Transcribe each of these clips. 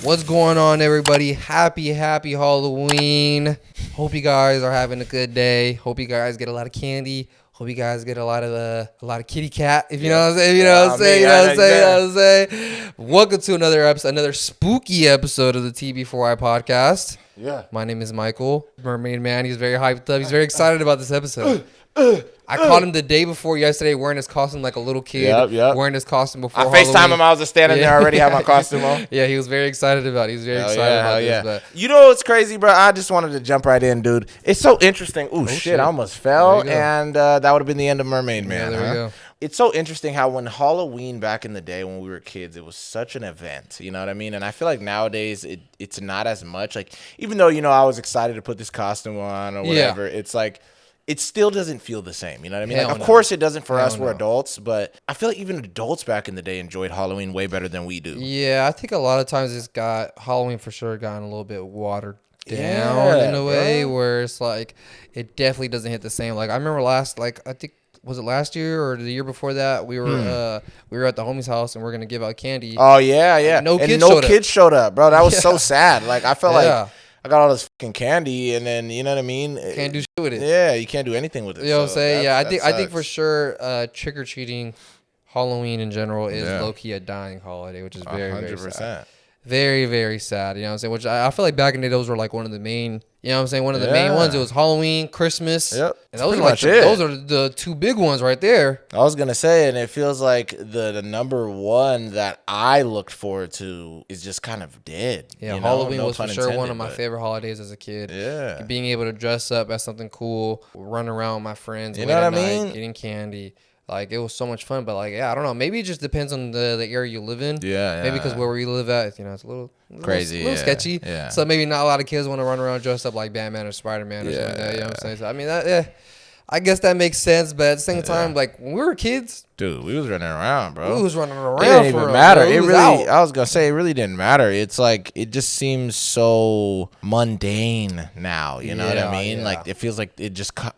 What's going on, everybody? Happy Halloween. Hope you guys are having a good day. Hope you guys get a lot of candy. Hope you guys get a lot of kitty cat. If you know what I'm saying, you know what I'm saying. Welcome to another spooky episode of the TB4I podcast. Yeah. My name is Michael, Mermaid Man. He's very hyped up. He's very excited about this episode. I caught him the day before yesterday wearing his costume like a little kid. Yep. Wearing his costume before I FaceTime him. I was just standing there already, had my costume on. Yeah, he was very excited about it. He was very excited about this. But you know what's crazy, bro? I just wanted to jump right in, dude. It's so interesting. Ooh, shit, I almost fell. And that would have been the end of Mermaid Man. Yeah, there we go. It's so interesting how when Halloween back in the day when we were kids, it was such an event. You know what I mean? And I feel like nowadays it's not as much. Like, even though, I was excited to put this costume on or whatever, it's like, it still doesn't feel the same. You know what I mean? Like, of course it doesn't for us. We're adults, but I feel like even adults back in the day enjoyed Halloween way better than we do. Yeah, I think a lot of times Halloween for sure gotten a little bit watered down in a way where it's like, it definitely doesn't hit the same. Like, I remember I think, was it last year or the year before that? We were at the homie's house and we're gonna give out candy. Oh yeah. No kids showed up, bro. That was so sad. Like, I felt like I got all this fucking candy, and then you know what I mean. Can't do shit with it. Yeah, you can't do anything with it. You know what I'm saying? Yeah, I think for sure, trick or treating, Halloween in general is low key a dying holiday, which is very 100%. Very sad. Very, very sad. You know what I'm saying? Which I feel like back in the day, those were like one of the main. You know what I'm saying? One of the main ones. It was Halloween, Christmas. Yep. And those are like those are the two big ones right there. I was gonna say, and it feels like the number one that I looked forward to is just kind of dead. Yeah, Halloween was for sure one of my favorite holidays as a kid. Yeah. Being able to dress up as something cool, run around with my friends, you know what I mean? Getting candy. Like, it was so much fun, but like, I don't know. Maybe it just depends on the area you live in. Yeah. Maybe because where we live at, it's a little crazy, a little sketchy. Yeah. So maybe not a lot of kids want to run around dressed up like Batman or Spider-Man or something like that. You know what I'm saying? So I mean, I guess that makes sense. But at the same time, like, when we were kids, dude, we was running around, bro. We was running around. It didn't even matter. It really. out. I was gonna say it really didn't matter. It's like it just seems so mundane now. You know what I mean? Like, it feels like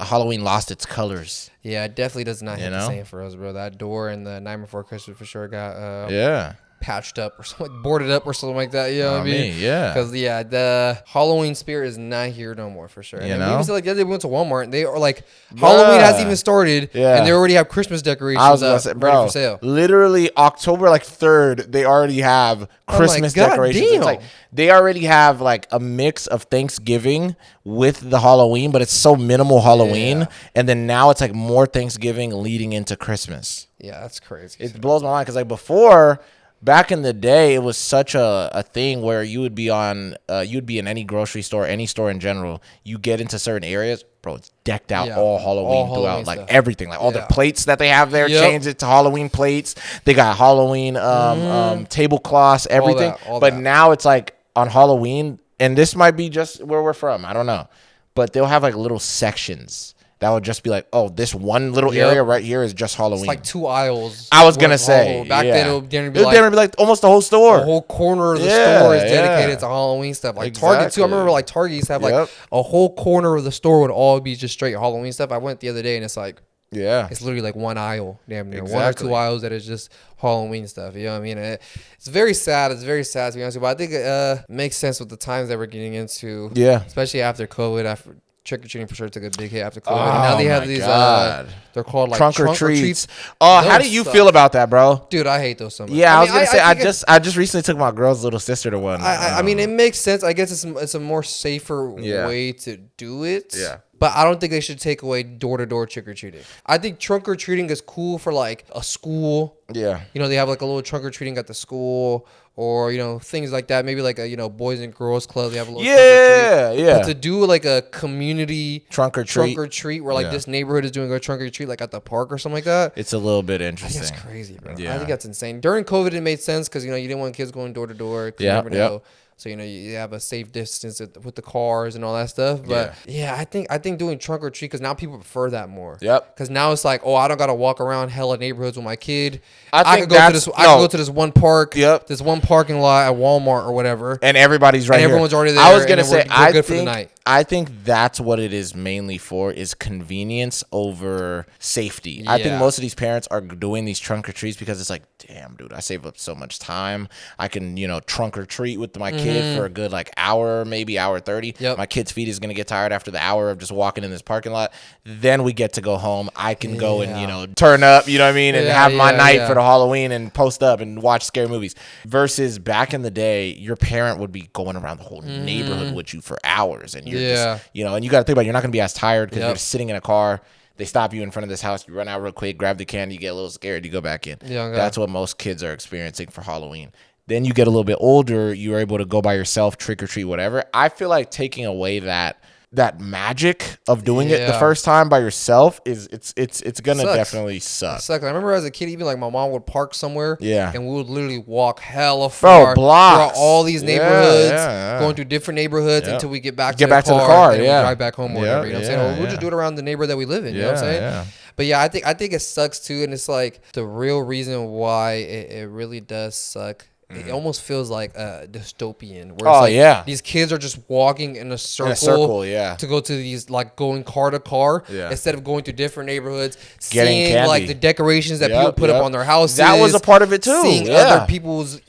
Halloween lost its colors. Yeah, it definitely does not hit the same for us, bro. That door in the Night Before Christmas for sure got patched up or something, boarded up or something like that. You know what I mean? Yeah. Because the Halloween spirit is not here no more for sure. And even like the other day we went to Walmart and they are like, Halloween hasn't even started, and they already have Christmas decorations ready for sale. Literally October 3rd, they already have Christmas decorations. It's like they already have like a mix of Thanksgiving with the Halloween, but it's so minimal Halloween, and then now it's like more Thanksgiving leading into Christmas. Yeah, that's crazy. It blows my mind because like before. Back in the day, it was such a thing where you would be in any grocery store, any store in general. You get into certain areas, bro, it's decked out all Halloween throughout, like stuff. Everything. Like all the plates that they have there, change it to Halloween plates. They got Halloween tablecloths, everything. But now it's like on Halloween, and this might be just where we're from, I don't know. But they'll have like little sections. That would just be like, oh, this one little area right here is just Halloween. It's like 2 aisles. I was going to say. Back then, it would be like almost the whole store. The whole corner of the store is dedicated to Halloween stuff. Like Target, too. I remember like Target used to have like a whole corner of the store would all be just straight Halloween stuff. I went the other day and it's like, it's literally like one aisle, damn near. 1 or 2 aisles that is just Halloween stuff. You know what I mean? It's very sad. It's very sad, to be honest with you. But I think it makes sense with the times that we're getting into. Yeah. Especially after COVID, trick-or-treating for sure took a big hit after COVID. And now they have these, they're called like trunk or treats. Oh, how do you feel about that, bro? Dude, I hate those so much. Yeah, I was going to say, I just recently took my girl's little sister to one. I mean, it makes sense. I guess it's a more safer way to do it. Yeah. But I don't think they should take away door-to-door trick-or-treating. I think trunk-or-treating is cool for like a school. Yeah. They have like a little trunk-or-treating at the school. Or, things like that. Maybe like a, Boys and Girls Club. They have a little trunk or treat. But to do like a community trunk or treat where like this neighborhood is doing a trunk or treat like at the park or something like that. It's a little bit interesting. I think that's crazy, bro. Yeah. I think that's insane. During COVID, it made sense because, you didn't want kids going door to door. You never know. So, you have a safe distance with the cars and all that stuff. But I think doing trunk or treat, because now people prefer that more. Yep. Because now it's like, I don't got to walk around hella neighborhoods with my kid. I could go to this one park, this one parking lot at Walmart or whatever. And everybody's right here. And everyone's already there. I was going to say, we're good for the night. I think that's what it is mainly for, is convenience over safety. I think most of these parents are doing these trunk or treats because it's like, damn, dude, I save up so much time. I can, trunk or treat with my kid for a good like hour, maybe hour 30. Yep. My kid's feet is going to get tired after the hour of just walking in this parking lot. Then we get to go home. I can go and, turn up, you know what I mean? And have my night for the Halloween and post up and watch scary movies. Versus back in the day, your parent would be going around the whole neighborhood with you for hours. And you're just, and you got to think about it, you're not going to be as tired because you're just sitting in a car. They stop you in front of this house. You run out real quick, grab the candy, you get a little scared, you go back in. Yeah, okay. That's what most kids are experiencing for Halloween. Then you get a little bit older, you're able to go by yourself, trick or treat, whatever. I feel like taking away that magic of doing it the first time by yourself it's gonna definitely suck. It sucks. I remember as a kid, even like my mom would park somewhere, and we would literally walk hella far through all these neighborhoods, going through different neighborhoods until we get back to the car, and we drive back home or whatever. You know what I'm saying? Or we'll just do it around the neighborhood that we live in. You know what I'm saying? Yeah. But yeah, I think it sucks too, and it's like the real reason why it really does suck. It almost feels like dystopian. Where it's like these kids are just walking in a circle to go to these, like going car to car instead of going to different neighborhoods, seeing like the decorations that people put up on their houses. That was a part of it too. Seeing other people's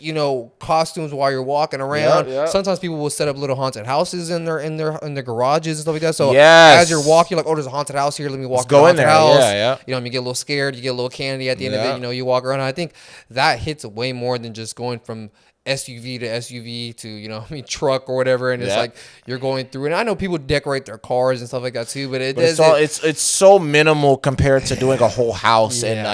costumes while you're walking around. Sometimes people will set up little haunted houses in their garages and stuff like that. So as you're walking, you're like, oh, there's a haunted house here. Let me walk to the haunted house. You get a little scared. You get a little candy at the end of it. You walk around. I think that hits way more than just going from SUV to SUV to truck or whatever, and it's like you're going through. And I know people decorate their cars and stuff like that too, but it's so minimal compared to doing a whole house and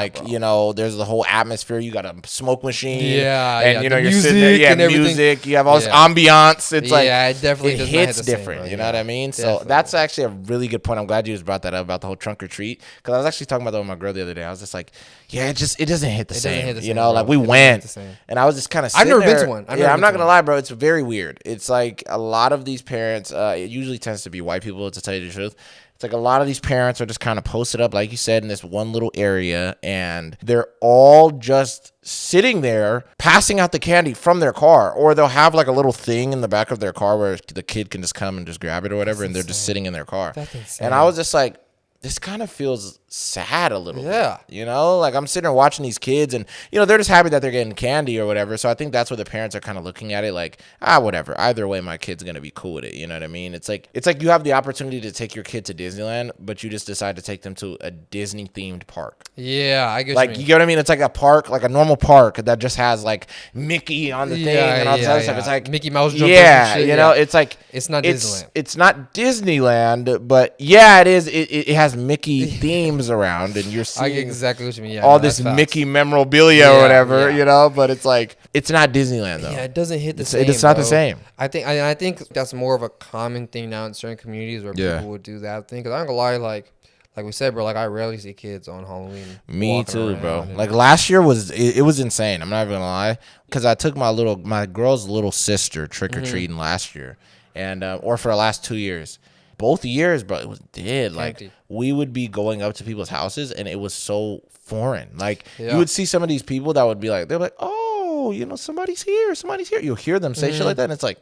there's the whole atmosphere. You got a smoke machine, and you're sitting there, music. You have all this ambiance. It's like it definitely hits different. You know what I mean? So that's actually a really good point. I'm glad you just brought that up about the whole trunk or treat, because I was actually talking about that with my girl the other day. I was just like, it doesn't hit the same. Like we went, and I was just kind of. I've never been to one. I'm not gonna lie, bro. It's very weird. It's like a lot of these parents. It usually tends to be white people, to tell you the truth. It's like a lot of these parents are just kind of posted up, like you said, in this one little area, and they're all just sitting there passing out the candy from their car, or they'll have like a little thing in the back of their car where the kid can just come and just grab it or whatever, and they're just sitting in their car. That's insane. And I was just like, this kind of feels sad a little bit. Like I'm sitting there watching these kids, and they're just happy that they're getting candy or whatever. So I think that's where the parents are kind of looking at it like, whatever, either way my kid's gonna be cool with it. You know what I mean? It's like you have the opportunity to take your kid to Disneyland, but you just decide to take them to a Disney themed park. I guess like you get what I mean? It's like a park, like a normal park that just has like Mickey on the thing and all this other stuff. It's like Mickey Mouse jumpers and shit. It's like it's not Disneyland. It's not Disneyland, but it is. It has Mickey themes around, and you're seeing I get exactly what you mean. All this Mickey memorabilia or whatever, but it's like it's not Disneyland though. It doesn't hit the same. It's not the same. I think that's more of a common thing now in certain communities where people would do that thing. Because I'm not gonna lie, like we said, bro, like I rarely see kids on Halloween. Me too, bro. Like last year was insane. I'm not even gonna lie, because I took my girl's little sister trick or treating last year, and or for the last 2 years. Both years, bro, it was dead. Like we would be going up to people's houses, and it was so foreign. Like you would see some of these people that would be like, they're like, oh, somebody's here. You'll hear them say shit like that, and it's like,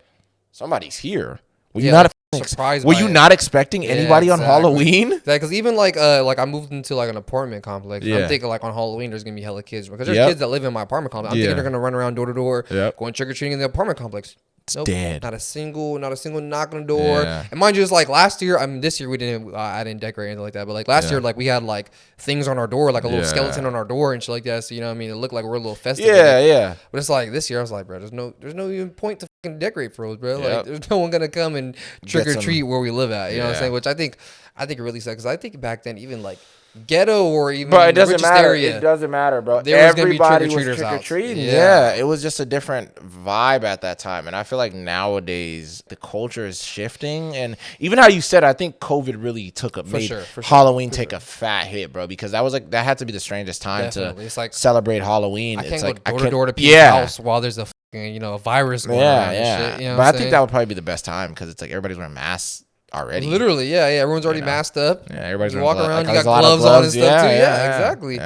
somebody's here. Were you not surprised? Were you not expecting anybody on Halloween? Because even like I moved into like an apartment complex. I'm thinking like on Halloween there's gonna be hella kids, because there's kids that live in my apartment complex. I'm thinking they're gonna run around door to door, going trick or treating in the apartment complex. It's dead. Not a single knock on the door. And mind you, it's like last year. I mean, this year we didn't. I didn't decorate anything like that. But like last year, like we had like things on our door, like a little skeleton on our door and shit like that. So what I mean, it looked like we're a little festive. But it's like this year, I was like, bro, there's no even point to fucking decorate for us, bro. Like there's no one gonna come and trick or treat where we live at. You know what I'm saying? Which I think it really sucks, because I think back then even like ghetto or even it doesn't matter. Area, it doesn't matter, bro. Everybody was trick or treating. It was just a different vibe at that time, and I feel like nowadays the culture is shifting. And even how you said, I think COVID really made Halloween take a fat hit, bro, because that had to be the strangest time to celebrate Halloween. I can't go door to door to people's house while there's a a virus going on. And shit, but I think that would probably be the best time, because it's like everybody's wearing masks already. Literally, everyone's already masked up. Yeah, everybody's walking around. You got gloves on and stuff too. Yeah, exactly.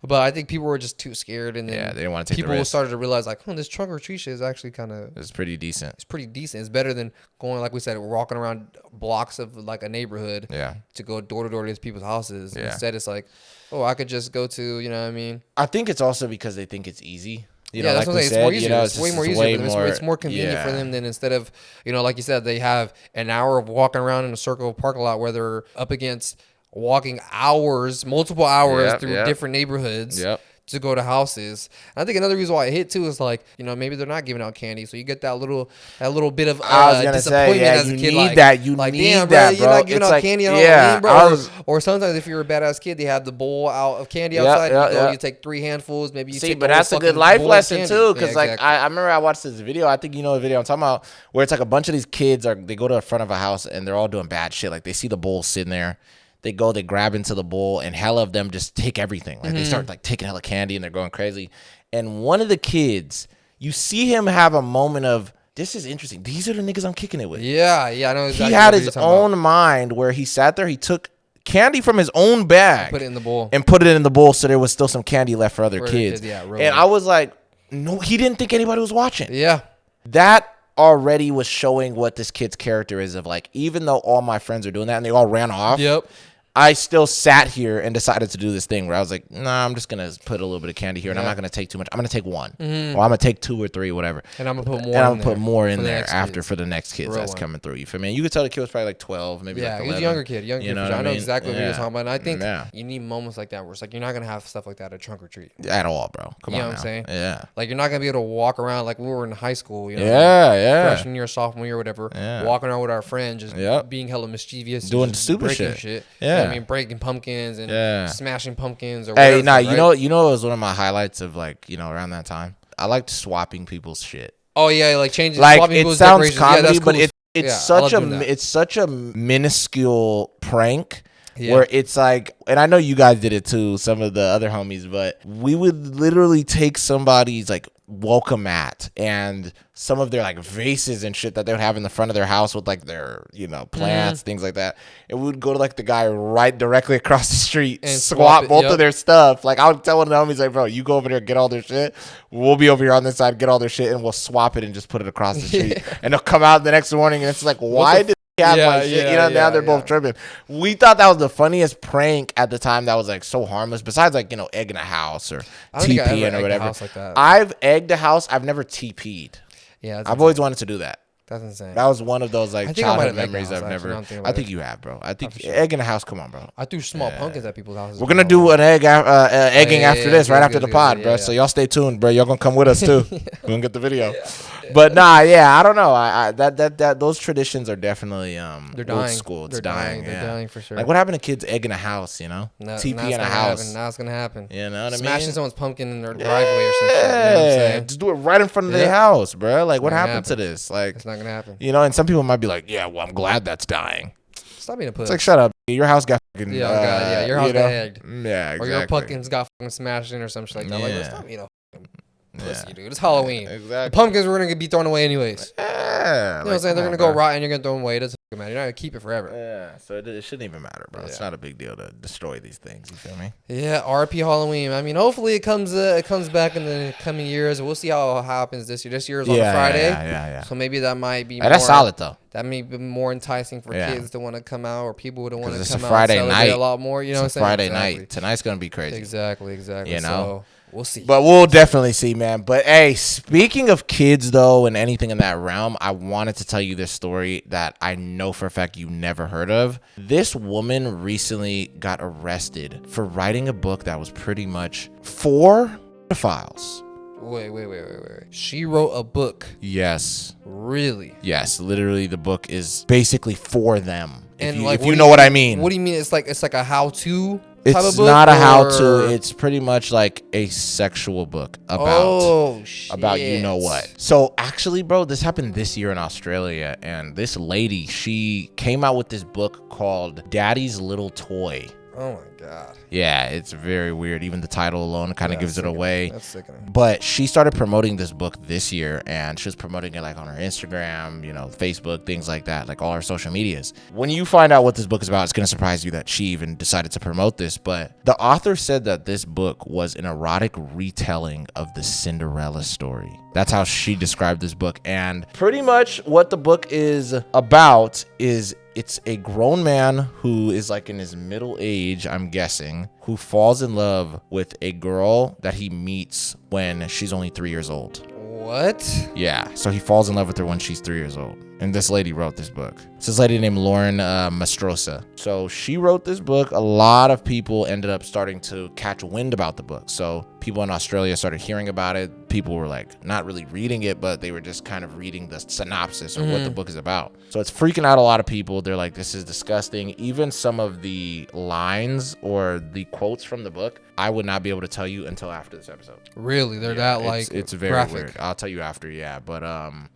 But I think people were just too scared, and then they didn't want to take people the risk. started to realize like, this trunk or treat shit is actually kind of. It's pretty decent. It's pretty decent. It's better than going, like we said, walking around blocks of like a neighborhood. Yeah. To go door to door to these people's houses. Yeah. Instead, it's like, I could just go to, you know what I mean? I think it's also because they think it's easy. That's what I'm saying. It's more easier. It's way more easier. It's more convenient for them than instead of, like you said, they have an hour of walking around in a circle of parking lot where they're up against walking hours, multiple hours through different neighborhoods. To go to houses. And I think another reason why it hit too is like, maybe they're not giving out candy, so you get that little bit of disappointment as a kid. You need damn, that, bro. You're not giving out candy on Halloween, bro. Or sometimes if you're a badass kid, they have the bowl out of candy outside. You take 3 handfuls, maybe you take. But that's a good life lesson too, because like I remember I watched this video. I think you know the video I'm talking about, where it's like a bunch of these kids they go to the front of a house and they're all doing bad shit. Like they see the bowl sitting there. They grab into the bowl, and hella of them just take everything. Like they start like taking hella candy, and they're going crazy. And one of the kids, you see him have a moment of, this is interesting. These are the niggas I'm kicking it with. Yeah, I know exactly. He had his own mind where he sat there. He took candy from his own bag, put it in the bowl, so there was still some candy left for other kids. And I was like, no, he didn't think anybody was watching. Yeah, that already was showing what this kid's character is, of like, even though all my friends are doing that and they all ran off. Yep. I still sat here and decided to do this thing where I was like, nah, I'm just going to put a little bit of candy here, and I'm not going to take too much. I'm going to take one, or I'm going to take 2 or 3, whatever. And I'm going to put more in there after for the next kids that's coming through. You feel me? And you could tell the kid was probably like 12, maybe like 11. He was a younger kid. You know I know exactly what you're talking about. And I think you need moments like that where it's like, you're not going to have stuff like that at trunk or treat. At all, bro. Come on, you know what I'm saying? Yeah. Like, you're not going to be able to walk around like we were in high school, freshman year, sophomore year, whatever, walking around with our friends, just being hella mischievous. Doing stupid shit. Yeah. You know what I mean? Breaking pumpkins and smashing pumpkins or whatever. You know it was one of my highlights of like, around that time. I liked swapping people's shit. Oh yeah, like changing, like swapping it people's sounds decorations. comedy, Cool. but it's such a minuscule prank. Yeah. Where it's like, and I know you guys did it too, some of the other homies, but we would literally take somebody's like welcome mat and some of their like vases and shit that they would have in the front of their house with like their, plants, things like that. And we would go to like the guy right directly across the street and swap both of their stuff. Like I would tell one of the homies like, bro, you go over there, get all their shit. We'll be over here on this side, get all their shit, and we'll swap it and just put it across the street. And they'll come out the next morning and it's like, why did have my shit? Now they're both tripping. We thought that was the funniest prank at the time. That was like so harmless. Besides like egging a house or TPing or whatever. Like that. I've egged a house. I've never TP'd. Yeah, I've always wanted to do that. That's insane. That was one of those like childhood memories I've never. I think you have, bro. I think egging a house. Come on, bro. I threw small pumpkins at people's houses. We're gonna do an egging after this, right after the pod, bro. So y'all stay tuned, bro. Y'all gonna come with us too. We're gonna get the video. But I don't know. That those traditions are definitely they're old school. It's dying. They're dying for sure. Like what happened to kids egging a house? TP in a house. Now it's gonna happen. You know what I mean? Smashing someone's pumpkin in their driveway or some shit. You know what I'm saying? Just do it right in front of their house, bro. Like what happened to this? Like it's not gonna happen. And some people might be like, yeah, well, I'm glad that's dying. Stop being a puss. It's like, shut up. Your house got fucking... your house got egged. Yeah, exactly. Or your pumpkins got fucking smashed in or some shit like that. Like, stop being a pussy, dude. It's Halloween. Exactly. The pumpkins were going to be thrown away anyways. Yeah. You know what I'm saying? They're going to go rotten. You're going to throw them away. It doesn't matter. You're not going to keep it forever. Yeah. So it shouldn't even matter, bro. It's not a big deal to destroy these things. You feel me? Yeah. RP Halloween. I mean, hopefully it comes back in the coming years. We'll see how it happens this year. This year is on a Friday. Yeah. So maybe that might be that's solid, though. That may be more enticing for kids to want to come out, or people would want to come out Friday and night. a lot more. You know what I'm saying? Friday night. Tonight's going to be crazy. Exactly. So we'll see. But we'll definitely see, man. But hey, speaking of kids, though, and anything in that realm, I wanted to tell you this story that I know for a fact you never heard of. This woman recently got arrested for writing a book that was pretty much for pedophiles. Wait. She wrote a book. Yes. Really? Yes. Literally, the book is basically for them. And if you know what I mean. What do you mean? It's like a how-to type of book? It's not a how-to. It's pretty much like a sexual book about you know what. So actually, bro, this happened this year in Australia, and this lady, she came out with this book called Daddy's Little Toy. Oh my God. Yeah, it's very weird. Even the title alone kind of gives it away. That's sickening. But she started promoting this book this year, and she was promoting it like on her Instagram, Facebook, things like that, like all her social medias. When you find out what this book is about, it's going to surprise you that she even decided to promote this. But the author said that this book was an erotic retelling of the Cinderella story. That's how she described this book. And pretty much what the book is about is it's a grown man who is like in his middle age, I'm guessing, who falls in love with a girl that he meets when she's only 3 years old. What? Yeah, so he falls in love with her when she's 3 years old. And this lady wrote this book. It's this lady named Lauren Mastrosa. So she wrote this book. A lot of people ended up starting to catch wind about the book. So people in Australia started hearing about it. People were like not really reading it, but they were just kind of reading the synopsis or what the book is about. So it's freaking out a lot of people. They're like, this is disgusting. Even some of the lines or the quotes from the book, I would not be able to tell you until after this episode. Really? They're that like it's very graphic. Weird. I'll tell you after, yeah. But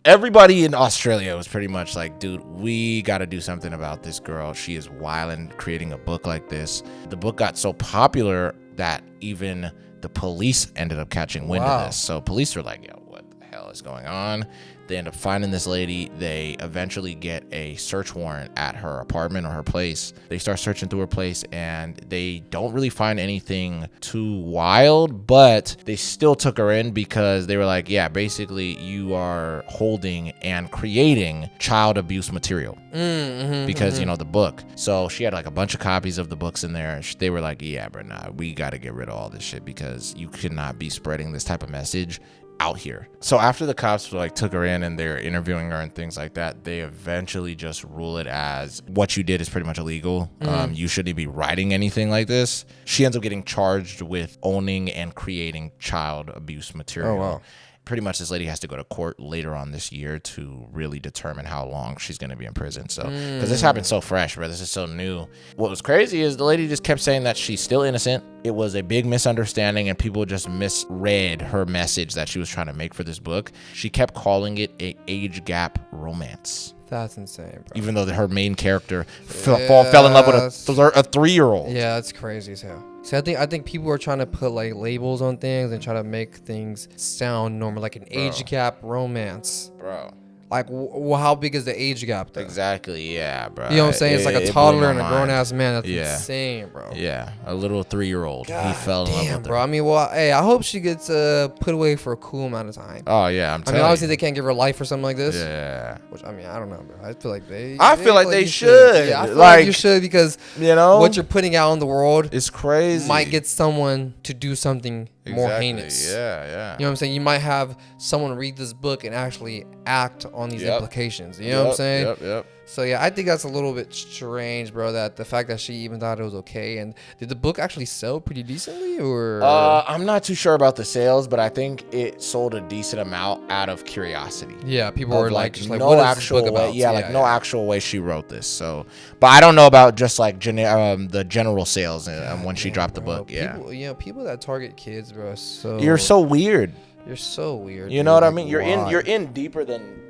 everybody in Australia was pretty much like, dude, we got to do something about this girl. She is wilding, creating a book like this. The book got so popular that even the police ended up catching wind of this. So police were like, yo, what the hell is going on? They end up finding this lady. They eventually get a search warrant at her apartment or her place. They start searching through her place and they don't really find anything too wild, but they still took her in because they were like, yeah, basically you are holding and creating child abuse material because, the book. So she had like a bunch of copies of the books in there. They were like, yeah, bro, nah, we got to get rid of all this shit because you cannot be spreading this type of message out here. So after the cops took her in and they're interviewing her and things like that, they eventually just rule it as what you did is pretty much illegal. You shouldn't be writing anything like this. She ends up getting charged with owning and creating child abuse material. Oh, wow. Pretty much this lady has to go to court later on this year to really determine how long she's going to be in prison. So, because this happened so fresh, bro. This is so new. What was crazy is the lady just kept saying that she's still innocent. It was a big misunderstanding and people just misread her message that she was trying to make for this book. She kept calling it an age gap romance. That's insane, bro. Even though her main character fell in love with a 3-year-old. Yeah, that's crazy as hell. See, I think people are trying to put like labels on things and try to make things sound normal, like an age gap romance. Bro. Like, how big is the age gap, though? Exactly, yeah, bro. You know what I'm saying? It's like a toddler and a grown-ass man. That's insane, bro. Yeah, a little 3-year-old. He fell in love with her. Bro. I mean, well, hey, I hope she gets put away for a cool amount of time. Oh, yeah, I'm telling you. Obviously, they can't give her life or something like this. Yeah. Which, I mean, I don't know, bro. I feel like they should. Yeah, I feel like you should because, what you're putting out in the world is crazy. Might get someone to do something more heinous. Yeah. You know what I'm saying? You might have someone read this book and actually act on these implications. You know what I'm saying? Yep. So, yeah, I think that's a little bit strange, bro, that the fact that she even thought it was okay. And did the book actually sell pretty decently? Or I'm not too sure about the sales, but I think it sold a decent amount out of curiosity. Yeah, people were like, just like, no what is actual this book about? way. Yeah, no actual way she wrote this. So, but I don't know about just like the general sales when she dropped the book. People that target kids, bro, you're so weird. You're so weird. You know what I mean? You're in deeper than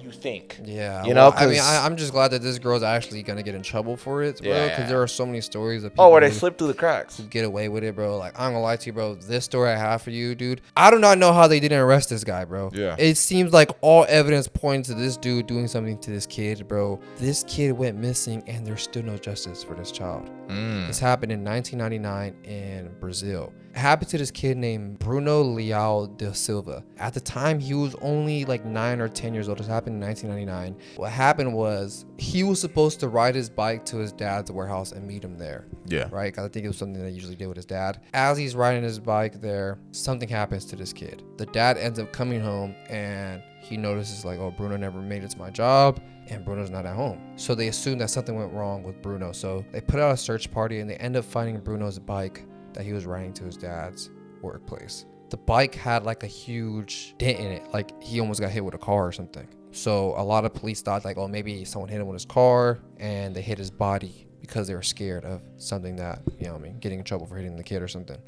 you think. Yeah. I mean, I'm just glad that this girl's actually gonna get in trouble for it, bro. Because there are so many stories of people where they slip through the cracks, get away with it, bro. Like, I'm gonna lie to you, bro. This story I have for you, dude. I do not know how they didn't arrest this guy, bro. Yeah. It seems like all evidence points to this dude doing something to this kid, bro. This kid went missing, and there's still no justice for this child. This happened in 1999 in Brazil. It happened to this kid named Bruno Leal de Silva. At the time, he was only like 9 or 10 years old. This happened in 1999. What happened was he was supposed to ride his bike to his dad's warehouse and meet him there. Yeah. Right? Because I think it was something that he usually did with his dad. As he's riding his bike there, something happens to this kid. The dad ends up coming home and he notices like, oh, Bruno never made it to my job. And Bruno's not at home. So they assume that something went wrong with Bruno. So they put out a search party and they end up finding Bruno's bike that he was riding to his dad's workplace. The bike had like a huge dent in it. Like he almost got hit with a car or something. So a lot of police thought like, oh, maybe someone hit him with his car and they hit his body because they were scared of something that, getting in trouble for hitting the kid or something.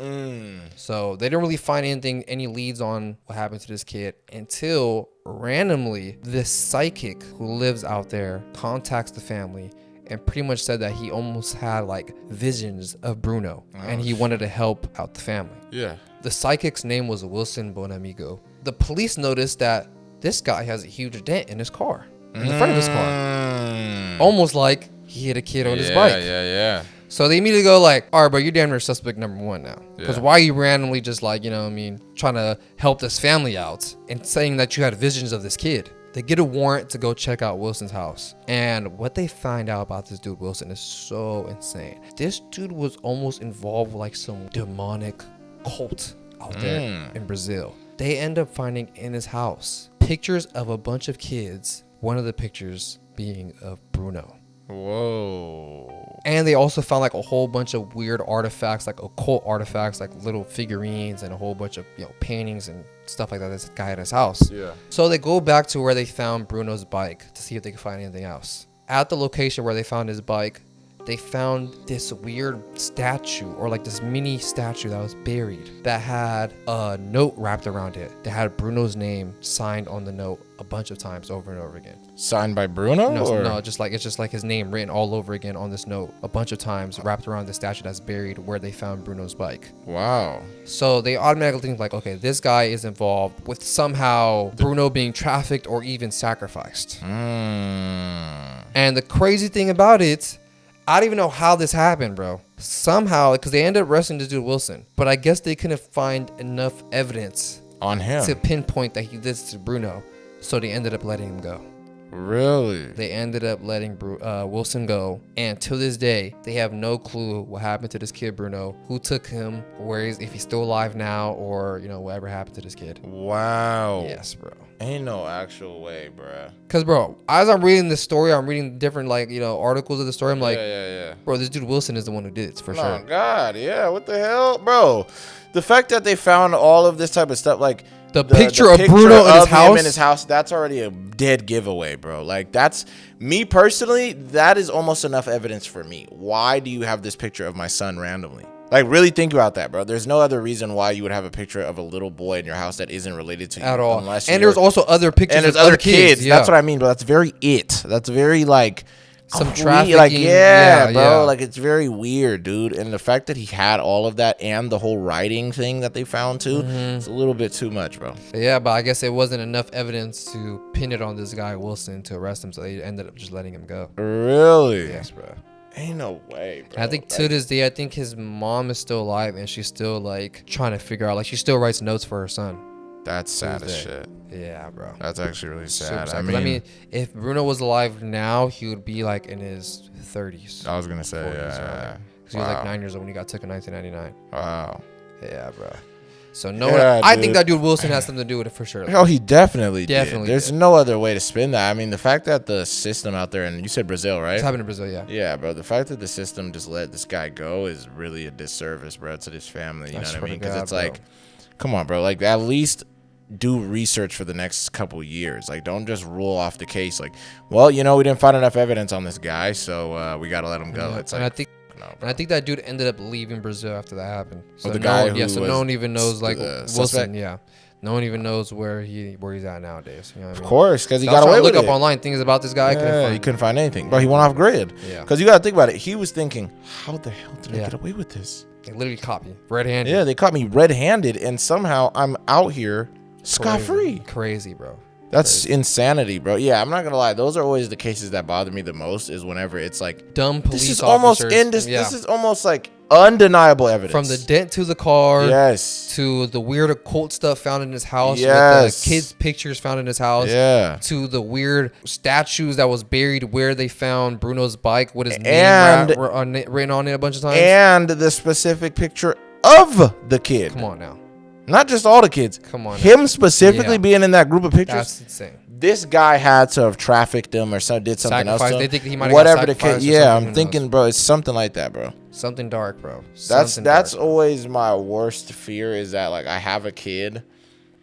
So they didn't really find any leads on what happened to this kid until randomly this psychic who lives out there contacts the family and pretty much said that he almost had like visions of Bruno, and he wanted to help out the family. Yeah. The psychic's name was Wilson Bonamigo. The police noticed that this guy has a huge dent in his car, in the front of his car, almost like he hit a kid on his bike. Yeah. So they immediately go like, all right, bro, you're damn near suspect number one now. Because why are you randomly just like, you know what I mean, trying to help this family out and saying that you had visions of this kid? They get a warrant to go check out Wilson's house. And what they find out about this dude Wilson is so insane. This dude was almost involved with like some demonic cult out there in Brazil. They end up finding in his house pictures of a bunch of kids. One of the pictures being of Bruno. Whoa. And they also found like a whole bunch of weird artifacts, like occult artifacts, like little figurines and a whole bunch of, you know, paintings and stuff like that. This guy at his house. Yeah. So they go back to where they found Bruno's bike to see if they can find anything else. At the location where they found his bike, they found this weird statue, or like this mini statue that was buried, that had a note wrapped around it. That had Bruno's name signed on the note a bunch of times over and over again. Signed by Bruno? No, just like it's just like his name written all over again on this note a bunch of times, wrapped around the statue that's buried where they found Bruno's bike. Wow. So they automatically think like, okay, this guy is involved with somehow Bruno being trafficked or even sacrificed. And the crazy thing about it, I don't even know how this happened, bro. Somehow, because they ended up arresting this dude Wilson, but I guess they couldn't find enough evidence on him to pinpoint that he did this to Bruno, so they ended up letting him go. Really? They ended up letting Wilson go, and to this day, they have no clue what happened to this kid Bruno, who took him, if he's still alive now, or you know whatever happened to this kid. Wow. Yes, bro. Ain't no actual way, bruh. Cause bro, as I'm reading this story, I'm reading different like, you know, articles of the story. I'm like, bro, this dude Wilson is the one who did it for sure. Oh God, yeah. What the hell, bro? The fact that they found all of this type of stuff, like the picture of Bruno in his house, that's already a dead giveaway, bro. Like that's me personally. That is almost enough evidence for me. Why do you have this picture of my son randomly? Like, really think about that, bro. There's no other reason why you would have a picture of a little boy in your house that isn't related to you at all. And there's also other pictures. And there's other kids. Yeah. That's what I mean, bro. That's very That's very like some trafficking. Like bro. Like it's very weird, dude. And the fact that he had all of that and the whole writing thing that they found too, it's a little bit too much, bro. Yeah, but I guess it wasn't enough evidence to pin it on this guy Wilson to arrest him, so they ended up just letting him go. Really? Yes, bro. Ain't no way, bro. And I think to this day, I think his mom is still alive and she's still like trying to figure out, like she still writes notes for her son. That's sad as shit. Yeah, bro. That's actually really sad. I mean, if Bruno was alive now, he would be like in his 30s. I was gonna say, 40s, yeah. Because he was like 9 years old when he got took in 1999. Wow. Yeah, bro. So I think that dude Wilson has something to do with it for sure. Oh, he definitely did. There's no other way to spin that. I mean, the fact that the system out there, and you said Brazil, right? It's happened in Brazil, yeah. Yeah, bro. The fact that the system just let this guy go is really a disservice, bro, to this family. You know what I mean? Because it's like, come on, bro. Like, at least do research for the next couple years. Like, don't just rule off the case. Like, well, you know, we didn't find enough evidence on this guy, so we got to let him go. Yeah, it's like, and I think that dude ended up leaving Brazil after that happened. So the guy no one even knows like Wilson. Suspect? Yeah, no one even knows where he's at nowadays. You know what I mean? Of course, because he got away with it. Look up online things about this guy. Yeah, he couldn't find anything, but he went off grid. Yeah, because you got to think about it. He was thinking, how the hell did I get away with this? They literally caught me red-handed. Yeah, they caught me red-handed, and somehow I'm out here scot-free. Crazy, bro. That's insanity, bro. Yeah, I'm not gonna lie. Those are always the cases that bother me the most. Is whenever it's like dumb police this is officers. This is almost like undeniable evidence. From the dent to the car, yes, to the weird occult stuff found in his house, yes, with the kids' pictures found in his house, yeah, to the weird statues that was buried where they found Bruno's bike with his name written on it a bunch of times, and the specific picture of the kid. Come on now. Not just all the kids. Come on. Him specifically being in that group of pictures. That's insane. This guy had to have trafficked them or did something else to him. They think he might have whatever the case. Yeah, I'm thinking, bro, it's something like that, bro. Something dark, bro. That's always my worst fear is that like I have a kid.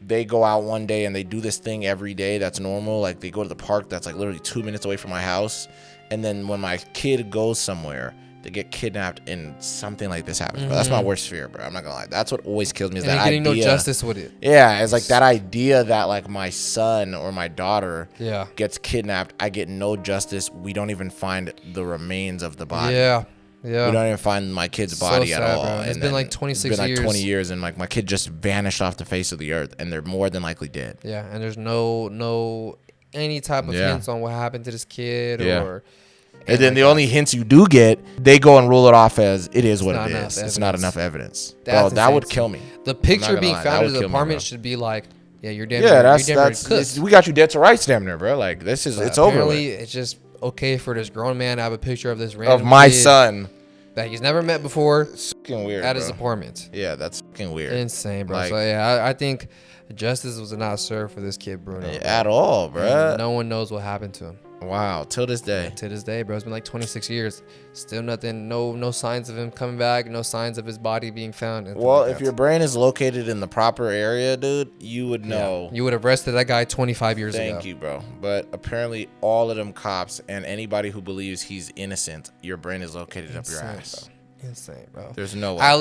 They go out one day and they do this thing every day that's normal. Like they go to the park that's like literally 2 minutes away from my house. And then when my kid goes somewhere, they get kidnapped and something like this happens. Bro. That's my worst fear, bro. I'm not gonna lie. That's what always kills me is and that getting idea. No justice with it. Yeah, it's like that idea that like my son or my daughter gets kidnapped. I get no justice. We don't even find the remains of the body. Yeah. We don't even find my kid's body at all. Bro. It's been like 26 years. It's been like 20 years, and like my kid just vanished off the face of the earth, and they're more than likely dead. Yeah, and there's no any type of hints on what happened to this kid or. And then the only hints you do get, they go and rule it off as it is what it is. It's not enough evidence. Bro, that would kill me. The picture being found in the apartment should be like, yeah, you're damn that's we got you dead to rights, damn near, bro. Like this is it's over. Apparently, it's just okay for this grown man to have a picture of this random of my kid son that he's never met before. It's fucking weird at his apartment. Yeah, that's fucking weird. Insane, bro. Like, so yeah, I think justice was not served for this kid, Bruno. At all, bro. And no one knows what happened to him. Wow, till this day. To this day, bro. It's been like 26 years. Still nothing. No signs of him coming back. No signs of his body being found. Well, if your brain is located in the proper area, dude, you would know. You would have arrested that guy 25 years ago. Thank you, bro. But apparently all of them cops and anybody who believes he's innocent, your brain is located up your ass. Bro. Insane, bro. There's no way. At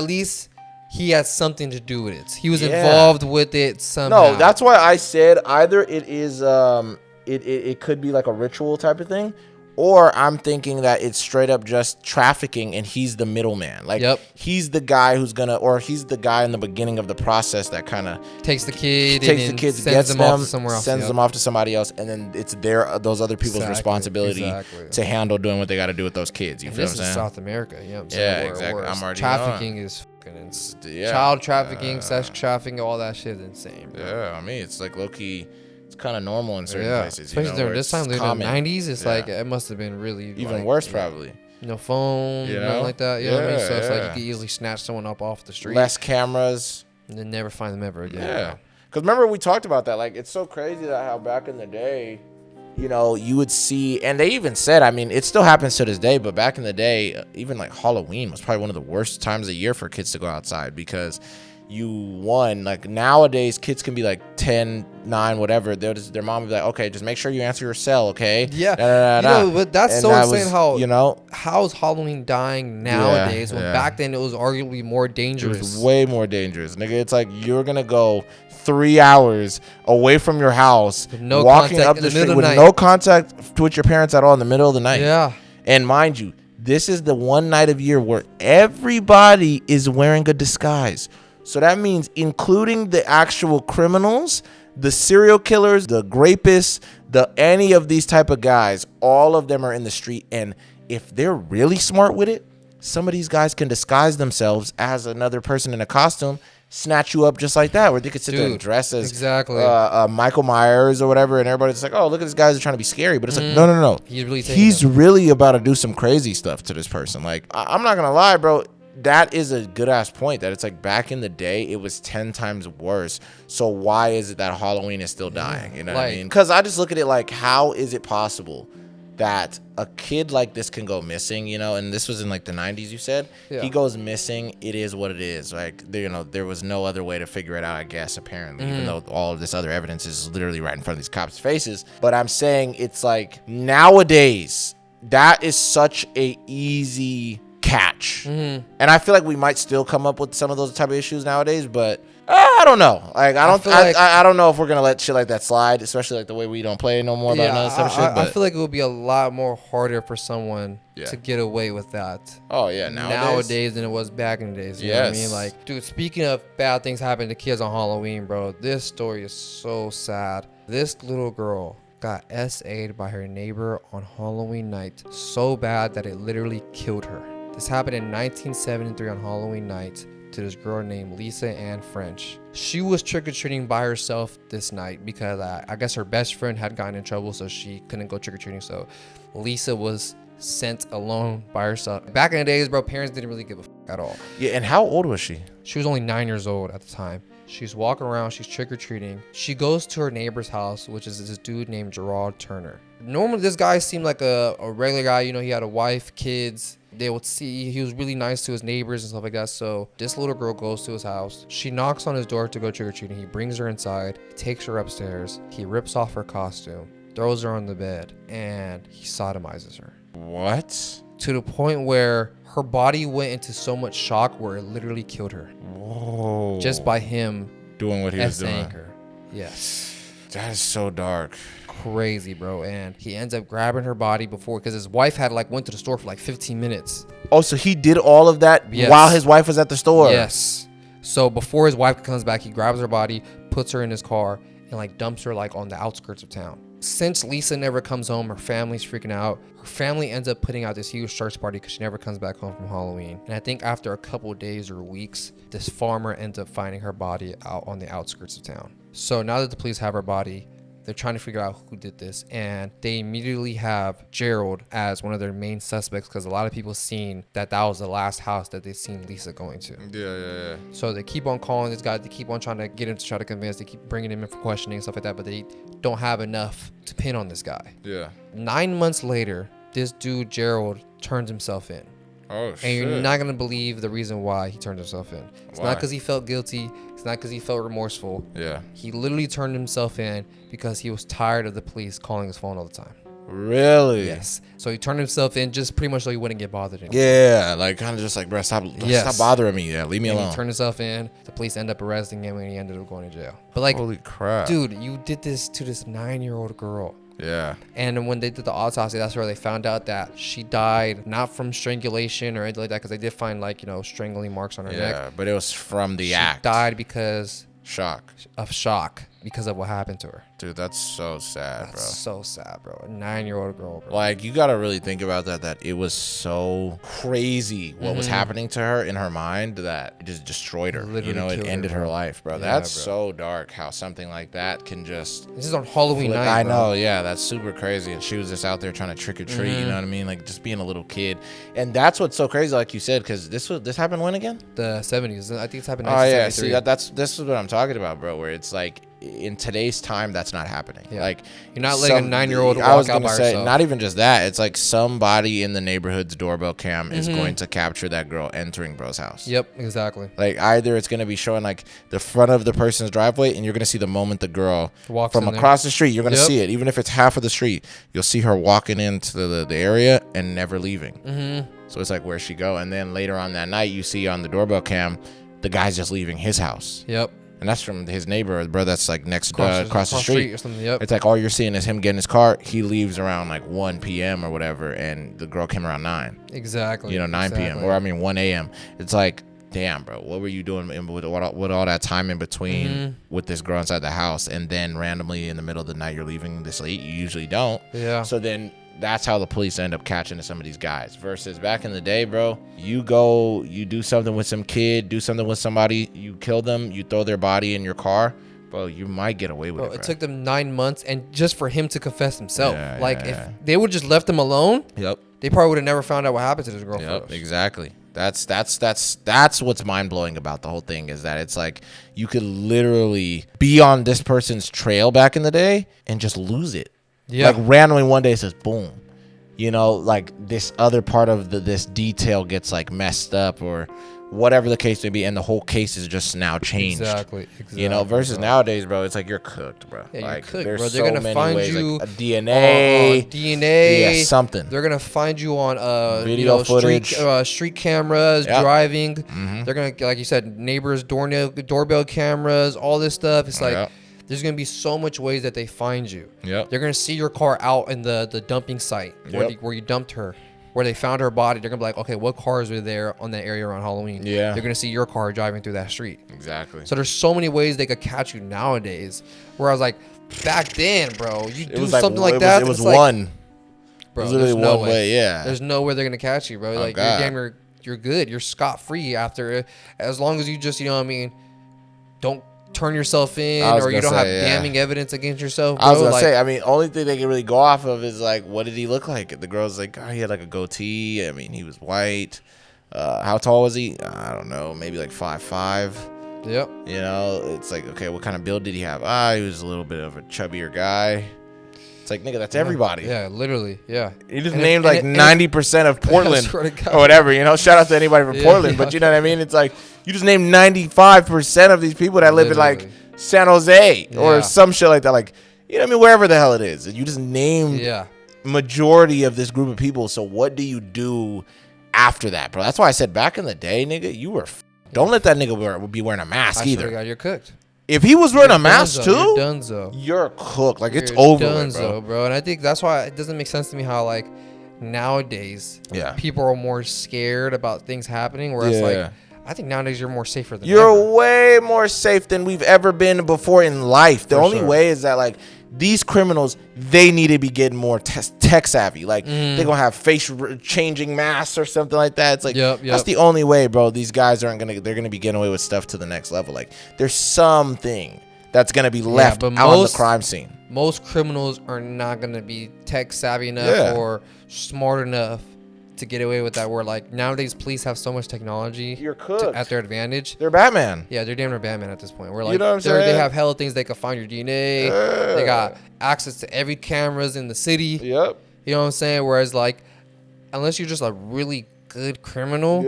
least he had something to do with it. He was involved with it somehow. No, that's why I said either it is it could be like a ritual type of thing, or I'm thinking that it's straight up just trafficking and he's the middleman. Like he's the guy who's he's the guy in the beginning of the process that kind of takes the kids, gets them off to somewhere else, sends them off to somebody else, and then it's those other people's responsibility to handle doing what they got to do with those kids. You feel what I'm saying? This is South America, exactly. I'm already trafficking is child trafficking, sex trafficking, all that shit is insane, bro. Yeah, I mean, it's like low-key, it's kind of normal in certain places. Especially during this time, during the 90s, it's like, it must have been really even worse, probably. No phone, nothing like that. You know what I mean? So it's like you could easily snatch someone up off the street. Less cameras. And then never find them ever again. Yeah. Because remember, we talked about that. Like, it's so crazy that how back in the day, you know, you would see, and they even said, I mean, it still happens to this day, but back in the day, even like Halloween was probably one of the worst times of year for kids to go outside because like nowadays kids can be like 10, 9, whatever. Their mom would be like, okay, just make sure you answer your cell, okay? Yeah. But that's and so insane how's Halloween dying nowadays when back then it was arguably more dangerous. It was way more dangerous, nigga. It's like you're gonna go 3 hours away from your house, walking up the street with no contact with your parents at all in the middle of the night. Yeah. And mind you, this is the one night of year where everybody is wearing a disguise. So that means including the actual criminals, the serial killers, the rapists, any of these type of guys, all of them are in the street. And if they're really smart with it, some of these guys can disguise themselves as another person in a costume, snatch you up just like that, where they could sit there and dress as Michael Myers or whatever, and everybody's like, oh, look at this guy's trying to be scary. But it's like, no. He's really about to do some crazy stuff to this person. Like, I'm not going to lie, bro. That is a good ass point that it's like back in the day, it was 10 times worse. So why is it that Halloween is still dying? You know what I mean? Because I just look at it like, how is it possible that a kid like this can go missing, you know? And this was in like the 90s, you said. He goes missing. It is what it is. Like, there was no other way to figure it out, I guess, apparently, even though all of this other evidence is literally right in front of these cops' faces. But I'm saying it's like nowadays, that is such a easy catch. And I feel like we might still come up with some of those type of issues nowadays, but I don't know. Like I don't know if we're gonna let shit like that slide, especially like the way we don't play no more about another type of shit. I feel like it would be a lot more harder for someone to get away with that. Oh yeah, nowadays than it was back in the days. You know what I mean? Like, dude, speaking of bad things happening to kids on Halloween, bro, this story is so sad. This little girl got SA'd by her neighbor on Halloween night so bad that it literally killed her. This happened in 1973 on Halloween night to this girl named Lisa Ann French. She was trick-or-treating by herself this night because I guess her best friend had gotten in trouble, so she couldn't go trick-or-treating. So Lisa was sent alone by herself. Back in the days, bro, parents didn't really give a fuck at all. Yeah, and how old was she? She was only 9 years old at the time. She's walking around, she's trick-or-treating. She goes to her neighbor's house, which is this dude named Gerard Turner. Normally, this guy seemed like a regular guy. You know, he had a wife, kids. They would see he was really nice to his neighbors and stuff like that. So this little girl goes to his house. She knocks on his door to go trick-or-treating. He brings her inside. He takes her upstairs. He rips off her costume, throws her on the bed, and he sodomizes her. What? to the point where her body went into so much shock where it literally killed her. Whoa. Just by him doing what he was doing. Her. Yes. That is so dark. Crazy, bro. And he ends up grabbing her body before, because his wife had like went to the store for like 15 minutes. Oh, so he did all of that while his wife was at the store? Yes. So before his wife comes back, he grabs her body, puts her in his car, and like dumps her like on the outskirts of town. Since Lisa never comes home, her family's freaking out. Her family ends up putting out this huge search party because she never comes back home from Halloween. And I think after a couple of days or weeks, this farmer ends up finding her body out on the outskirts of town. So now that the police have her body, they're trying to figure out who did this, and they immediately have Gerald as one of their main suspects because a lot of people seen that was the last house that they seen Lisa going to. Yeah. So they keep on calling this guy. They keep on trying to get him to try to convince. They keep bringing him in for questioning and stuff like that, but they don't have enough to pin on this guy. Yeah. 9 months later, this dude Gerald turns himself in. Oh, shit. And you're not going to believe the reason why he turned himself in. It's not because he felt guilty. It's not because he felt remorseful. Yeah. He literally turned himself in because he was tired of the police calling his phone all the time. Really? Yes. So he turned himself in just pretty much so he wouldn't get bothered anymore. Yeah, like kind of just like, bro, stop bothering me. Yeah, leave me alone. He turned himself in. The police end up arresting him and he ended up going to jail. But like, holy crap. Dude, you did this to this 9-year-old girl. Yeah. And when they did the autopsy, that's where they found out that she died not from strangulation or anything like that, because they did find like, strangling marks on her neck. Yeah, but it was from the act. She died because of shock because of what happened to her. Dude, that's so sad, bro. So sad, bro. A 9-year-old girl, bro. Like, you gotta really think about that it was so crazy what was happening to her in her mind that it just destroyed her. Literally it ended her life, bro. Yeah, that's so dark how something like that can just... This is on Halloween night, I know, yeah. That's super crazy. And she was just out there trying to trick or treat, you know what I mean? Like, just being a little kid. And that's what's so crazy, like you said, because this happened when again? The 70s. I think it's happened in 1973. Yeah. See, this is what I'm talking about, bro, where it's like... in today's time, that's not happening. Yeah. Like, you're not letting a 9-year-old walk out by herself. Not even just that. It's like somebody in the neighborhood's doorbell cam is going to capture that girl entering bro's house. Yep, exactly. Like, either it's going to be showing like the front of the person's driveway, and you're going to see the moment the girl walks from across the street. You're going to see it, even if it's half of the street. You'll see her walking into the area and never leaving. So it's like, where's she go? And then later on that night, you see on the doorbell cam, the guy's just leaving his house. Yep. And that's from his neighbor, bro. That's like across the street. Or something, yep. It's like all you're seeing is him getting his car. He leaves around like 1 p.m. or whatever, and the girl came around 9. Exactly. 9 p.m. or 1 a.m. It's like, damn, bro, what were you doing with all that time in between with this girl inside the house, and then randomly in the middle of the night you're leaving this late? You usually don't. Yeah. So then that's how the police end up catching some of these guys. Versus back in the day, bro, you go, you do something with some kid, do something with somebody, you kill them, you throw their body in your car, bro, you might get away with it. It took them 9 months, and just for him to confess himself. If they would just left him alone, they probably would have never found out what happened to this girl. Yep, exactly. That's what's mind blowing about the whole thing, is that it's like you could literally be on this person's trail back in the day and just lose it. Yeah. Like randomly one day it says boom, like this other part of this detail gets like messed up or whatever the case may be, and the whole case is just now changed. Exactly. Versus nowadays, bro, it's like you're cooked, bro. Yeah, like, you're cooked, there's bro. They're so gonna find ways, you like a DNA, yeah, something. They're gonna find you on video footage, street cameras, driving. They're gonna, like you said, neighbors, doorbell cameras, all this stuff. It's like there's gonna be so much ways that they find you. They're gonna see your car out in the dumping site where you dumped her, where they found her body. They're gonna be like, okay, what cars were there on that area around Halloween? Yeah. They're gonna see your car driving through that street. Exactly. So there's so many ways they could catch you nowadays. Where I was like, back then, bro, you do something like that. It was one. Bro, it was literally one way. Yeah. There's no way they're gonna catch you, bro. Like you're good. You're scot free after, as long as you just, don't turn yourself in, or you don't have damning evidence against yourself, bro. I was gonna say, I mean, only thing they can really go off of is like, what did he look like? The girl's like, oh, he had like a goatee. I mean, he was white. How tall was he? I don't know, maybe like 5'5". Yep. It's like, okay, what kind of build did he have? He was a little bit of a chubbier guy. It's like, nigga, that's everybody. Yeah, literally. Yeah. He just named 90% of Portland or whatever, Shout out to anybody from Portland, but you know what I mean? It's like, you just named 95% of these people that live in like San Jose or some shit like that. Like, you know what I mean? Wherever the hell it is. You just named majority of this group of people. So what do you do after that, bro? That's why I said back in the day, nigga, you were don't let that nigga be wearing a mask either. You're cooked. If he was wearing a mask too, you're donezo. You're cooked. Like, it's over, bro. And I think that's why it doesn't make sense to me how, like, nowadays, people are more scared about things happening. Whereas, like, I think nowadays you're more safer than ever. Way more safe than we've ever been before in life. The only way is that, like, these criminals, they need to be getting more tech savvy. Like, they're gonna have face changing masks or something like that. It's like, that's the only way, bro. These guys they're gonna be getting away with stuff to the next level. Like, there's something that's gonna be left out on the crime scene. Most criminals are not gonna be tech savvy enough or smart enough to get away with that. Where, like, nowadays police have so much technology at their advantage. They're Batman. Yeah, they're damn near Batman at this point. We're like, you know what I'm saying? They have hella things. They can find your DNA. They got access to every cameras in the city. Yep. You know what I'm saying? Whereas, like, unless you're just a really good criminal,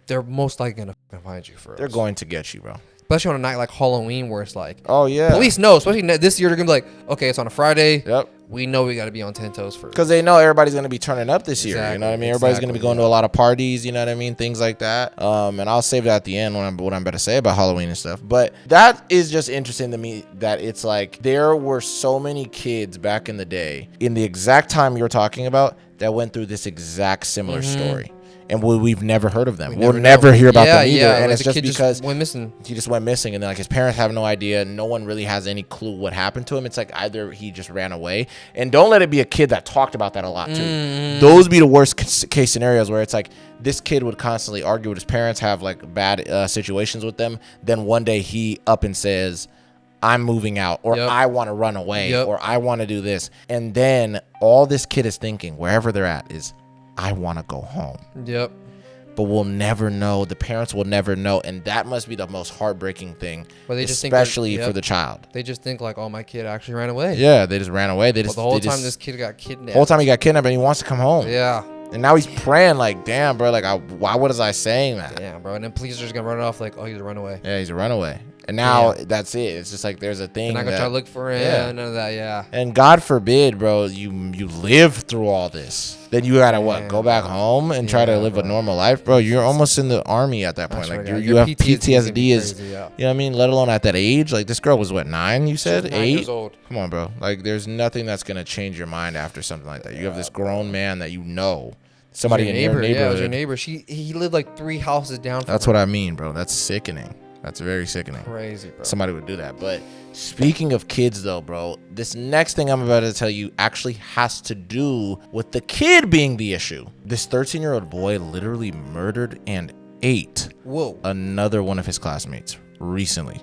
they're most likely gonna find you first. They're going to get you, bro. Especially on a night like Halloween, where it's like, police know. Especially this year, they're gonna be like, okay, it's on a Friday. Yep. We know we got to be on 10 toes first. Because they know everybody's going to be turning up this year. You know what I mean? Everybody's going to be going to a lot of parties. You know what I mean? Things like that. And I'll save that at the end what I'm about to say about Halloween and stuff. But that is just interesting to me that it's like there were so many kids back in the day in the exact time you're talking about that went through this exact similar story. And we've never heard of them. We'll never hear about them either. And like it's just because he just went missing. And then, like, his parents have no idea. No one really has any clue what happened to him. It's like either he just ran away. And don't let it be a kid that talked about that a lot too. Those be the worst case scenarios where it's like this kid would constantly argue with his parents, have like bad situations with them. Then one day he up and says, I'm moving out, or I want to run away, or I want to do this. And then all this kid is thinking, wherever they're at, is I want to go home. Yep. But we'll never know. The parents will never know. And that must be the most heartbreaking thing, especially for the child. They just think like, oh, my kid actually ran away. Yeah, they just ran away. The whole time this kid got kidnapped. The whole time he got kidnapped and he wants to come home. Yeah. And now he's praying like, damn, bro, like, why was I saying that? Damn, bro. And then police are just going to run it off like, oh, he's a runaway. Yeah, he's a runaway. And now that's it. It's just like there's a thing. They're not going to try to look for him. None of that, And God forbid, bro, you live through all this. Then you got to, go back home and try to live a normal life? Bro, you're almost in the army at that point. Like, you have PTSD you know what I mean? Let alone at that age. Like, this girl was, 9, you said? 8? 9 years old. Come on, bro. Like, there's nothing that's going to change your mind after something like that. You have this grown man that you know. Somebody in your neighborhood. Yeah, it was your neighbor. He lived like 3 houses down from That's what I mean, bro. That's sickening. That's very sickening. Crazy, bro. Somebody would do that. But speaking of kids, though, bro, this next thing I'm about to tell you actually has to do with the kid being the issue. This 13-year-old boy literally murdered and ate another one of his classmates recently.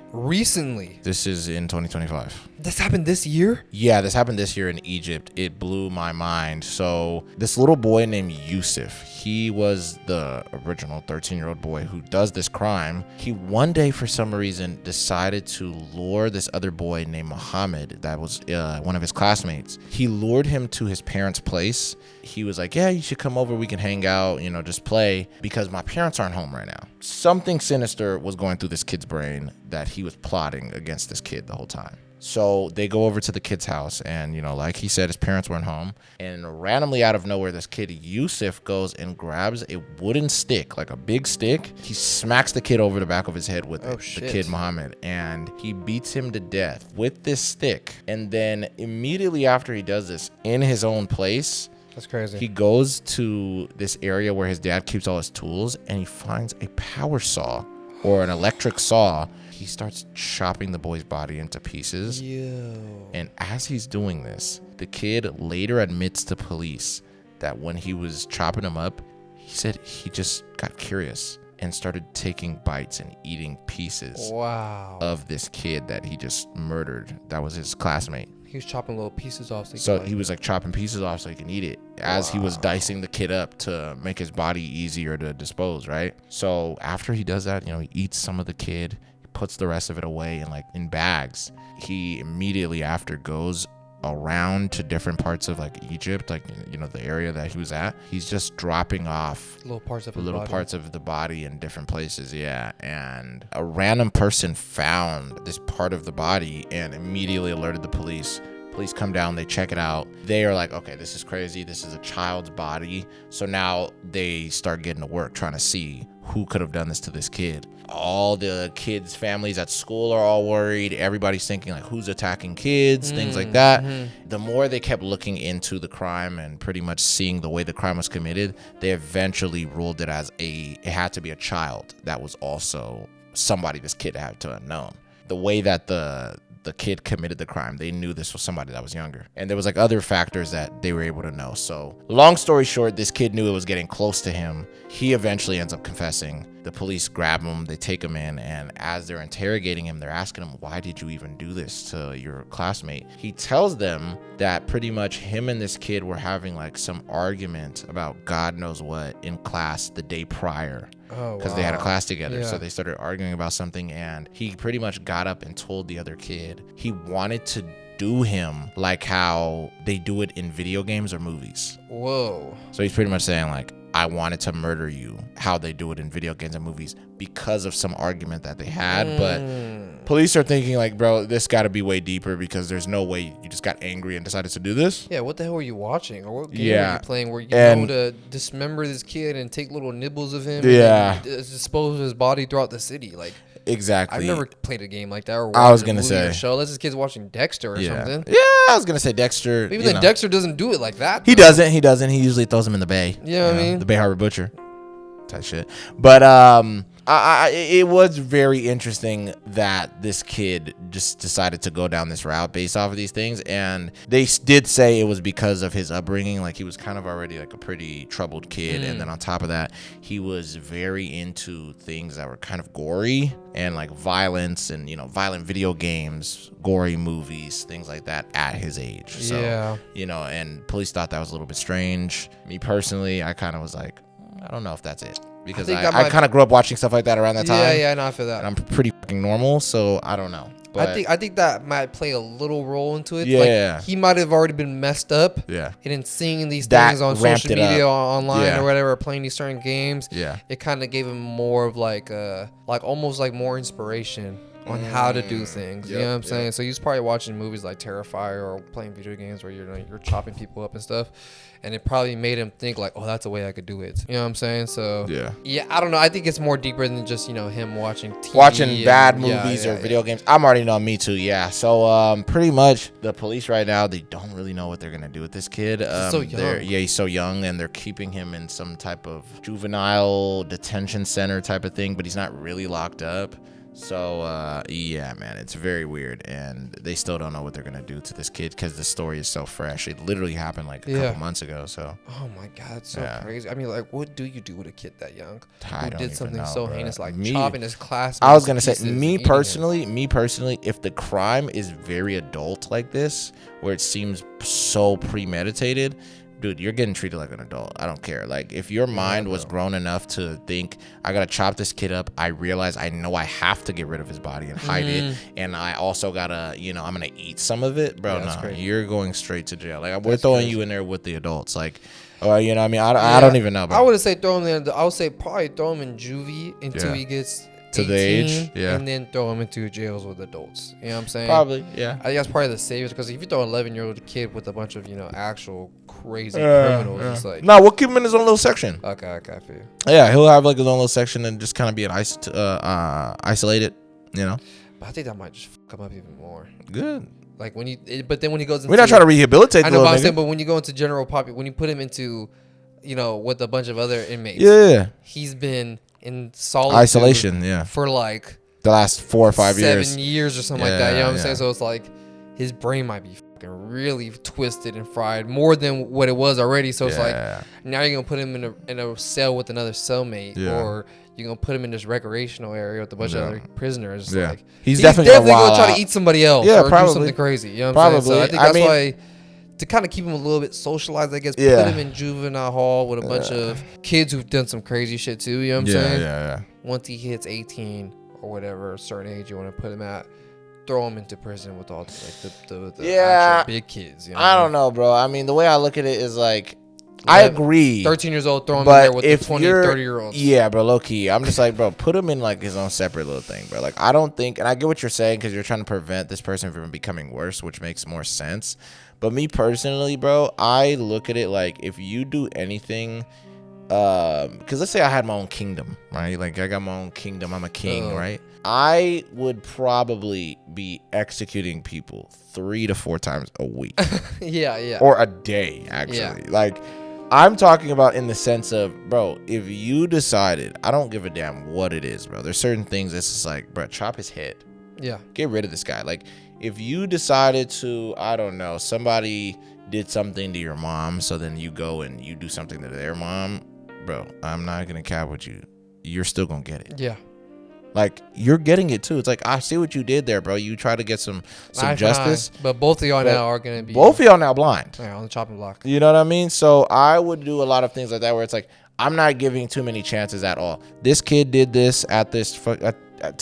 This is in 2025. This happened this year? Yeah, this happened this year in Egypt. It blew my mind. So this little boy named Yusuf, he was the original 13-year-old boy who does this crime. He one day, for some reason, decided to lure this other boy named Muhammad, that was one of his classmates. He lured him to his parents' place. He was like, yeah, you should come over. We can hang out, just play, because my parents aren't home right now. Something sinister was going through this kid's brain that he was plotting against this kid the whole time. So they go over to the kid's house and, like he said, his parents weren't home. And randomly out of nowhere, this kid, Yusuf, goes and grabs a wooden stick, like a big stick. He smacks the kid over the back of his head with it, the kid, Muhammad. And he beats him to death with this stick. And then immediately after he does this, in his own place, that's crazy, he goes to this area where his dad keeps all his tools and he finds a power saw or an electric saw. He starts chopping the boy's body into pieces. And as he's doing this, the kid later admits to police that when he was chopping him up, he said he just got curious and started taking bites and eating pieces of this kid that he just murdered. That was his classmate. He was chopping little pieces off. So he was like chopping pieces off so he can eat it as he was dicing the kid up to make his body easier to dispose, right? So after he does that, he eats some of the kid, puts the rest of it away in bags. He immediately after goes around to different parts of Egypt, the area that he was at. He's just dropping off little parts of the body in different places. And a random person found this part of the body and immediately alerted the police. Police come down, they check it out. They are like, okay, this is crazy. This is a child's body. So now they start getting to work trying to see who could have done this to this kid. All the kids' families at school are all worried. Everybody's thinking like, who's attacking kids, things like that. The more they kept looking into the crime and pretty much seeing the way the crime was committed, they eventually ruled it as it had to be a child that was also somebody this kid had to have known. The way that the kid committed the crime, they knew this was somebody that was younger, and there was like other factors that they were able to know. So long story short, this kid knew it was getting close to him. He eventually ends up confessing. The police grab him, they take him in, and as they're interrogating him, they're asking him, why did you even do this to your classmate? He tells them that pretty much him and this kid were having like some argument about God knows what in class the day prior. Because they had a class together. So they started arguing about something, and he pretty much got up and told the other kid he wanted to do him like how they do it in video games or movies. Whoa. So he's pretty much saying like, I wanted to murder you how they do it in video games and movies because of some argument that they had. But police are thinking like, bro, this got to be way deeper, because there's no way you just got angry and decided to do this. Yeah, what the hell were you watching? Or what game were you playing where you know to dismember this kid and take little nibbles of him and dispose of his body throughout the city? Like, exactly. I've never played a game like that. Or I was gonna say, show. Unless this kid's watching Dexter or something. Yeah, I was gonna say Dexter. Even then, Dexter doesn't do it like that. He doesn't. He usually throws him in the bay. You know what I mean? The Bay Harbor Butcher type shit. But it was very interesting that this kid just decided to go down this route based off of these things, and they did say it was because of his upbringing. Like, he was kind of already like a pretty troubled kid, and then on top of that, he was very into things that were kind of gory and like violence and, you know, violent video games, gory movies, things like that at his age. So, you know, and police thought that was a little bit strange. Me personally, I kind of was like, I don't know if that's it. Because I kind of grew up watching stuff like that around that time. Yeah, no, I feel that. And I'm pretty fucking normal, so I don't know. But I think that might play a little role into it. Yeah. Like, he might have already been messed up. Yeah. And then seeing these things on social media, online or whatever, playing these certain games. Yeah. It kind of gave him more of like almost like more inspiration on how to do things. You know what I'm saying? So he's probably watching movies like Terrifier or playing video games where you're chopping people up and stuff. And it probably made him think like, oh, that's a way I could do it. You know what I'm saying? So yeah, I don't know. I think it's more deeper than just, you know, him watching TV. Watching bad movies or video games. I'm already know, me too. Yeah. So pretty much the police right now, they don't really know what they're gonna do with this kid. He's so young. He's so young, and they're keeping him in some type of juvenile detention center type of thing, but he's not really locked up. So, yeah, man, it's very weird, and they still don't know what they're going to do to this kid because the story is so fresh. It literally happened like a couple months ago, so. Oh, my God, it's so crazy. I mean, like, what do you do with a kid that young who did something so heinous, like me, chopping his classmates? I was going to say, me personally, if the crime is very adult like this, where it seems so premeditated, dude, you're getting treated like an adult. I don't care. Like, if your mind was grown enough to think, I gotta chop this kid up, I realize I know I have to get rid of his body and hide it, and I also gotta, you know, I'm gonna eat some of it, bro. No, you're going straight to jail. Like, we're throwing you in there with the adults. Like, you know what I mean? I don't even know, bro. I would say throw him in. I would say probably throw him in juvie until he gets to 18, the age, and then throw him into jails with adults. You know what I'm saying? Probably, yeah. I think that's probably the safest, because if you throw an 11-year-old kid with a bunch of, you know, actual crazy criminals, it's like, no, we'll keep him in his own little section. Okay, I feel you. Yeah, he'll have like his own little section and just kind of be isolated, you know. But I think that might just fuck him up even more. Good. Like but then when he goes into, we're not trying to rehabilitate. I know, but I'm saying, but when you go into general when you put him into, you know, with a bunch of other inmates, he's been in solid isolation, for like the last 4 or 5 years, 7 years or something like that. You know what I'm saying? So it's like his brain might be fucking really twisted and fried more than what it was already. So it's like, now you're gonna put him in a cell with another cellmate, or you're gonna put him in this recreational area with a bunch of other prisoners. Like, he's definitely gonna try to eat somebody else, or do something crazy. You know what I'm saying? So I think that's why, to kind of keep him a little bit socialized, I guess, put him in juvenile hall with a bunch of kids who've done some crazy shit too. You know what I'm saying? Yeah. Once he hits 18 or whatever, a certain age you want to put him at, throw him into prison with all the actual big kids. You know I don't know, bro. I mean, the way I look at it is like, I agree. 13 years old, throw him in there with the 20, 30-year-olds. Yeah, bro, low key. I'm just like, bro, put him in like his own separate little thing, bro. Like, I don't think, and I get what you're saying because you're trying to prevent this person from becoming worse, which makes more sense. But me personally, bro, I look at it like if you do anything, because let's say I had my own kingdom, right? Like, I got my own kingdom. I'm a king, right? I would probably be executing people 3 to 4 times a week. Yeah. Or a day, actually. Yeah. Like, I'm talking about in the sense of, bro, if you decided, I don't give a damn what it is, bro. There's certain things that's just like, bro, chop his head. Yeah. Get rid of this guy. Like, if you decided to, I don't know, somebody did something to your mom, so then you go and you do something to their mom, bro, I'm not going to cap with you. You're still going to get it. Yeah. Like, you're getting it too. It's like, I see what you did there, bro. You try to get some justice. But both of y'all now are going to be. Both of y'all now blind. Yeah, on the chopping block. You know what I mean? So I would do a lot of things like that where it's like, I'm not giving too many chances at all. This kid did this to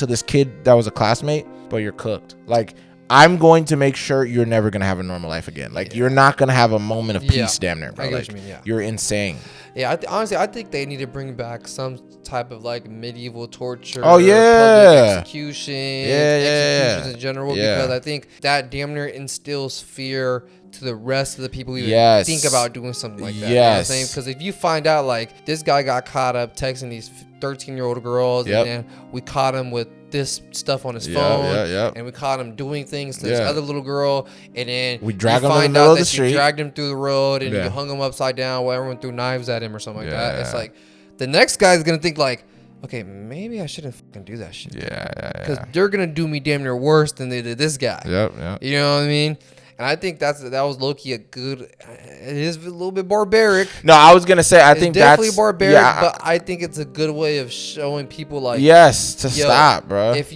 this kid that was a classmate, but you're cooked. Like, I'm going to make sure you're never going to have a normal life again. Like, you're not going to have a moment of peace damn near, bro. I get like, what you mean, you're insane. Yeah, honestly, I think they need to bring back some type of like medieval torture. Oh yeah, public execution. Executions in general. Because I think that damn near instills fear to the rest of the people who even think about doing something like that. You know what I'm saying? Because if you find out like this guy got caught up texting these 13-year-old girls, and then we caught him with this stuff on his phone, and we caught him doing things to this other little girl, and then we drag him in the middle of the street, you dragged him through the road, and you hung him upside down while everyone threw knives at him or something like that. It's like the next guy's gonna think like, okay, maybe I shouldn't fucking do that shit. Because they're gonna do me damn near worse than they did this guy. You know what I mean? And I think that was low-key a good. It is a little bit barbaric. No, I was gonna say I think definitely that's barbaric, but I think it's a good way of showing people like stop, bro. If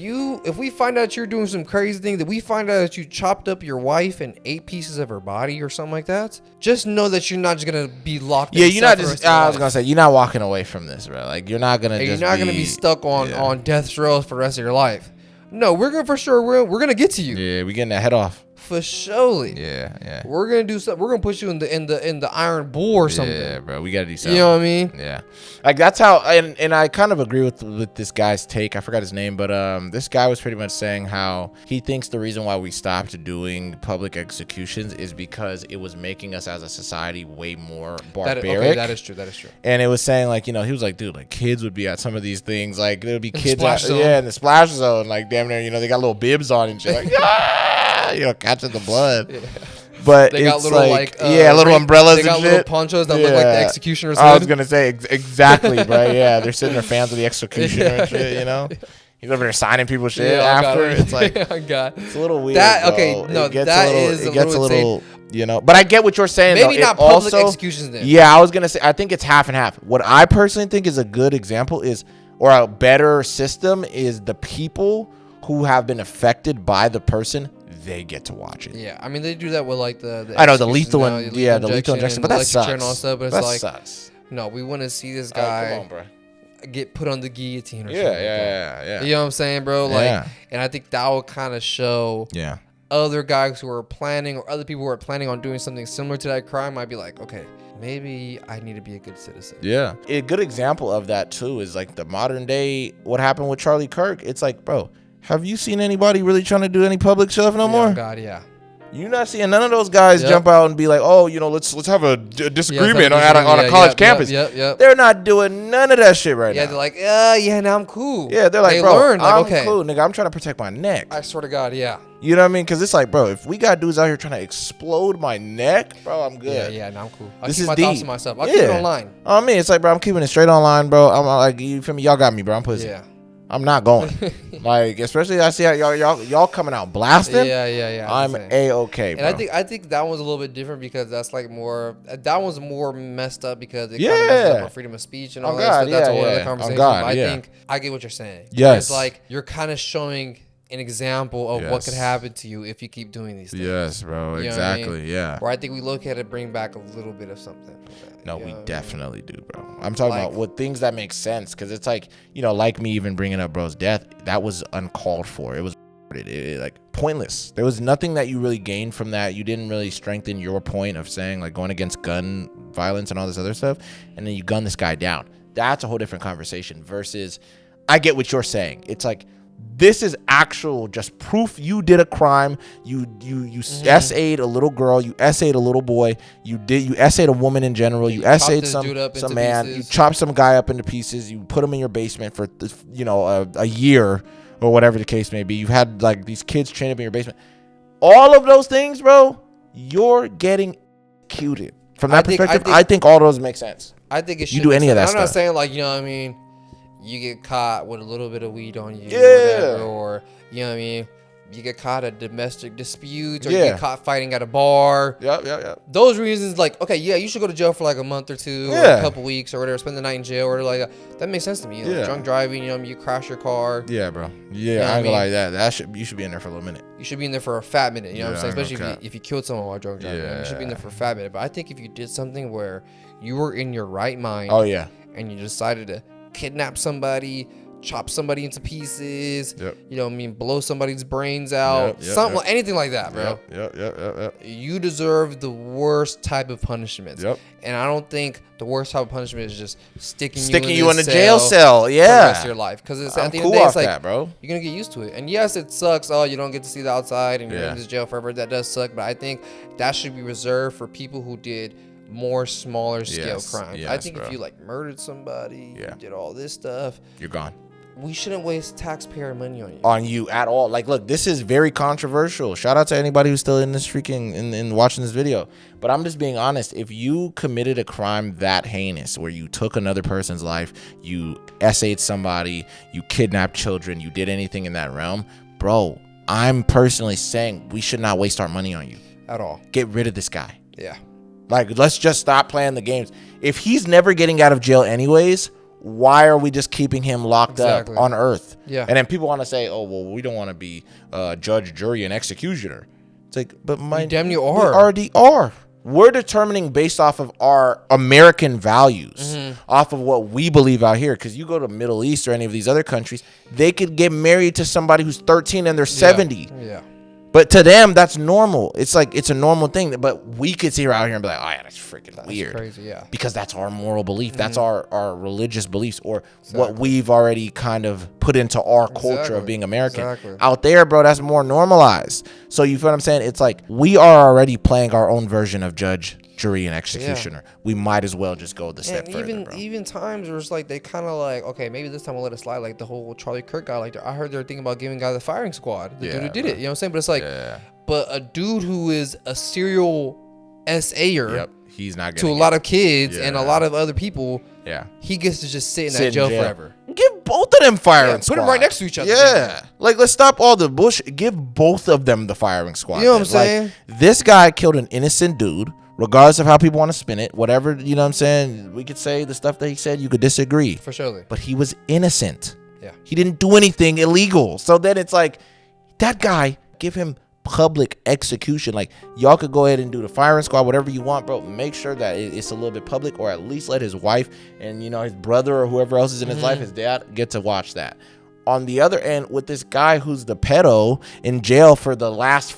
we find out you're doing some crazy thing, that we find out that you chopped up your wife and 8 pieces of her body or something like that, just know that you're not just gonna be locked. Yeah, you're not just. I was gonna say you're not walking away from this, bro. Like you're not gonna. You're not gonna be stuck on death row for the rest of your life. No, we're gonna get to you. Yeah, we getting that head off. For surely. Yeah. We're gonna do something. We're gonna put you in the iron bull or something. Yeah, bro. We gotta do something. You know what I mean? Yeah. Like that's how. And I kind of agree with this guy's take. I forgot his name, but this guy was pretty much saying how he thinks the reason why we stopped doing public executions is because it was making us as a society way more barbaric. That is true. And it was saying like, you know, he was like, dude, like kids would be at some of these things. Like there would be kids in the splash zone. Like damn near, you know, they got little bibs on and shit. Like you know, catching the blood. But they got little little umbrellas. They got and little shit. ponchos that look like the executioner's I was gonna say exactly, bro. Yeah, they're sitting there fans of the executioner and shit. You know, he's over there signing people's shit after. It's like it's a little weird. That it gets a little. You know, but I get what you're saying. Maybe though. not public executions. Then. Yeah, I was gonna say I think it's half and half. What I personally think is a good example is, or a better system is the people who have been affected by the person. They get to watch it. Yeah, I mean they do that with like the I know the lethal one, the lethal injection, but that sucks. And all stuff, but that it's sucks. No, we want to see this guy come on, bro. get put on the guillotine or something. Yeah. You know what I'm saying, bro? Like, and I think that will kind of show. Yeah. Other guys who are planning or other people who are planning on doing something similar to that crime might be like, okay, maybe I need to be a good citizen. Yeah. A good example of that too is like the modern day. What happened with Charlie Kirk? It's like, bro. Have you seen anybody really trying to do any public stuff no more? God, yeah. You're not seeing none of those guys jump out and be like, oh, you know, let's have a disagreement on a college campus. They're not doing none of that shit right now. Yeah, they're like, now I'm cool. Yeah, they're like, they bro, learned, like, I'm okay. cool, nigga. I'm trying to protect my neck. I swear to God, yeah. You know what I mean? Because it's like, bro, if we got dudes out here trying to explode my neck, bro, I'm good. Yeah, now I'm cool. I this keep is my deep. thoughts to myself. I keep it online. I mean, it's like, bro, I'm keeping it straight online, bro. I'm like, you feel me? Y'all got me, bro. I'm pussy. Yeah. I'm not going. Like, especially I see how y'all coming out blasting. Yeah. I'm A-okay, bro. And I think that one's a little bit different because that's like more. That one's more messed up because it kind of messes up on freedom of speech and all that stuff. That's a whole other conversation. But I think I get what you're saying. Yes. It's like you're kind of showing an example of what could happen to you if you keep doing these things. Yes, bro. You know exactly. what I mean? Yeah. Or I think we look at it, bring back a little bit of something. No, we definitely do, bro. I'm talking about what things that make sense because it's like, you know, like me even bringing up bro's death, that was uncalled for. It was like pointless. There was nothing that you really gained from that. You didn't really strengthen your point of saying like going against gun violence and all this other stuff, and then you gun this guy down. That's a whole different conversation versus I get what you're saying. It's like this is actual just proof you did a crime. You SA'd a little girl, you SA'd a little boy, you SA'd a woman in general, you SA'd some man, pieces. You chopped some guy up into pieces, you put him in your basement for a year or whatever the case may be. You've had like these kids trained up in your basement. All of those things, bro, you're getting executed. From that perspective, I think all those make sense. I think it should. You do any of that stuff. I'm not saying like, you know what I mean, you get caught with a little bit of weed on you, or you know what I mean, you get caught at domestic disputes, or you get caught fighting at a bar. Yep. Those reasons, like, okay, yeah, you should go to jail for like a month or two, or a couple weeks, or whatever. Spend the night in jail, or like that makes sense to me. Like, drunk driving, you crash your car. Yeah, bro. Yeah, I ain't gonna lie to that. You should be in there for a little minute. You should be in there for a fat minute. You know what I'm saying? Especially if you killed someone while drunk driving. You should be in there for a fat minute. But I think if you did something where you were in your right mind, and you decided to kidnap somebody, chop somebody into pieces, you know what I mean, blow somebody's brains out, anything like that, bro. You deserve the worst type of punishment. And I don't think the worst type of punishment is just sticking you in a jail cell for the rest of your life. Because it's at the end of the day, it's like, that, bro. You're going to get used to it. And yes, it sucks. Oh, you don't get to see the outside and you're in this jail forever. That does suck. But I think that should be reserved for people who did more smaller scale crimes. I think if you like murdered somebody, you did all this stuff, you're gone. We shouldn't waste taxpayer money on you at all. Like, look, this is very controversial. Shout out to anybody who's still in this freaking in watching this video. But I'm just being honest. If you committed a crime that heinous, where you took another person's life, you SA'd somebody, you kidnapped children, you did anything in that realm, bro, I'm personally saying we should not waste our money on you at all. Get rid of this guy. Yeah. Like, let's just stop playing the games. If he's never getting out of jail anyways, why are we just keeping him locked up on Earth? Yeah. And then people want to say, oh, well, we don't want to be judge, jury, and executioner. It's like, but damn, you are. We already are. We're determining based off of our American values, off of what we believe out here. Because you go to Middle East or any of these other countries, they could get married to somebody who's 13 and they're 70. Yeah. But to them, that's normal. It's like, it's a normal thing. But we could sit out here and be like, oh, yeah, that's freaking weird. Crazy, yeah. Because that's our moral belief. That's our religious beliefs, or what we've already kind of put into our culture of being American. Out there, bro, that's more normalized. So you feel what I'm saying? It's like we are already playing our own version of judge, jury, and executioner. We might as well just go the step further, bro. Even times where it's like they kind of like, okay, maybe this time we'll let it slide. Like the whole Charlie Kirk guy. Like I heard they're thinking about giving guy the firing squad. The dude who did it. You know what I'm saying? But it's like, but a dude who is a serial SA'er. He's not to a lot of kids and a lot of other people. He gets to just sit in that jail forever. Give both of them firing squad. Put them right next to each other. Yeah. Like, let's stop all the bullshit. Give both of them the firing squad. You know what I'm saying? Like, this guy killed an innocent dude, regardless of how people want to spin it. Whatever, you know what I'm saying? We could say the stuff that he said. You could disagree. For sure. But he was innocent. Yeah. He didn't do anything illegal. So then it's like, that guy, give him public execution. Like, y'all could go ahead and do the firing squad, whatever you want, bro. Make sure that it's a little bit public, or at least let his wife and, you know, his brother or whoever else is in his life, his dad, get to watch that. On the other end, with this guy who's the pedo in jail for the last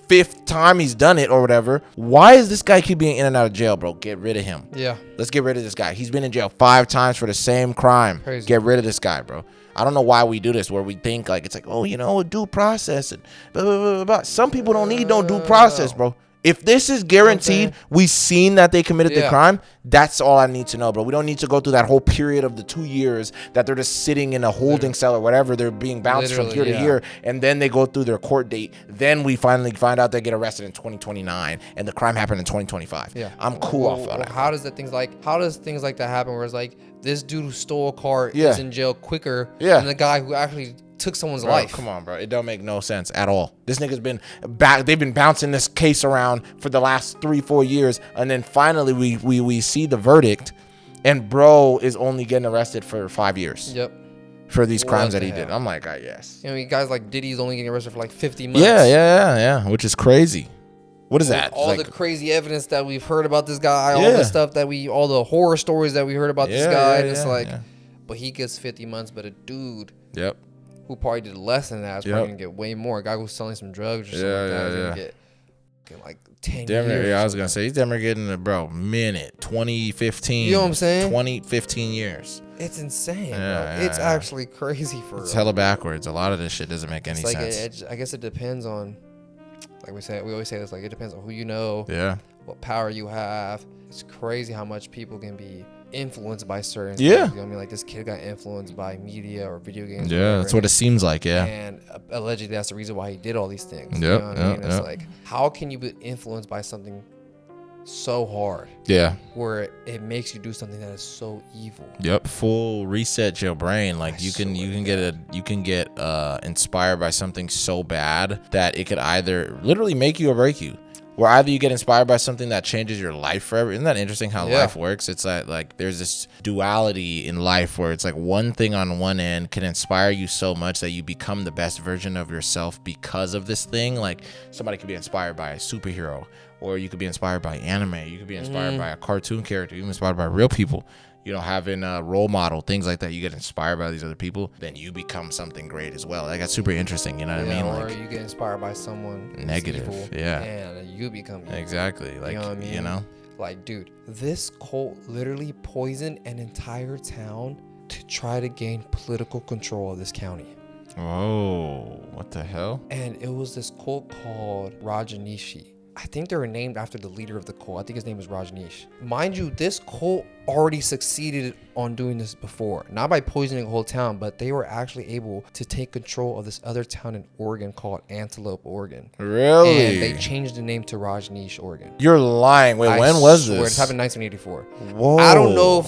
fifth time he's done it or whatever, why is this guy keep being in and out of jail, bro? Get rid of him. Yeah. Let's get rid of this guy. He's been in jail 5 times for the same crime. Crazy. Get rid of this guy, bro. I don't know why we do this, where we think like, it's like, oh, you know, due process and blah, blah, blah, blah. Some people don't need no due process, bro. If this is guaranteed, we've seen that they committed the crime, that's all I need to know, bro. We don't need to go through that whole period of the 2 years that they're just sitting in a holding cell or whatever. They're being bounced from here to here, and then they go through their court date. Then we finally find out they get arrested in 2029, and the crime happened in 2025. Yeah. I'm cool off on that. How does things like that happen where it's like this dude who stole a car is in jail quicker than the guy who actually took someone's life? Come on, bro. It don't make no sense at all. This nigga's been back. They've been bouncing this case around for the last 3-4 years, and then finally we see the verdict, and bro is only getting arrested for 5 years. Yep. For these crimes that he did. I'm like, yes. You know, guys like Diddy's only getting arrested for like 50 months. Yeah. Which is crazy. What is that? All the crazy evidence that we've heard about this guy, all the stuff that all the horror stories that we heard about this guy, and it's like, but he gets 50 months, but a dude. Yep. who probably did less than that is probably gonna get way more. A guy who's selling some drugs or something like that is gonna get like 10 years. Yeah, I was gonna say he's damn near getting a 2015. You know what I'm saying? 15 years. It's insane, bro. It's actually crazy for It's hella backwards. A lot of this shit doesn't make any sense. I guess it depends on, like we always say this, like it depends on who you know, what power you have. It's crazy how much people can be influenced by certain things. You know what I mean? Like this kid got influenced by media or video games. Yeah, that's what it seems like. Yeah, and allegedly that's the reason why he did all these things. You know what I mean? It's like, how can you be influenced by something so hard? Yeah, where it makes you do something that is so evil. Yep, full reset your brain. Like you can get inspired by something so bad that it could either literally make you or break you. Where either you get inspired by something that changes your life forever. Isn't that interesting how life works? It's like there's this duality in life where it's like one thing on one end can inspire you so much that you become the best version of yourself because of this thing. Like somebody could be inspired by a superhero, or you could be inspired by anime. You could be inspired by a cartoon character. You can be inspired by real people. You know, having a role model, things like that. You get inspired by these other people, then you become something great as well. Like that's super interesting. You know what I mean? Or like you get inspired by someone negative, and you become evil. Exactly. Like, you know what I mean? You know, like, dude, this cult literally poisoned an entire town to try to gain political control of this county. Oh, what the hell? And it was this cult called Rajneeshi. I think they were named after the leader of the cult. I think his name is Rajneesh. Mind you, this cult already succeeded on doing this before. Not by poisoning a whole town, but they were actually able to take control of this other town in Oregon called Antelope, Oregon. Really? And they changed the name to Rajneesh, Oregon. You're lying. Wait, when was this? It happened in 1984. Whoa. I don't know if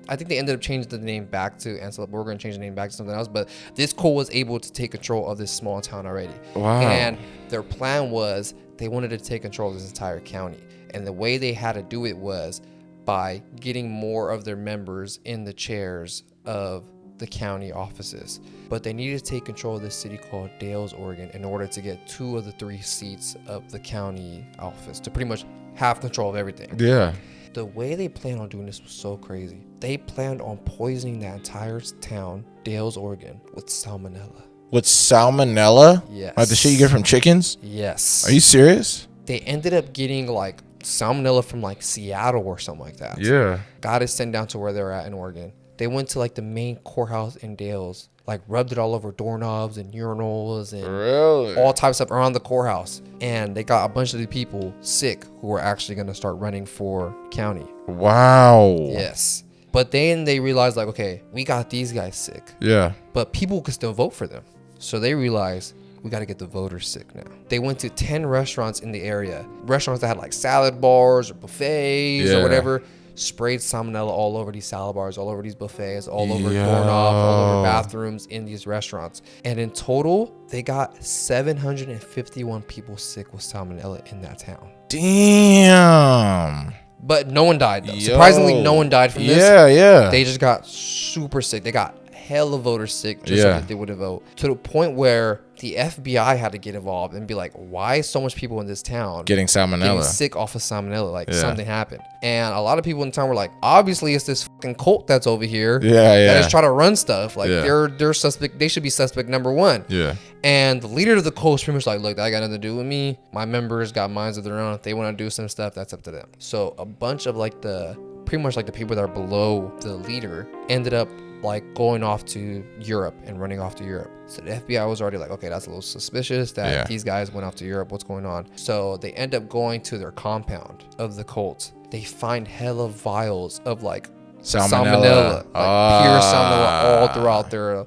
I think they ended up changing the name back to Antelope, Oregon, changing the name back to something else, but this cult was able to take control of this small town already. Wow. And their plan was they wanted to take control of this entire county. And the way they had to do it was by getting more of their members in the chairs of the county offices. But they needed to take control of this city called Dales, Oregon, in order to get 2 of the 3 seats of the county office to pretty much have control of everything. Yeah. The way they planned on doing this was so crazy. They planned on poisoning that entire town, Dales, Oregon, with salmonella. With salmonella? Yes. Like the shit you get from chickens? Yes. Are you serious? They ended up getting like salmonella from like Seattle or something like that. Yeah. Got it sent down to where they're at in Oregon. They went to like the main courthouse in Dales, like rubbed it all over doorknobs and urinals and all types of stuff around the courthouse. And they got a bunch of the people sick who were actually going to start running for county. Wow. Yes. But then they realized like, okay, we got these guys sick. Yeah. But people could still vote for them. So they realized we got to get the voters sick now. They went to 10 restaurants in the area. Restaurants that had like salad bars or buffets or whatever. Sprayed salmonella all over these salad bars, all over these buffets, all over doorknobs, all over bathrooms in these restaurants. And in total, they got 751 people sick with salmonella in that town. Damn. But no one died though. Surprisingly, no one died from this. Yeah. They just got super sick. They got hella voters sick just so that they wouldn't vote. To the point where the FBI had to get involved and be like, why so much people in this town getting salmonella, getting sick off of salmonella? Like something happened. And a lot of people in town were like, obviously it's this fucking cult that's over here that is trying to run stuff. Like they're suspect. They should be suspect number 1. Yeah. And the leader of the cult is pretty much like, look, that got nothing to do with me. My members got minds of their own. If they want to do some stuff, that's up to them. So a bunch of like pretty much like the people that are below the leader ended up like going off to Europe and running off to Europe. So the FBI was already like, okay, that's a little suspicious that these guys went off to Europe. What's going on? So they end up going to their compound of the cult. They find hella vials of like salmonella, like pure salmonella all throughout their,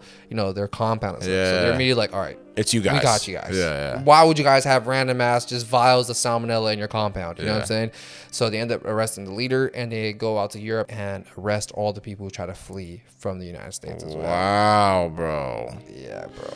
their compound and stuff. So they're immediately like, all right, it's you guys. We got you guys. Yeah. Why would you guys have random ass just vials of salmonella in your compound? You know what I'm saying? So they end up arresting the leader and they go out to Europe and arrest all the people who try to flee from the United States as well. Wow, bro. Yeah, bro.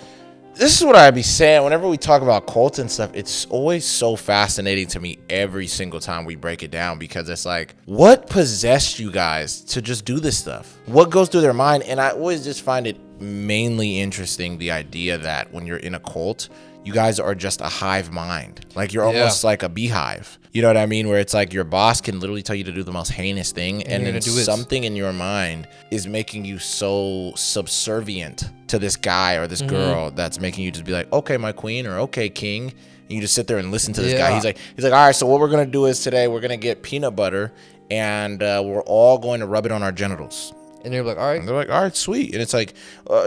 This is what I be saying whenever we talk about cults and stuff. It's always so fascinating to me every single time we break it down, because it's like, what possessed you guys to just do this stuff? What goes through their mind? And I always just find it mainly interesting, the idea that when you're in a cult, you guys are just a hive mind. Like you're almost like a beehive. You know what I mean? Where it's like your boss can literally tell you to do the most heinous thing, and then something in your mind is making you so subservient to this guy or this girl that's making you just be like, okay, my queen, or okay, king. And you just sit there and listen to this guy. He's like, all right, so what we're gonna do is today we're gonna get peanut butter, and we're all going to rub it on our genitals. And you're like, all right. And they're like, all right, sweet. And it's like,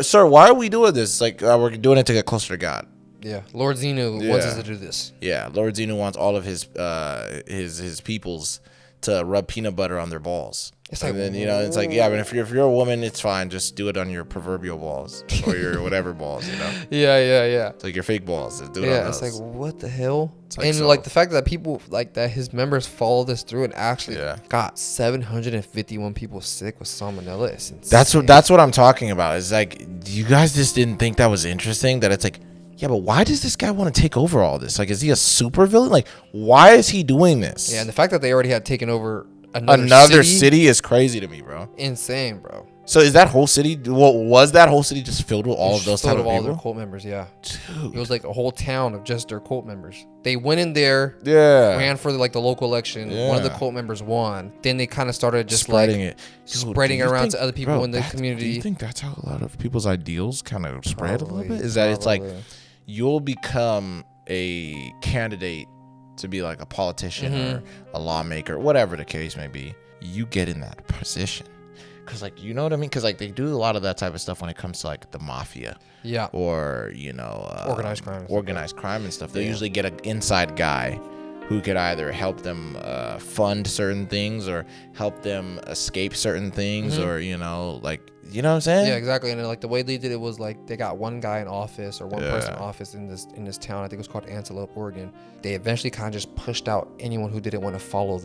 sir, why are we doing this? It's like, we're doing it to get closer to God. Yeah, Lord Xenu wants us to do this. Yeah, Lord Xenu wants all of his peoples to rub peanut butter on their balls. It's like, and then, you know, it's like, yeah, but if you're a woman, it's fine. Just do it on your proverbial balls or your whatever balls, you know. Yeah. It's like your fake balls. Do it on it's those. like, what the hell? Like, and like the fact that people like that, his members follow this through and actually got 751 people sick with salmonella. It's insane. That's what I'm talking about. It's like, you guys just didn't think that was interesting? That it's like, yeah, but why does this guy want to take over all this? Like, is he a super villain? Like, why is he doing this? Yeah, and the fact that they already had taken over another city is crazy to me, bro. Insane, bro. So is that whole city? Was that whole city just filled with all of those type of people? All their cult members, yeah. Dude. It was like a whole town of just their cult members. They went in there, ran for the local election. One of the cult members won. Then they kind of started just spreading it around to other people in the community. Do you think that's how a lot of people's ideals kind of spread a little bit? Is that it's like you'll become a candidate to be like a politician or a lawmaker, whatever the case may be. You get in that position. Because, like, you know what I mean? Because, like, they do a lot of that type of stuff when it comes to, like, the mafia. Yeah. Or, you know. Organized crime and stuff. They usually get an inside guy who could either help them fund certain things or help them escape certain things or, you know, like, you know what I'm saying? Yeah, exactly. And, like, the way they did it was, like, they got one guy in office or one person in office in this town. I think it was called Antelope, Oregon. They eventually kind of just pushed out anyone who didn't want to follow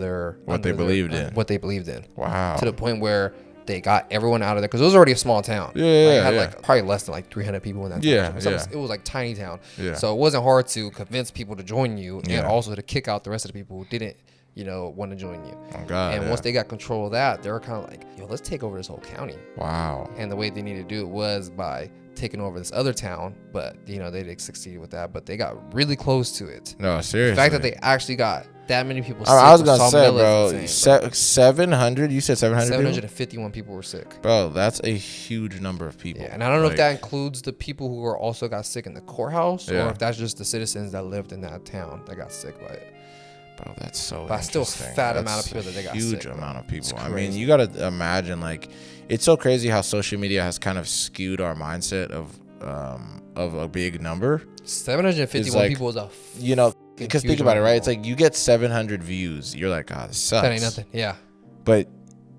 what they believed in. Wow. To the point where they got everyone out of there because it was already a small town. It had like probably less than like 300 people in that town. It was like tiny town. So it wasn't hard to convince people to join you and also to kick out the rest of the people who didn't, you know, want to join you. Oh God, and once they got control of that, they were kind of like, yo, let's take over this whole county. Wow. And the way they needed to do it was by taking over this other town, but you know, they didn't succeed with that, but they got really close to it. No, seriously. The fact that they actually got that many people sick. I was gonna say, bro, 700. You said 700. 751 people were sick. Bro, that's a huge number of people. Yeah, and I don't know if that includes the people who are also got sick in the courthouse, or if that's just the citizens that lived in that town that got sick by it. Bro, that's so. But still, fat amount of people that they got sick. Huge amount of people. I mean, you gotta imagine, like, it's so crazy how social media has kind of skewed our mindset of a big number. 751 people is a because think about it, right? It's like you get 700 views. You're like, oh, this sucks. That ain't nothing. Yeah. But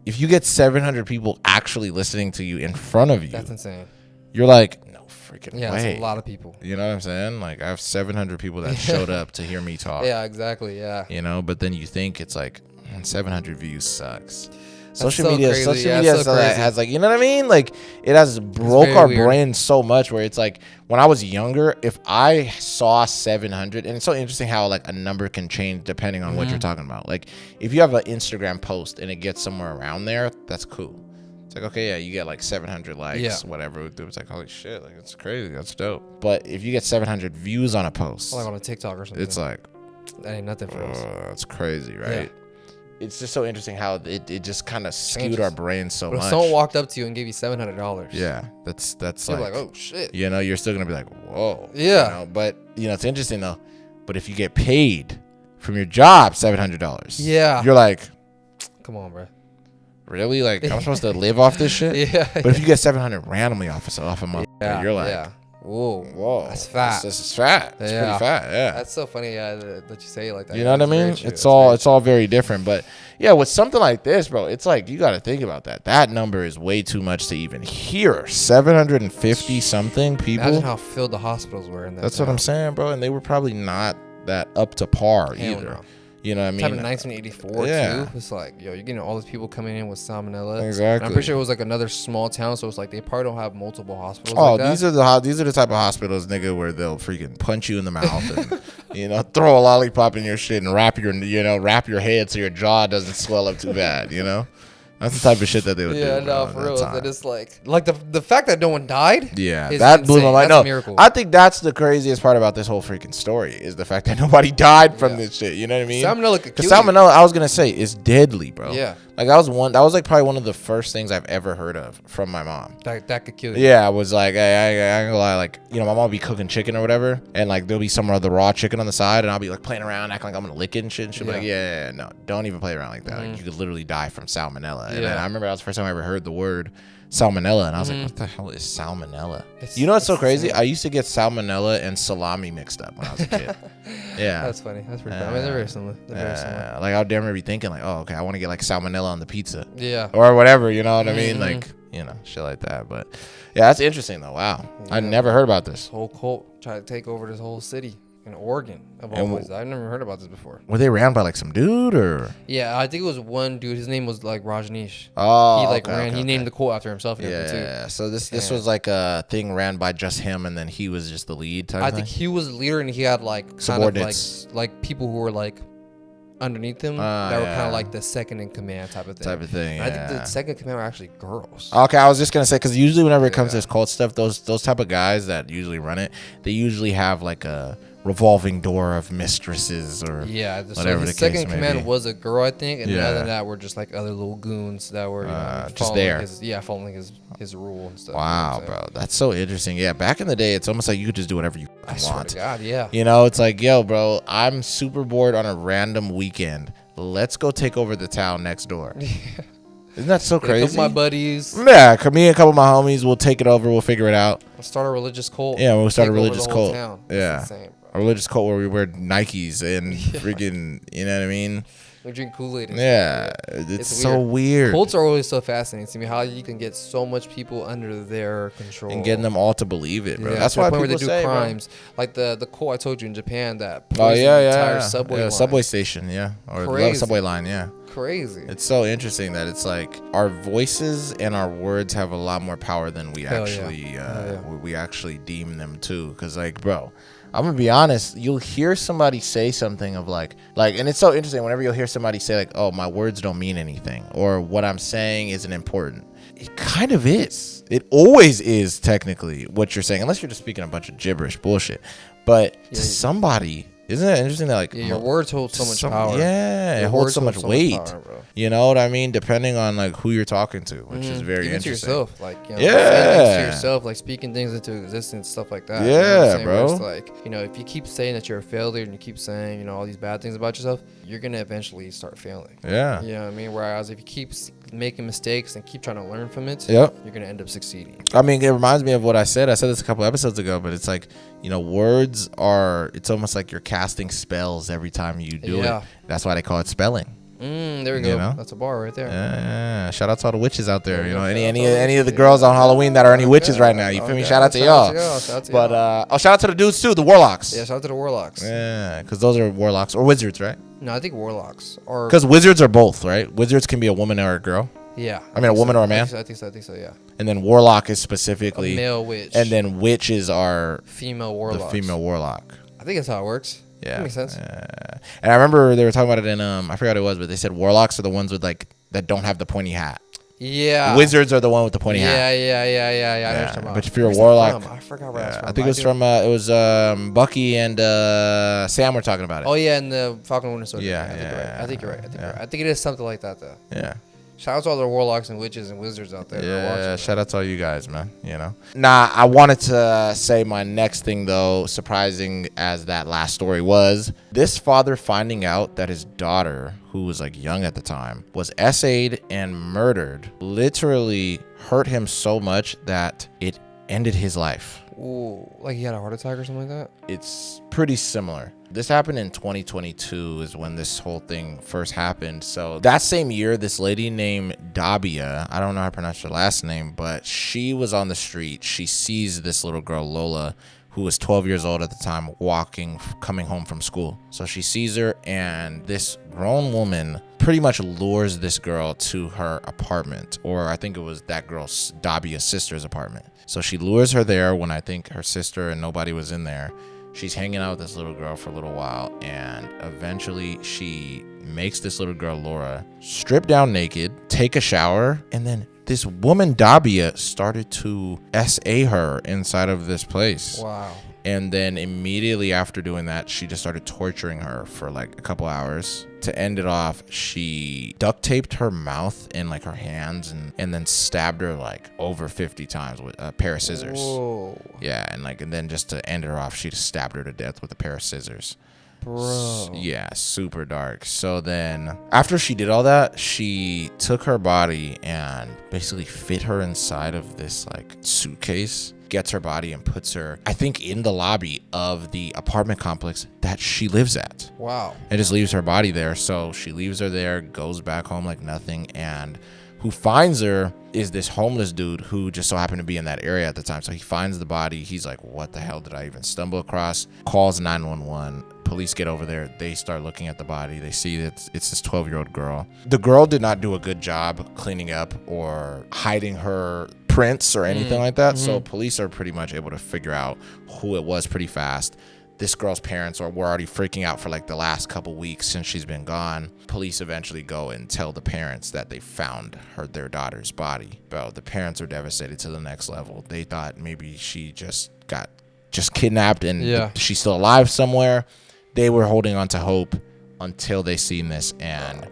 if you get 700 people actually listening to you in front of you, that's insane. You're like, no freaking way. Yeah, it's a lot of people. You know what I'm saying? Like, I have 700 people that showed up to hear me talk. Yeah, exactly. Yeah. You know, but then you think it's like, 700 views sucks. That's social media has like, you know what I mean? Like, it has broke our brain so much where it's like, when I was younger, if I saw 700, and it's so interesting how like a number can change depending on what you're talking about. Like, if you have an Instagram post and it gets somewhere around there, that's cool. It's like, okay, yeah, you get like 700 likes, whatever. It's like, holy shit, like, it's crazy. That's dope. But if you get 700 views on a post, like on a TikTok or something, it's like, that ain't nothing for us. That's crazy, right? Yeah. It's just so interesting how it just kind of skewed our brains so much. If someone walked up to you and gave you $700, yeah, that's like, oh shit. You know, you're still gonna be like, whoa. Yeah. You know? But you know, it's interesting though. But if you get paid from your job $700, yeah, you're like, come on, bro. Really? Like, I'm supposed to live off this shit? Yeah. But if you get 700 randomly off a month, you're like, yeah. Whoa, that's fat. This is fat. It's pretty fat. Yeah, that's so funny that you say it like that. You know what I mean? It's all very different. But yeah, with something like this, bro, it's like you got to think about that. That number is way too much to even hear. 750 something people. Imagine how filled the hospitals were in that. That's what I'm saying, bro. And they were probably not that up to par either. No. You know what I mean? In 1984 too. It's like, yo, you're getting all these people coming in with salmonella. Exactly. And I'm pretty sure it was like another small town, so it's like they probably don't have multiple hospitals. Oh, like these are the type of hospitals, nigga, where they'll freaking punch you in the mouth and you know, throw a lollipop in your shit and wrap your head so your jaw doesn't swell up too bad. You know, That's the type of shit that they would do. Yeah, no, for real. That is like the fact that no one died. Yeah, that blew my mind. That's a miracle. I think that's the craziest part about this whole freaking story is the fact that nobody died from this shit. You know what I mean? Salmonella could kill you. Salmonella, I was gonna say, is deadly, bro. Yeah. Like that was like probably one of the first things I've ever heard of from my mom. That could kill you. Yeah, I was like, hey, I ain't gonna lie, like, you know, my mom would be cooking chicken or whatever, and like there'll be some of the raw chicken on the side, and I'll be like playing around, acting like I'm gonna lick it and shit, and she'll be like, yeah, no, don't even play around like that. Like, you could literally die from salmonella. And then I remember that was the first time I ever heard the word salmonella, and I was like, what the hell is salmonella? You know what's so crazy? Insane. I used to get salmonella and salami mixed up when I was a kid. Yeah, that's funny. That's pretty funny. I mean, they're very similar. Like I would damn near be thinking like, oh, okay, I want to get like salmonella on the pizza. Yeah, or whatever. You know what I mean? Like, you know, shit like that. But yeah, that's interesting though. Wow, I never heard about this. Whole cult tried to take over this whole city. In Oregon, of all places. I've never heard about this before. Were they ran by like some dude or? Yeah, I think it was one dude. His name was like Rajneesh. Oh, he like ran. He named the cult after himself. And yeah. So this was like a thing ran by just him, and then he was just the lead type. I think he was the leader, and he had like kind of like people who were like underneath him that were kind of like the second in command type of thing. I think the second in command were actually girls. Okay, I was just gonna say because usually whenever it comes to this cult stuff, those type of guys that usually run it, they usually have like a revolving door of mistresses or whatever the second in command was a girl, I think, and other than that were just like other little goons that were just there, following his rule and stuff. Wow, bro, that's so interesting. Yeah, back in the day, it's almost like you could just do whatever you want. Swear to God, yeah. You know, it's like, yo, bro, I'm super bored on a random weekend. Let's go take over the town next door. Isn't that so crazy? A couple of my buddies. Yeah, me and a couple of my homies, we'll take it over. We'll figure it out. We'll start a religious cult. Yeah, we'll start a religious cult. Yeah. Insane, a religious cult where we wear Nikes and freaking, you know what I mean? We drink Kool-Aid. Yeah, it's so weird. Cults are always so fascinating to me. How you can get so much people under their control and getting them all to believe it, bro. That's why people they do say, crimes, bro. Like the cult I told you in Japan that poisoned the entire subway line. Subway station, or the subway line, Crazy. It's so interesting that it's like our voices and our words have a lot more power than we we actually deem them to. Because like, bro, I'm gonna be honest, you'll hear somebody say something of like, and it's so interesting whenever you'll hear somebody say like, oh, my words don't mean anything, or what I'm saying isn't important. It kind of is. It always is technically what you're saying, unless you're just speaking a bunch of gibberish bullshit. But to somebody, isn't it interesting that like your words hold so much power? Yeah, it holds so much weight. You know what I mean? Depending on like who you're talking to, which is very even interesting. To yourself, like saying things to yourself, like speaking things into existence, stuff like that. Yeah, you know bro. It's like if you keep saying that you're a failure and you keep saying all these bad things about yourself, you're gonna eventually start failing. Yeah. You know what I mean? Whereas if you keep making mistakes and keep trying to learn from it, you're gonna end up succeeding. I mean, it reminds me of what I said. I said this a couple episodes ago, but it's like words are. It's almost like you're casting spells every time you do it. That's why they call it spelling. There we go. That's a bar right there. Yeah. Shout out to all the witches out there. Any of the girls on Halloween that are any witches right now. You feel me? Shout out to y'all. But shout out to the dudes too, the warlocks. Yeah, shout out to the warlocks. Yeah, because those are warlocks or wizards, right? No, I think warlocks are because wizards are both, right? Wizards can be a woman or a girl. Yeah. I mean, a woman or a man. I think so. Yeah. And then warlock is specifically a male witch. And then witches are female warlocks. The female warlock. I think that's how it works. Yeah, that makes sense. And I remember they were talking about it in I forgot what it was, but they said warlocks are the ones with like that don't have the pointy hat. Yeah. Wizards are the one with the pointy hat. Yeah. But if you're a warlock, I forgot where that's from. I think it was Bucky and Sam were talking about it. Oh yeah, and the Falcon and Winter Soldier. Yeah, I think you're right. I think it is something like that though. Yeah. Shout out to all the warlocks and witches and wizards out there. Yeah, shout out to all you guys, man. Nah, I wanted to say my next thing, though, surprising as that last story was, this father finding out that his daughter, who was like young at the time, was essayed and murdered, literally hurt him so much that it ended his life. Ooh, like he had a heart attack or something like that? It's pretty similar. This happened in 2022 is when this whole thing first happened. So that same year, this lady named Dabia, I don't know how to pronounce her last name, but she was on the street. She sees this little girl, Lola, who was 12 years old at the time, coming home from school. So she sees her, and this grown woman pretty much lures this girl to her apartment, or I think it was that girl's, Dabia's sister's apartment. So she lures her there when I think her sister and nobody was in there. She's hanging out with this little girl for a little while, and eventually she makes this little girl, Laura, strip down naked, take a shower, and then this woman, Dabia, started to SA her inside of this place. Wow. And then immediately after doing that, she just started torturing her for like a couple hours. To end it off, she duct taped her mouth and like her hands and then stabbed her like over 50 times with a pair of scissors. Whoa. Yeah, and then just to end her off, she just stabbed her to death with a pair of scissors. Bro. Yeah, super dark. So then after she did all that, she took her body and basically fit her inside of this like suitcase, gets her body and puts her, I think, in the lobby of the apartment complex that she lives at. Wow. And just leaves her body there. So she leaves her there, goes back home like nothing, and who finds her is this homeless dude who just so happened to be in that area at the time. So he finds the body. He's like, what the hell did I even stumble across? Calls 911. Police get over there. They start looking at the body. They see that it's this 12-year-old girl. The girl did not do a good job cleaning up or hiding her prints or anything like that. So police are pretty much able to figure out who it was pretty fast. This girl's parents were already freaking out for like the last couple weeks since she's been gone. Police eventually go and tell the parents that they found their daughter's body. Bro, the parents are devastated to the next level. They thought maybe she just got kidnapped and she's still alive somewhere. They were holding on to hope until they seen this, and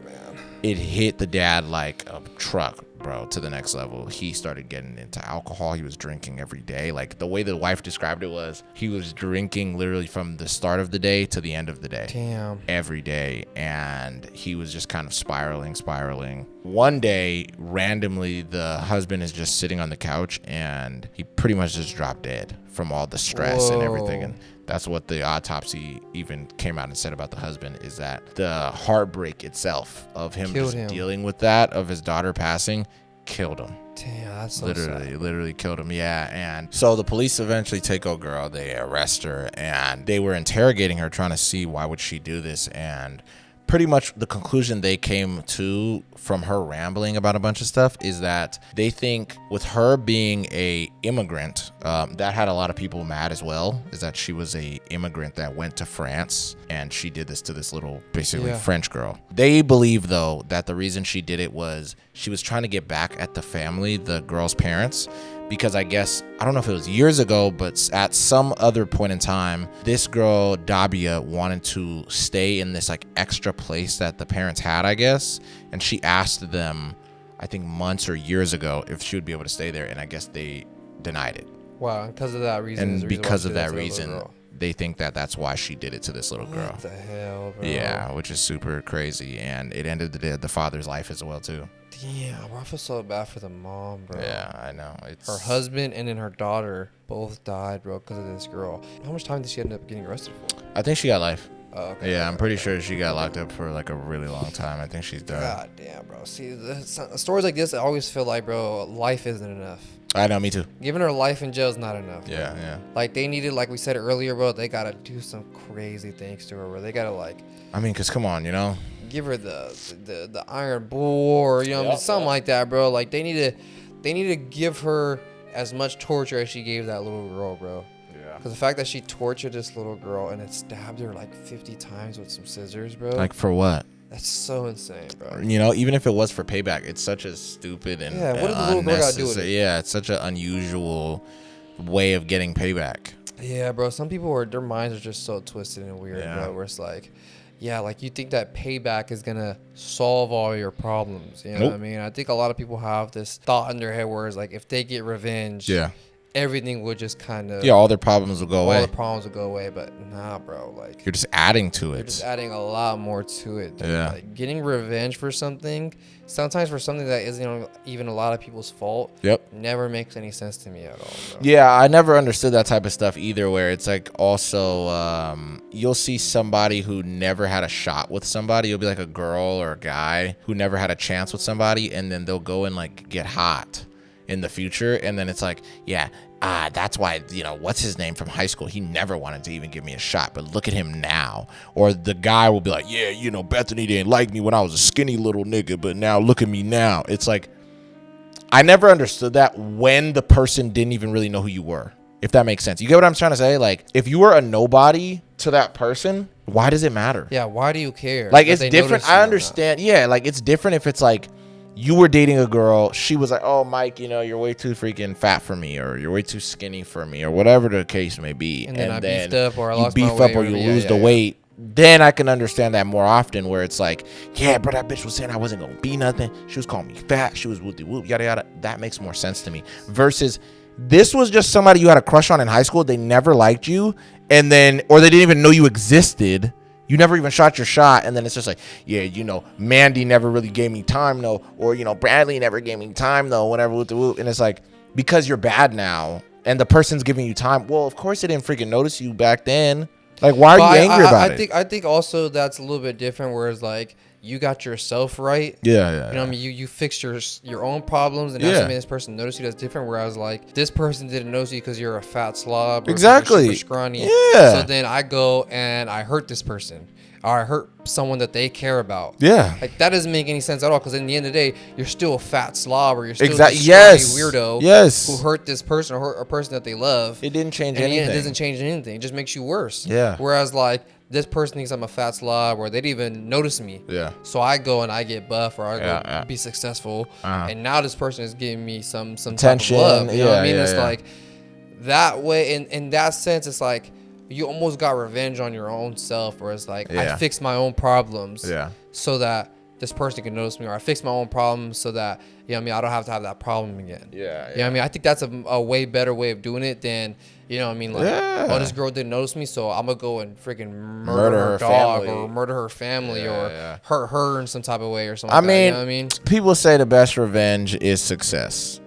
it hit the dad like a truck, bro, to the next level. He started getting into alcohol. He was drinking every day. Like the way the wife described it was he was drinking literally from the start of the day to the end of the day. Damn. Every day. And he was just kind of spiraling. One day, randomly, the husband is just sitting on the couch and he pretty much just dropped dead from all the stress and everything. And that's what the autopsy even came out and said about the husband, is that the heartbreak itself of him dealing with that, of his daughter passing, killed him. Damn, that's so literally killed him. Yeah. And so the police eventually take old girl, they arrest her, and they were interrogating her, trying to see why would she do this. And pretty much the conclusion they came to from her rambling about a bunch of stuff is that they think with her being a immigrant, that had a lot of people mad as well, is that she was a immigrant that went to France and she did this to this little basically French girl. They believe though that the reason she did it was she was trying to get back at the family, the girl's parents, because I guess, I don't know if it was years ago, but at some other point in time, this girl, Dabia, wanted to stay in this like extra place that the parents had, I guess. And she asked them, I think months or years ago, if she would be able to stay there. And I guess they denied it. Wow. And because of that reason. And because of that reason, they think that that's why she did it to this little girl. What the hell, bro? Yeah, which is super crazy. And it ended the father's life as well, too. Damn, bro, I feel so bad for the mom, bro. Yeah, I know. Her husband and then her daughter both died, bro, because of this girl. How much time did she end up getting arrested for? I think she got life. Oh, okay. Yeah, I'm pretty sure she got locked up for like a really long time. I think she's done. God damn, bro. See, stories like this, I always feel like, bro, life isn't enough. I know, me too. Giving her life in jail is not enough. Yeah, bro. yeah. Like, they needed, like we said earlier, bro, they got to do some crazy things to her, bro. They got to, like... I mean, because come on, you know? Give her the iron bull or, you know, something like that, bro. Like, they need to give her as much torture as she gave that little girl, bro. Yeah. Because the fact that she tortured this little girl and it stabbed her like 50 times with some scissors, bro. Like, for what? That's so insane, bro. You know, even if it was for payback, it's such a stupid and what did the little girl got to do with it? Yeah, it's such an unusual way of getting payback. Yeah, bro. Some people their minds are just so twisted and weird, bro. Where it's like, yeah, like you think that payback is gonna solve all your problems. You know what I mean? I think a lot of people have this thought in their head where it's like, if they get revenge, everything would just kind of all their problems will go away. All the problems will go away, but nah, bro. Like you're just adding to it. You're just adding a lot more to it. Dude. Yeah. Like getting revenge for something, sometimes for something that isn't even a lot of people's fault. Yep. Never makes any sense to me at all, bro. Yeah, I never understood that type of stuff either. Where it's like also, you'll see somebody who never had a shot with somebody. You'll be like a girl or a guy who never had a chance with somebody, and then they'll go and like get hot in the future, and then it's like, that's why, you know, what's his name from high school, he never wanted to even give me a shot, but look at him now. Or the guy will be like, yeah, you know, Bethany didn't like me when I was a skinny little nigga, but now look at me now. It's like, I never understood that when the person didn't even really know who you were. If that makes sense. You get what I'm trying to say? Like, if you were a nobody to that person, why does it matter? Yeah, why do you care? Like, it's different. I understand. Yeah, like, it's different if it's like you were dating a girl. She was like, oh, Mike, you know, you're way too freaking fat for me, or you're way too skinny for me, or whatever the case may be. And then I beefed up, or I lost you my beef weight, up, or you lose the weight. Then I can understand that more often, where it's like, yeah, bro, that bitch was saying I wasn't gonna be nothing. She was calling me fat. She was whoop whoop, yada yada. That makes more sense to me. Versus this was just somebody you had a crush on in high school. They never liked you, and then, or they didn't even know you existed. You never even shot your shot, and then it's just like, yeah, you know, Mandy never really gave me time, though, or, you know, Bradley never gave me time, though, whatever, whoop whoop. And it's like, because you're bad now, and the person's giving you time, well, of course they didn't freaking notice you back then. Like, why are you angry about it? I think also that's a little bit different, whereas, like, you got yourself right. Yeah. You know what I mean? You fixed your own problems, and that's what made this person notice you. That's different. Whereas, like, this person didn't notice you because you're a fat slob. Or exactly. Super scrawny. Yeah. So then I go and I hurt this person. Or I hurt someone that they care about. Yeah. Like, that doesn't make any sense at all, because in the end of the day, you're still a fat slob, or you're still a weirdo who hurt this person or hurt a person that they love. It didn't change anything. It doesn't change anything. It just makes you worse. Yeah. Whereas, like, this person thinks I'm a fat slob, or they didn't even notice me. Yeah. So I go and I get buff, or I go be successful. And now this person is giving me some attention. Type of love. You know what I mean? It's like that way. In that sense, it's like you almost got revenge on your own self, where it's like, I fixed my own problems so that this person can notice me, or I fixed my own problems so that, you know what I mean, I don't have to have that problem again. You know what I mean? I think that's a way better way of doing it than, you know what I mean, like, oh, this girl didn't notice me, so I'm gonna go and freaking murder her dog family. Or murder her family or hurt her in some type of way or something. You know what I mean? People say the best revenge is success.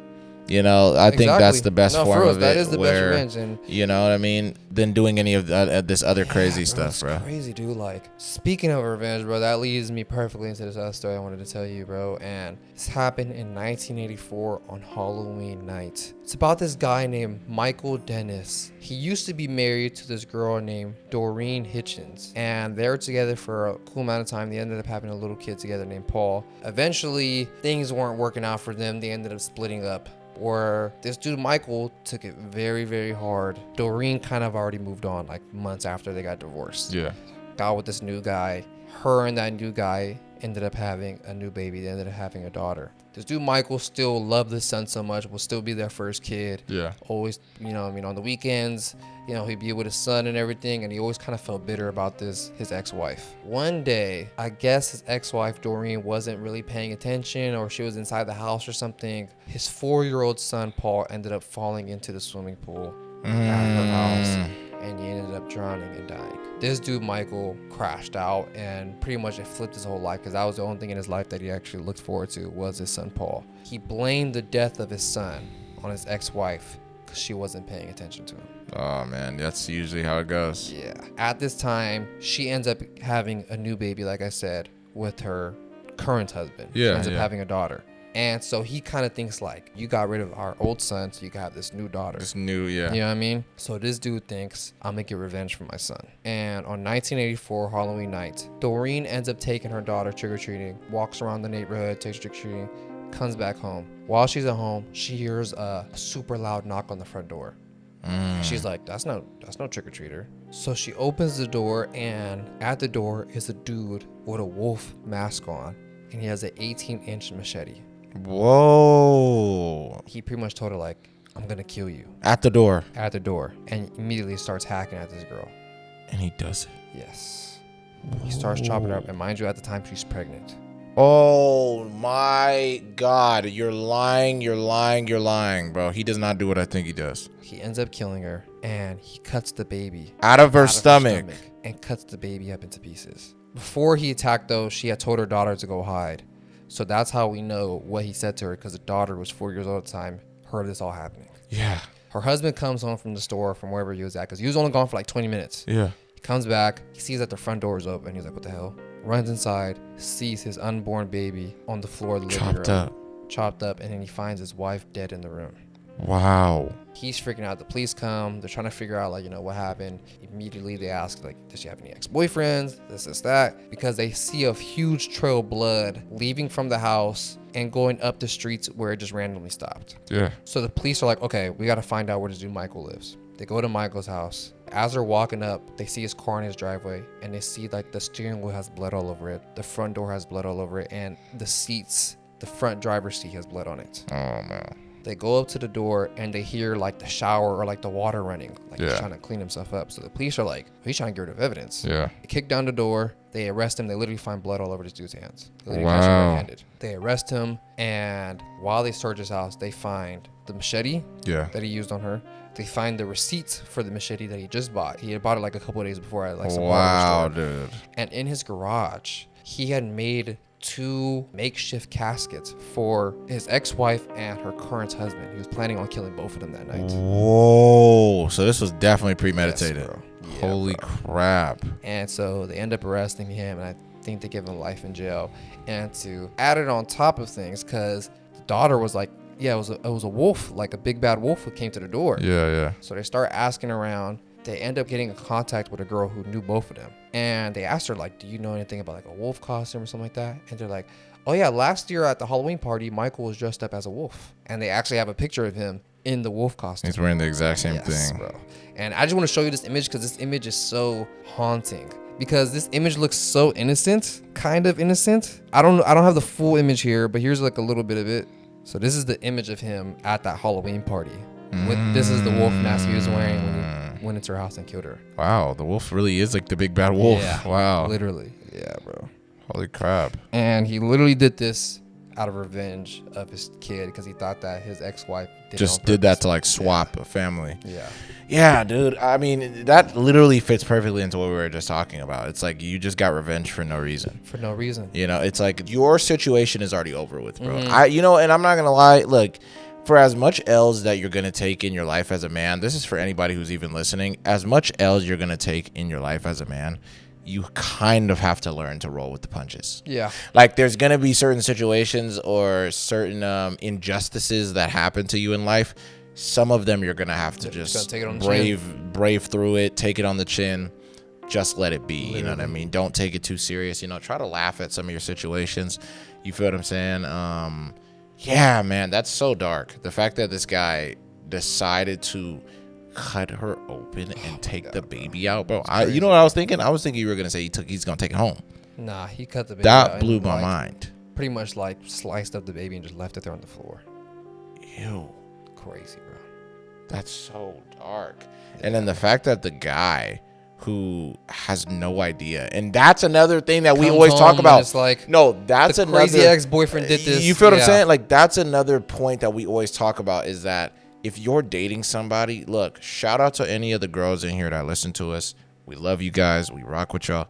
You know, I think that's the best form of it. That is the best revenge. And you know what I mean? Than doing any of this other crazy stuff, bro. Crazy, dude. Like, speaking of revenge, bro, that leads me perfectly into this other story I wanted to tell you, bro. And this happened in 1984 on Halloween night. It's about this guy named Michael Dennis. He used to be married to this girl named Doreen Hitchens, and they were together for a cool amount of time. They ended up having a little kid together named Paul. Eventually, things weren't working out for them. They ended up splitting up. Where this dude Michael took it very, very hard. Doreen kind of already moved on, like, months after they got divorced. Yeah. Got with this new guy. Her and that new guy ended up having a new baby. They ended up having a daughter. This dude Michael still loved his son so much, will still be their first kid. Yeah. Always, you know, I mean, on the weekends, you know, he'd be with his son and everything, and he always kind of felt bitter about his ex-wife. One day, I guess his ex-wife Doreen wasn't really paying attention, or she was inside the house or something. His 4-year-old son Paul ended up falling into the swimming pool at her house, and he ended up drowning and dying. This dude Michael crashed out, and pretty much it flipped his whole life, because that was the only thing in his life that he actually looked forward to was his son Paul. He blamed the death of his son on his ex-wife because she wasn't paying attention to him. Oh man, that's usually how it goes. Yeah. At this time, she ends up having a new baby, like I said, with her current husband. Yeah. She ends up having a daughter. And so he kind of thinks like, you got rid of our old son, so you can have this new daughter. This new, You know what I mean? So this dude thinks, I'm going to get revenge for my son. And on 1984 Halloween night, Doreen ends up taking her daughter trick-or-treating, walks around the neighborhood, takes trick-or-treating, comes back home. While she's at home, she hears a super loud knock on the front door. She's like, that's no trick-or-treater. So she opens the door, and at the door is a dude with a wolf mask on, and he has an 18-inch machete. Whoa. He pretty much told her, like, I'm gonna kill you. At the door. At the door. And immediately starts hacking at this girl. And he does it. Yes. He starts chopping her up. And mind you, at the time, she's pregnant. Oh my God. You're lying, bro. He does not do what I think he does. He ends up killing her, and he cuts the baby out of her stomach and cuts the baby up into pieces. Before he attacked, though, she had told her daughter to go hide. So that's how we know what he said to her, because the daughter was 4 years old at the time, heard this all happening. Yeah. Her husband comes home from the store, from wherever he was at, because he was only gone for like 20 minutes. Yeah. He comes back, he sees that the front door is open. He's like, what the hell? Runs inside, sees his unborn baby on the floor of the living room. Chopped up, and then he finds his wife dead in the room. Wow. He's freaking out. The police come. They're trying to figure out, like, you know, what happened. Immediately they ask, like, does she have any ex-boyfriends? This, that. Because they see a huge trail of blood leaving from the house and going up the streets where it just randomly stopped. Yeah. So the police are like, okay, we got to find out where this dude Michael lives. They go to Michael's house. As they're walking up, they see his car in his driveway, and they see like the steering wheel has blood all over it. The front door has blood all over it, and the seats, the front driver's seat has blood on it. Oh man. They go up to the door and they hear like the shower or like the water running, like he's trying to clean himself up. So the police are like, he's trying to get rid of evidence. Yeah. They kick down the door. They arrest him. They literally find blood all over this dude's hands. Wow. They arrest him, and while they search his house, they find the machete that he used on her. They find the receipts for the machete that he just bought. He had bought it like a couple of days before at like some hardware store. Dude. And in his garage, he had made 2 makeshift caskets for his ex-wife and her current husband. He was planning on killing both of them that night. Whoa. So this was definitely premeditated. Yes, bro. Yeah, Holy crap. And so they end up arresting him, and I think they give him life in jail. And to add it on top of things, because the daughter was like, it was a wolf, like a big bad wolf who came to the door. Yeah. So they start asking around. They end up getting in contact with a girl who knew both of them. And they asked her, like, do you know anything about like a wolf costume or something like that? And they're like, oh yeah, last year at the Halloween party, Michael was dressed up as a wolf. And they actually have a picture of him in the wolf costume. He's wearing the exact same thing. Bro. And I just want to show you this image because this image is so haunting. Because this image looks so innocent, kind of innocent. I don't have the full image here, but here's like a little bit of it. So this is the image of him at that Halloween party. This is the wolf mask he was wearing when he went into her house and killed her. Wow, the wolf really is like the big bad wolf. Yeah, wow. Literally. Yeah, bro. Holy crap. And he literally did this out of revenge of his kid because he thought that his ex-wife did that to like swap a family. Yeah. Yeah, dude. I mean, that literally fits perfectly into what we were just talking about. It's like you just got revenge for no reason. For no reason. You know, it's like your situation is already over with, bro. And I'm not going to lie. Look, for as much L's that you're going to take in your life as a man, this is for anybody who's even listening. As much L's you're going to take in your life as a man, you kind of have to learn to roll with the punches. Yeah. Like there's going to be certain situations or certain injustices that happen to you in life. Some of them you're going to have to just brave through it, take it on the chin, just let it be. Literally. You know what I mean? Don't take it too serious. You know, try to laugh at some of your situations. You feel what I'm saying? Yeah, man, that's so dark. The fact that this guy decided to cut her open and take the baby out, bro. You know what I was thinking? I was thinking you were going to say he's going to take it home. Nah, he cut the baby out. That blew my mind. Pretty much like sliced up the baby and just left it there on the floor. Ew. Crazy, bro. That's so dark. Yeah. And then the fact that the guy who has no idea, and that's another thing that we always talk about. It's like, no, that's the crazy ex-boyfriend did this. You feel what I'm saying? Like that's another point that we always talk about is that if you're dating somebody, look, shout out to any of the girls in here that listen to us. We love you guys. We rock with y'all.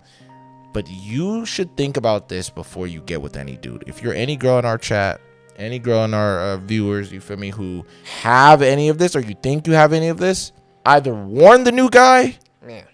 But you should think about this before you get with any dude. If you're any girl in our chat, any girl in our viewers, you feel me, who have any of this or you think you have any of this, either warn the new guy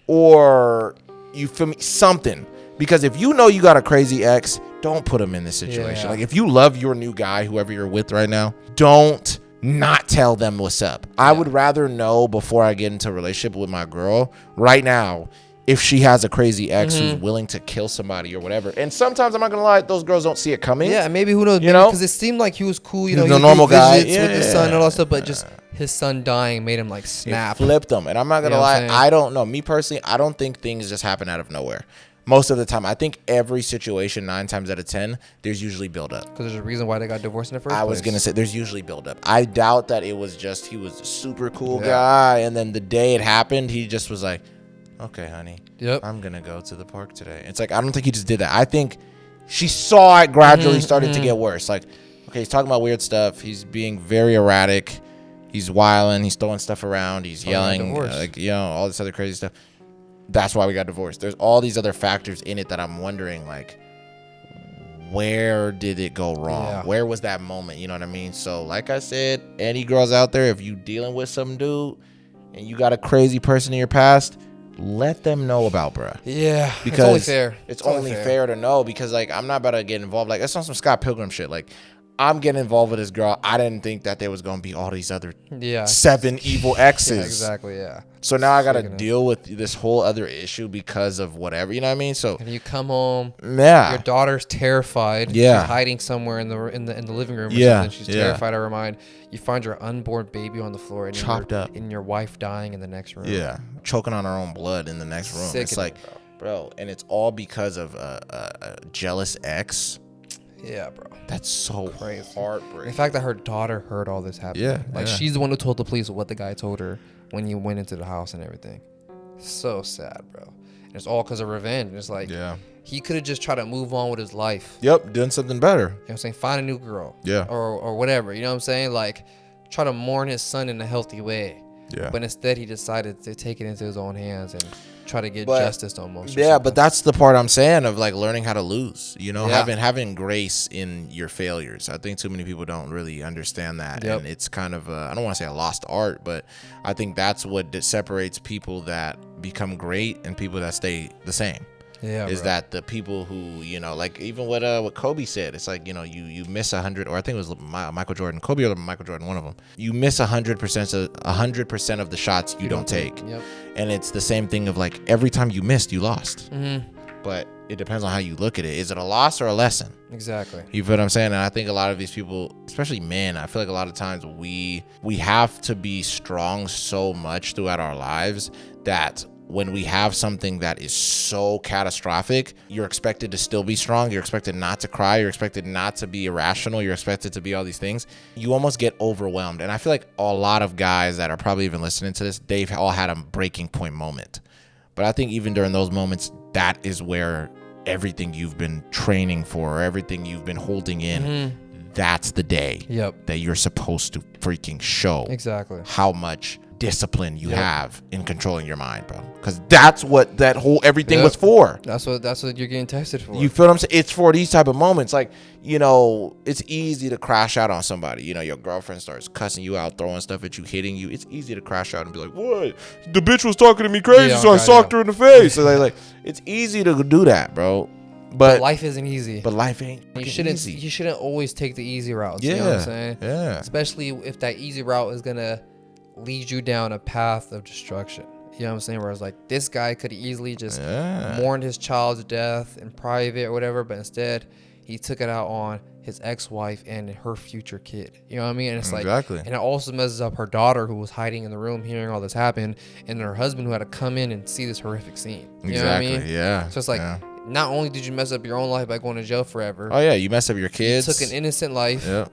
or you feel me, something. Because if you know you got a crazy ex, don't put him in this situation. Yeah. Like if you love your new guy, whoever you're with right now, don't not tell them what's up. Yeah. I would rather know before I get into a relationship with my girl right now if she has a crazy ex who's willing to kill somebody or whatever. And sometimes, I'm not going to lie, those girls don't see it coming. Yeah, maybe, who knows? You know? Because it seemed like he was cool. You know, he was a normal guy. With his son and all that stuff, but just his son dying made him like snap. It flipped him. And I'm not going to lie, I don't know. Me personally, I don't think things just happen out of nowhere. Most of the time. I think every situation, 9 times out of 10, there's usually build-up. Because there's a reason why they got divorced in the first place. I was going to say, there's usually build-up. I doubt that it was just, he was a super cool guy, and then the day it happened, he just was like, okay, honey, I'm going to go to the park today. It's like, I don't think he just did that. I think she saw it gradually started to get worse. Like, okay, he's talking about weird stuff. He's being very erratic. He's wilding. He's throwing stuff around. He's yelling, like, you know, all this other crazy stuff. That's why we got divorced. There's all these other factors in it that I'm wondering, like, where did it go wrong? Yeah. Where was that moment? You know what I mean? So, like I said, any girls out there, if you dealing with some dude and you got a crazy person in your past, let them know about, bruh. Yeah, because it's only fair. It's only fair to know because, like, I'm not about to get involved. Like, that's on some Scott Pilgrim shit. Like, I'm getting involved with this girl. I didn't think that there was going to be all these other 7 evil exes. Yeah, exactly, yeah. So now I got to deal with this whole other issue because of whatever, you know what I mean? So and you come home, your daughter's terrified. Yeah. She's hiding somewhere in the living room or something. She's terrified of her mind. You find your unborn baby on the floor and chopped up, and your wife dying in the next room. Yeah, choking on her own blood in the next room. It's like, bro, and it's all because of a jealous ex. Yeah, bro. That's so crazy. Heartbreaking. The fact that her daughter heard all this happen. Yeah. Like, she's the one who told the police what the guy told her when you went into the house and everything. So sad, bro. And it's all because of revenge. It's like, he could have just tried to move on with his life. Yep, doing something better. You know what I'm saying? Find a new girl. Yeah. Or whatever. You know what I'm saying? Like, try to mourn his son in a healthy way. Yeah. But instead, he decided to take it into his own hands and try to get justice almost. Yeah, but that's the part I'm saying of like learning how to lose, you know, having grace in your failures. I think too many people don't really understand that. Yep. And it's kind of, I don't want to say a lost art, but I think that's what separates people that become great and people that stay the same. Yeah, is that the people who, you know, like even what Kobe said, it's like, you know, you miss 100, or I think it was Michael Jordan, Kobe or Michael Jordan, one of them. You miss 100% of the shots you don't take. Yep. And it's the same thing of like every time you missed, you lost. Mm-hmm. But it depends on how you look at it. Is it a loss or a lesson? Exactly. You feel what I'm saying? And I think a lot of these people, especially men, I feel like a lot of times we have to be strong so much throughout our lives that when we have something that is so catastrophic, you're expected to still be strong. You're expected not to cry. You're expected not to be irrational. You're expected to be all these things. You almost get overwhelmed. And I feel like a lot of guys that are probably even listening to this, they've all had a breaking point moment. But I think even during those moments, that is where everything you've been training for, or everything you've been holding in, that's the day that you're supposed to freaking show how much discipline you have in controlling your mind, bro, because that's what that whole everything was for. That's what you're getting tested for. You feel what I'm saying? It's for these type of moments. Like, you know, it's easy to crash out on somebody. You know, your girlfriend starts cussing you out, throwing stuff at you, hitting you. It's easy to crash out and be like, what, the bitch was talking to me crazy, so I socked her in the face. So like it's easy to do that, bro. But life isn't easy. But life ain't easy. You shouldn't always take the easy routes. You know what I'm saying? Yeah. Especially if that easy route is gonna lead you down a path of destruction. You know what I'm saying? Whereas like this guy could easily just mourn his child's death in private or whatever, but instead he took it out on his ex-wife and her future kid. You know what I mean? And it's like, and it also messes up her daughter who was hiding in the room hearing all this happen, and her husband who had to come in and see this horrific scene. You know what I mean? Yeah. So it's like, not only did you mess up your own life by going to jail forever. Oh yeah, you messed up your kids. You took an innocent life. Yeah.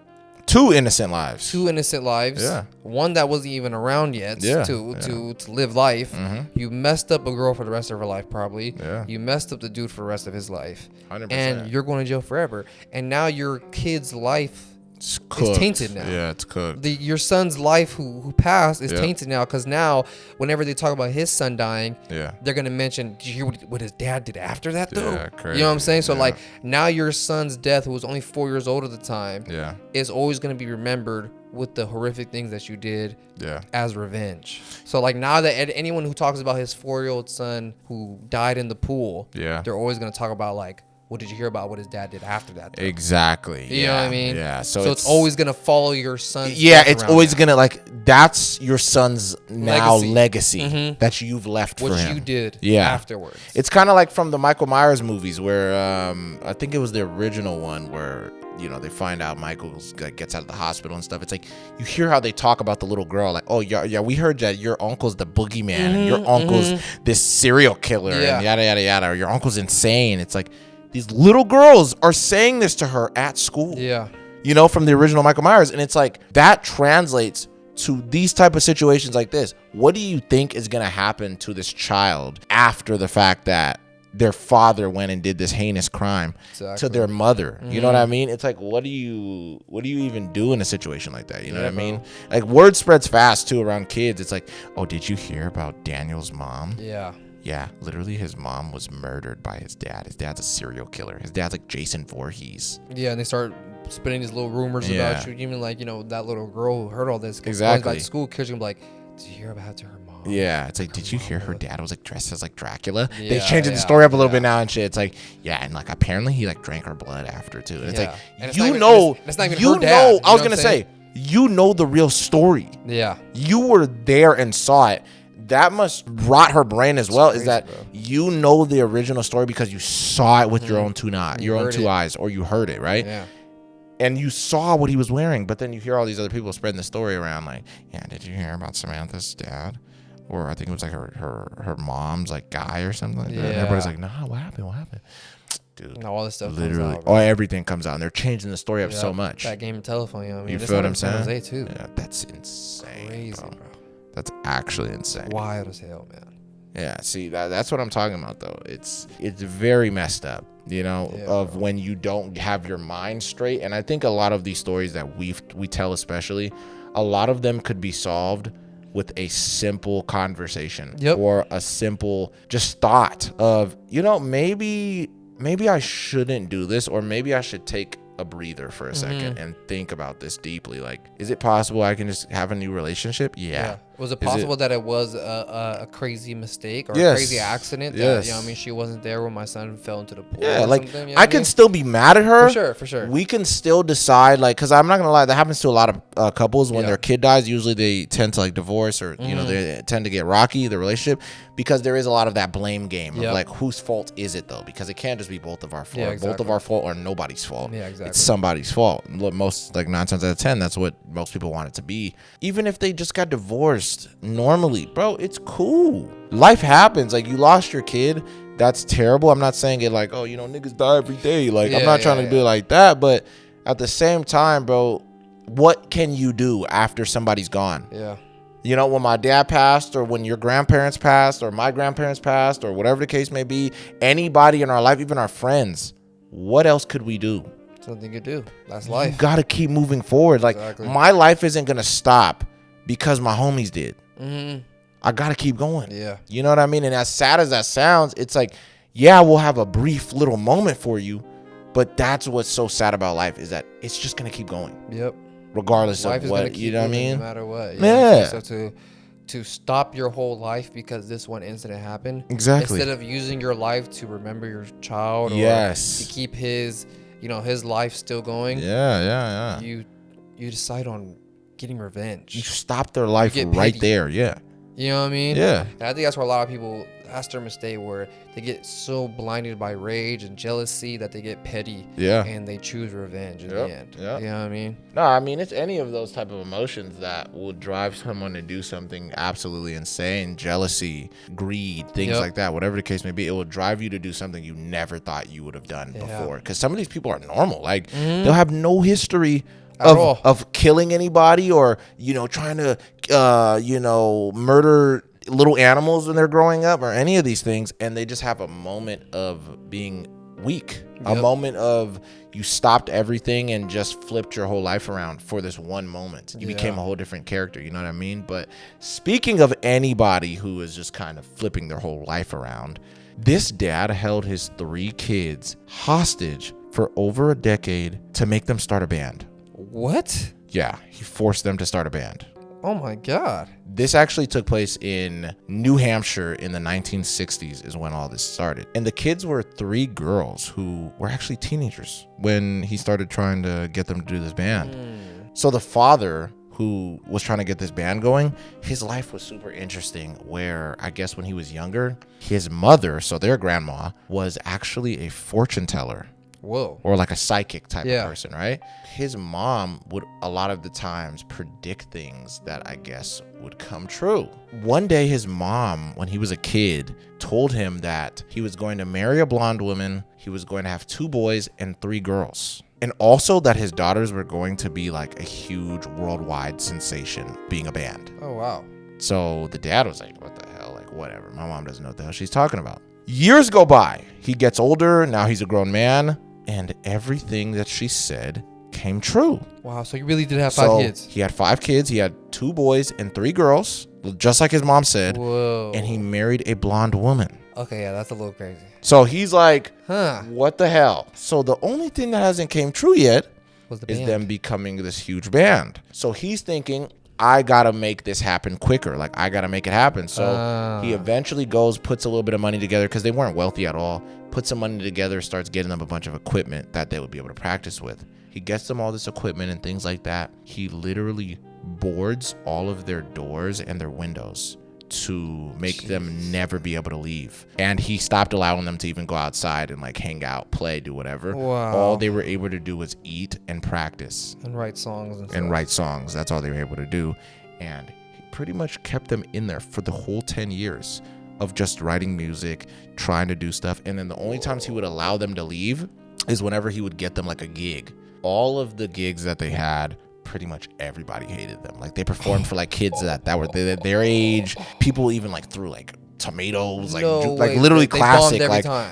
Two innocent lives. Yeah. One that wasn't even around yet to live life. Mm-hmm. You messed up a girl for the rest of her life, probably. Yeah. You messed up the dude for the rest of his life. 100%. And you're going to jail forever. And now your kid's life is tainted now. Yeah, it's cooked. Your son's life who passed is tainted now, because now whenever they talk about his son dying, they're going to mention, did you hear what his dad did after that though? Yeah, crazy. You know what I'm saying? So like now your son's death, who was only 4 years old at the time, is always going to be remembered with the horrific things that you did as revenge. So like now that anyone who talks about his 4-year-old son who died in the pool, they're always going to talk about like, what did you hear about what his dad did after that though? Exactly. You know what I mean? Yeah. So it's always going to follow your son's it's always going to, like, that's your son's legacy that you've left for him. What you did afterwards. It's kind of like from the Michael Myers movies where I think it was the original one where, you know, they find out Michael gets out of the hospital and stuff. It's like you hear how they talk about the little girl, like, oh yeah, we heard that your uncle's the boogeyman, and your uncle's this serial killer, and yada yada yada, or your uncle's insane. It's like these little girls are saying this to her at school. Yeah, you know, from the original Michael Myers, and it's like that translates to these type of situations like this. What do you think is gonna happen to this child after the fact that their father went and did this heinous crime to their mother? You know what I mean? It's like, what do you even do in a situation like that? You know what I mean? Like, word spreads fast too around kids. It's like, oh, did you hear about Daniel's mom? Yeah, literally his mom was murdered by his dad. His dad's a serial killer. His dad's like Jason Voorhees. Yeah, and they start spinning these little rumors about you. Even like, you know, that little girl who heard all this. Exactly. Back to school, kids are gonna be like, did you hear about her mom? Yeah, it's like, did you hear her dad was like dressed as like Dracula? They changed the story up a little bit now and shit. It's like, yeah, and like apparently he like drank her blood after too. And it's like, it's not even her dad. I was gonna say, you know the real story. Yeah, you were there and saw it. That must rot her brain as well. Is that you know the original story because you saw it with your own two eyes, or you heard it, right? Yeah. And you saw what he was wearing, but then you hear all these other people spreading the story around, like, yeah, did you hear about Samantha's dad? Or I think it was like her mom's like guy or something like that. And everybody's like, nah, what happened? Dude, no, all this stuff literally, everything comes out, and they're changing the story up so much. That game of telephone, I mean, you feel what I'm saying? Jose too. Yeah, that's insane, crazy, bro. That's actually insane. Wild as hell, man. Yeah, see, that's what I'm talking about, though. It's very messed up, of when you don't have your mind straight. And I think a lot of these stories that we tell, especially, a lot of them could be solved with a simple conversation or a simple just thought of, maybe I shouldn't do this, or maybe I should take a breather for a second and think about this deeply. Like, is it possible I can just have a new relationship? Yeah. Was it possible that it was a crazy mistake or a crazy accident? That, she wasn't there when my son fell into the pool. Yeah, like I can still be mad at her. For sure. We can still decide, like, because I'm not gonna lie, that happens to a lot of couples when their kid dies. Usually they tend to like divorce, or they tend to get rocky, the relationship, because there is a lot of that blame game of like, whose fault is it though? Because it can't just be both of our fault. Yeah, exactly. Both of our fault or nobody's fault. Yeah, exactly. It's somebody's fault. Most, like 9 times out of 10, that's what most people want it to be. Even if they just got divorced normally, bro, it's cool. Life happens. Like, you lost your kid. That's terrible. I'm not saying it like, oh, niggas die every day. Like, I'm not trying to do it like that. But at the same time, bro, what can you do after somebody's gone? Yeah. When my dad passed, or when your grandparents passed, or my grandparents passed, or whatever the case may be, anybody in our life, even our friends, what else could we do? Something you do. That's life. You got to keep moving forward. Like, my life isn't going to stop because my homies did. I got to keep going. Yeah. You know what I mean? And as sad as that sounds, it's like, yeah, we'll have a brief little moment for you, but that's what's so sad about life, is that it's just going to keep going. Yep. Regardless of what, you know what I mean? No matter what. Yeah. So to stop your whole life because this one incident happened. Exactly. Instead of using your life to remember your child or to keep his, his life still going. Yeah. You decide on getting revenge. You stop their life right there. Yeah. You know what I mean? Yeah. And I think that's where a lot of people, that's their mistake, where they get so blinded by rage and jealousy that they get petty. Yeah. And they choose revenge in the end. Yeah. You know what I mean? No, I mean, it's any of those type of emotions that will drive someone to do something absolutely insane. Jealousy, greed, things like that, whatever the case may be. It will drive you to do something you never thought you would have done before. Because some of these people are normal. Like, they'll have no history of killing anybody, or trying to murder little animals when they're growing up, or any of these things, and they just have a moment of being weak, a moment of you stopped everything and just flipped your whole life around for this one moment. You became a whole different character, you know what I mean? But speaking of anybody who is just kind of flipping their whole life around, this dad held his 3 kids hostage for over a decade to make them start a band. What? Yeah, he forced them to start a band. Oh my God. This actually took place in New Hampshire in the 1960s is when all this started. And the kids were 3 girls who were actually teenagers when he started trying to get them to do this band. So the father, who was trying to get this band going, his life was super interesting, where I guess when he was younger, his mother, so their grandma, was actually a fortune teller. Whoa. Or like a psychic type of person, right? His mom would a lot of the times predict things that I guess would come true. One day his mom, when he was a kid, told him that he was going to marry a blonde woman, he was going to have 2 boys and 3 girls. And also that his daughters were going to be like a huge worldwide sensation being a band. Oh, wow. So the dad was like, what the hell? Like, whatever. My mom doesn't know what the hell she's talking about. Years go by. He gets older. Now he's a grown man. And everything that she said came true. Wow, so you really did have 5 kids. He had 5 kids. He had 2 boys and 3 girls, just like his mom said. Whoa. And he married a blonde woman. Okay, yeah, that's a little crazy. So he's like, what the hell? So the only thing that hasn't came true yet is them becoming this huge band. So he's thinking, I gotta make this happen quicker. Like, I gotta make it happen. So he eventually goes, puts a little bit of money together, because they weren't wealthy at all. Puts some money together, starts getting them a bunch of equipment that they would be able to practice with. He gets them all this equipment and things like that. He literally boards all of their doors and their windows to make them never be able to leave. And he stopped allowing them to even go outside and like hang out, play, do whatever. Wow. All they were able to do was eat and practice. And write songs. That's all they were able to do. And he pretty much kept them in there for the whole 10 years of just writing music, trying to do stuff. And then the only times he would allow them to leave is whenever he would get them like a gig. All of the gigs that they had, pretty much everybody hated them. Like, they performed for like kids that were their age. People even like threw like tomatoes, like literally classic.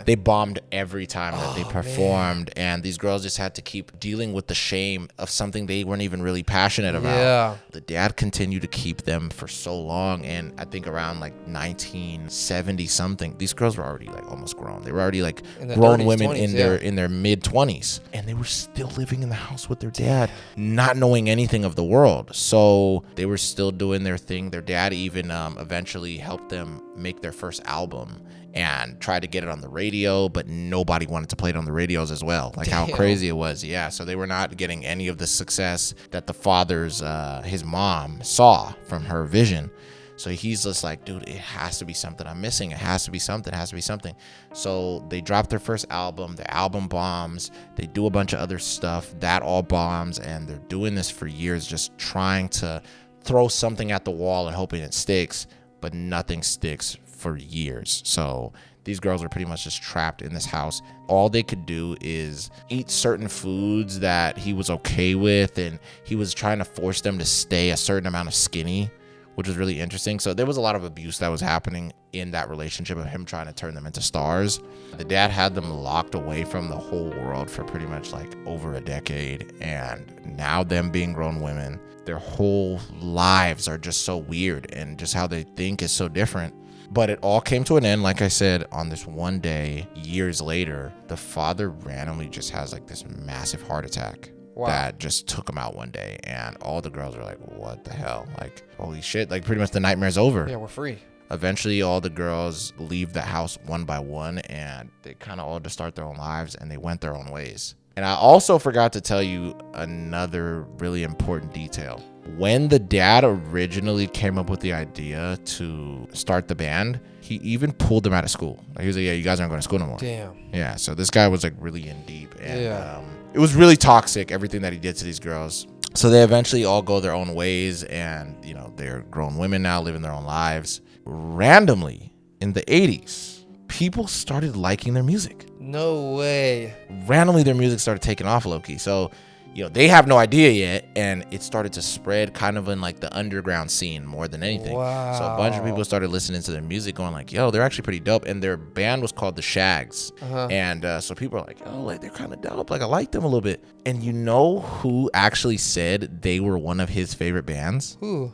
They bombed every time that they performed, and these girls just had to keep dealing with the shame of something they weren't even really passionate about. Yeah. The dad continued to keep them for so long, and I think around like 1970 something, these girls were already like almost grown. They were already like grown 30s, women 20s, in their mid 20s, and they were still living in the house with their dad, not knowing anything of the world. So they were still doing their thing. Their dad even eventually helped them make their first album and tried to get it on the radio, but nobody wanted to play it on the radios as well. Like, how crazy it was. Yeah, so they were not getting any of the success that the father's his mom saw from her vision. So he's just like, dude, it has to be something I'm missing. It has to be something. It has to be something. So they dropped their first album. The album bombs. They do a bunch of other stuff. That all bombs. And they're doing this for years, just trying to throw something at the wall and hoping it sticks. But nothing sticks for years. So these girls are pretty much just trapped in this house. All they could do is eat certain foods that he was okay with, and he was trying to force them to stay a certain amount of skinny, which was really interesting. So there was a lot of abuse that was happening in that relationship of him trying to turn them into stars. The dad had them locked away from the whole world for pretty much like over a decade, and now them being grown women, their whole lives are just so weird, and just how they think is so different. But it all came to an end, like I said, on this one day, years later. The father randomly just has like this massive heart attack. Wow. That just took him out one day, and all the girls are like, what the hell? Like, holy shit, like pretty much the nightmare's over. Yeah, we're free. Eventually, all the girls leave the house one by one, and they kind of all just start their own lives, and they went their own ways. And I also forgot to tell you another really important detail. When the dad originally came up with the idea to start the band, he even pulled them out of school. Like, he was like, yeah, you guys aren't going to school no more. Damn. Yeah, so this guy was like really in deep. And it was really toxic, everything that he did to these girls. So they eventually all go their own ways, and, you know, they're grown women now, living their own lives. Randomly, in the 80s, people started liking their music. No way. Randomly, their music started taking off low-key. So, you know, they have no idea yet, and it started to spread kind of in like the underground scene more than anything. Wow. So a bunch of people started listening to their music, going like, yo, they're actually pretty dope. And their band was called the Shags. And so people are like, oh, like, they're kind of dope. Like, I like them a little bit. And you know who actually said they were one of his favorite bands? Who?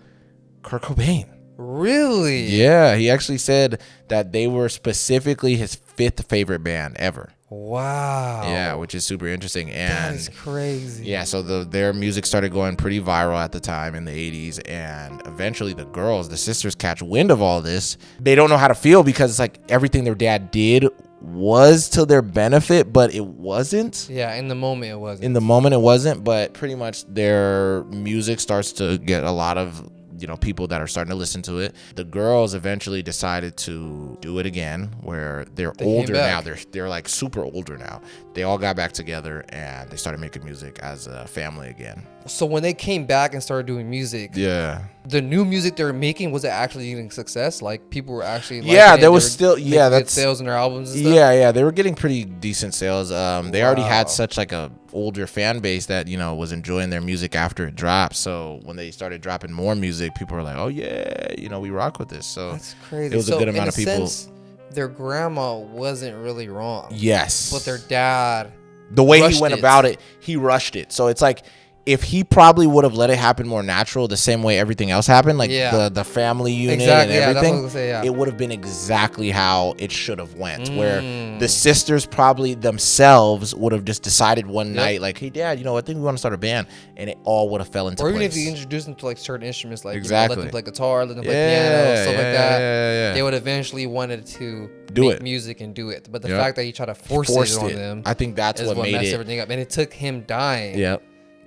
Kurt Cobain. Really? Yeah, he actually said that they were specifically his 5th favorite band ever. Wow. Yeah, which is super interesting. And that is crazy. Yeah, so their music started going pretty viral at the time in the 80s, and eventually the girls, the sisters, catch wind of all this. They don't know how to feel, because it's like everything their dad did was to their benefit, but it wasn't. Yeah, in the moment it wasn't. In the moment it wasn't, but pretty much their music starts to get a lot of, you know, people that are starting to listen to it. The girls eventually decided to do it again, where they're older now. They're like super older now. They all got back together, and they started making music as a family again. So when they came back and started doing music, the new music they were making, was it actually getting success? Like, people were actually there was still that's sales in their albums and stuff? Yeah, they were getting pretty decent sales. They already had such like a older fan base that, you know, was enjoying their music after it dropped. So when they started dropping more music, people were like, oh yeah, you know, we rock with this. So that's crazy. It was a good amount of people. Sense, their grandma wasn't really wrong. Yes. But their dad, the way he went about it, he rushed it. So it's like, if he probably would have let it happen more natural, the same way everything else happened, like the family unit and everything, it would have been exactly how it should have went. Where the sisters probably themselves would have just decided one night, like, hey, Dad, I think we want to start a band, and it all would have fell into place. Or even if you introduced them to like certain instruments, like let them play guitar, let them play piano, stuff like that, they would eventually wanted to make music and do it. But the fact that he tried to force it on them, I think that's what made messed everything up. And it took him dying.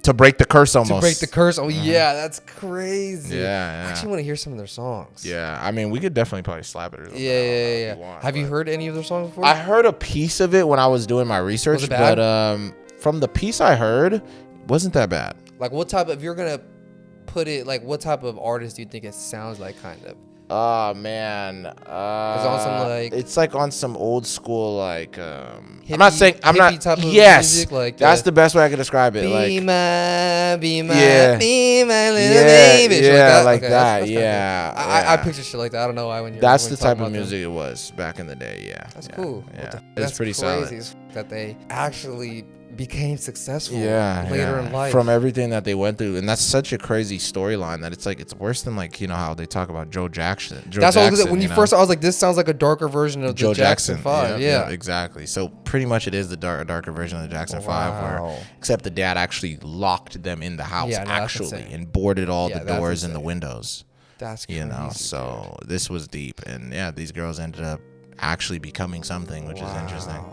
To break the curse almost. To break the curse. Oh, yeah. That's crazy. Yeah. I actually want to hear some of their songs. Yeah. I mean, we could definitely probably slap it or something. Yeah. Have you heard any of their songs before? I heard a piece of it when I was doing my research. Was it bad? But from the piece I heard, wasn't that bad. Like, what type of, if you're going to put it, like, what type of artist do you think it sounds like, kind of? Oh man, it's on some it's like on some old school like hippie, I'm not saying I'm not type of music, like that's the best way I can describe it. Be my little baby. Like that. I picture shit like that. I don't know why when you're that's the type of music it was back in the day. That's cool. It's pretty crazy solid that they actually became successful later in life from everything that they went through. And that's such a crazy storyline that it's like it's worse than like how they talk about Joe Jackson. That's all when you first I was like, this sounds like a darker version of Joe the Jackson 5. Yeah, exactly. So pretty much it is the darker version of the Jackson 5 where except the dad actually locked them in the house and boarded all the doors and the windows. That's crazy, so this was deep. And these girls ended up actually becoming something, which is interesting.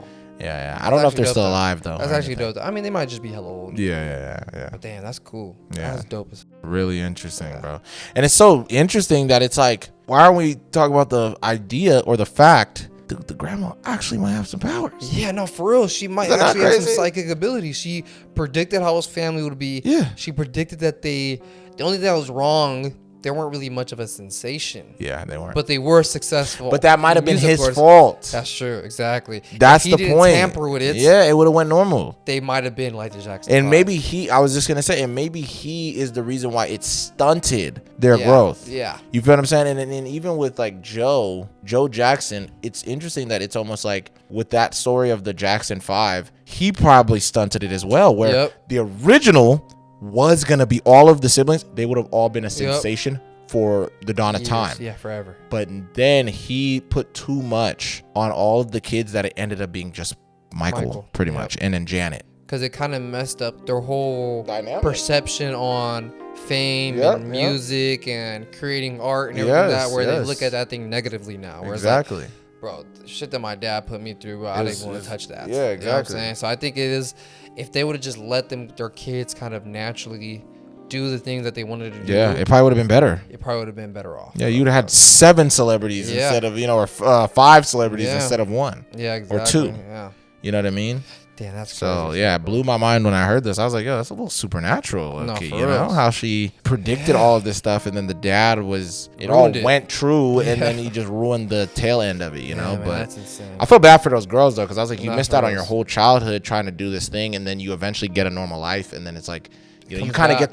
Yeah. I don't know if they're still alive though. That's actually dope. I mean, they might just be hella old. Yeah. But damn, that's cool. Yeah, that's dope. Really interesting, bro. And it's so interesting that it's like, why aren't we talking about the idea or the fact that the grandma actually might have some powers? Yeah, no, for real. She might actually have some psychic abilities. She predicted how his family would be. Yeah. She predicted that the only thing that was wrong, they weren't really much of a sensation. Yeah, they weren't. But they were successful. But that might have been his fault. That's true, exactly. That's the point. If he didn't tamper with it, it would have went normal. They might have been like the Jackson. And maybe I was just gonna say, and maybe he is the reason why it stunted their growth. Yeah. You feel what I'm saying? And even with like Joe Jackson, it's interesting that it's almost like with that story of the Jackson 5, he probably stunted it as well. Where the original was gonna be all of the siblings, they would have all been a sensation for the dawn of time. Yeah, forever. But then he put too much on all of the kids that it ended up being just Michael. Pretty much, and then Janet. Because it kind of messed up their whole perception on fame and music and creating art and everything like that, where they look at that thing negatively now. Exactly. Like, bro, the shit that my dad put me through, bro, I didn't want to touch that. Yeah, exactly. You know what I'm saying? So I think it is, if they would have just let their kids kind of naturally do the things that they wanted to do. Yeah, it probably would have been better. It probably would have been better off. Yeah, you'd have had 7 celebrities instead of, or 5 celebrities instead of 1. Yeah, exactly. Or 2. Yeah. You know what I mean? Damn, that's so crazy. Yeah, it blew my mind when I heard this. I was like, yo, that's a little supernatural. No, you know how she predicted all of this stuff, and then the dad went true, and then he just ruined the tail end of it. You know, man, but that's insane. I feel bad for those girls though, because I was like, you missed out on your whole childhood trying to do this thing, and then you eventually get a normal life, and then it's like, you kind of get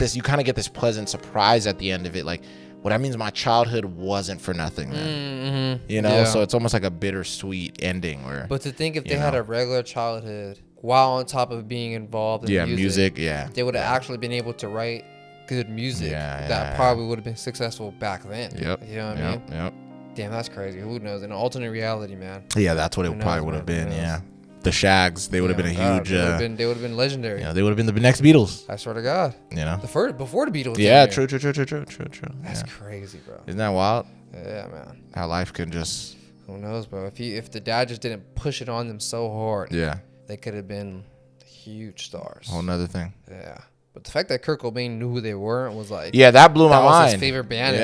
this pleasant surprise at the end of it, like. Well, that means my childhood wasn't for nothing, man. You know, so it's almost like a bittersweet ending. But to think if they had a regular childhood while on top of being involved in music, they would have actually been able to write good music that probably would have been successful back then. You know what I mean? Yep. Damn, that's crazy. Who knows? In an alternate reality, man. Yeah, that's what it probably would have been. Yeah. The Shags, they would have been a huge. They would have been legendary. They would have been the next Beatles. I swear to God. You know, before the Beatles. Yeah, true. That's crazy, bro. Isn't that wild? Yeah, man. How life can just. Who knows, bro? If the dad just didn't push it on them so hard, they could have been huge stars. Whole nother thing. Yeah. But the fact that Kurt Cobain knew who they were was like, that blew my mind. That was his favorite band.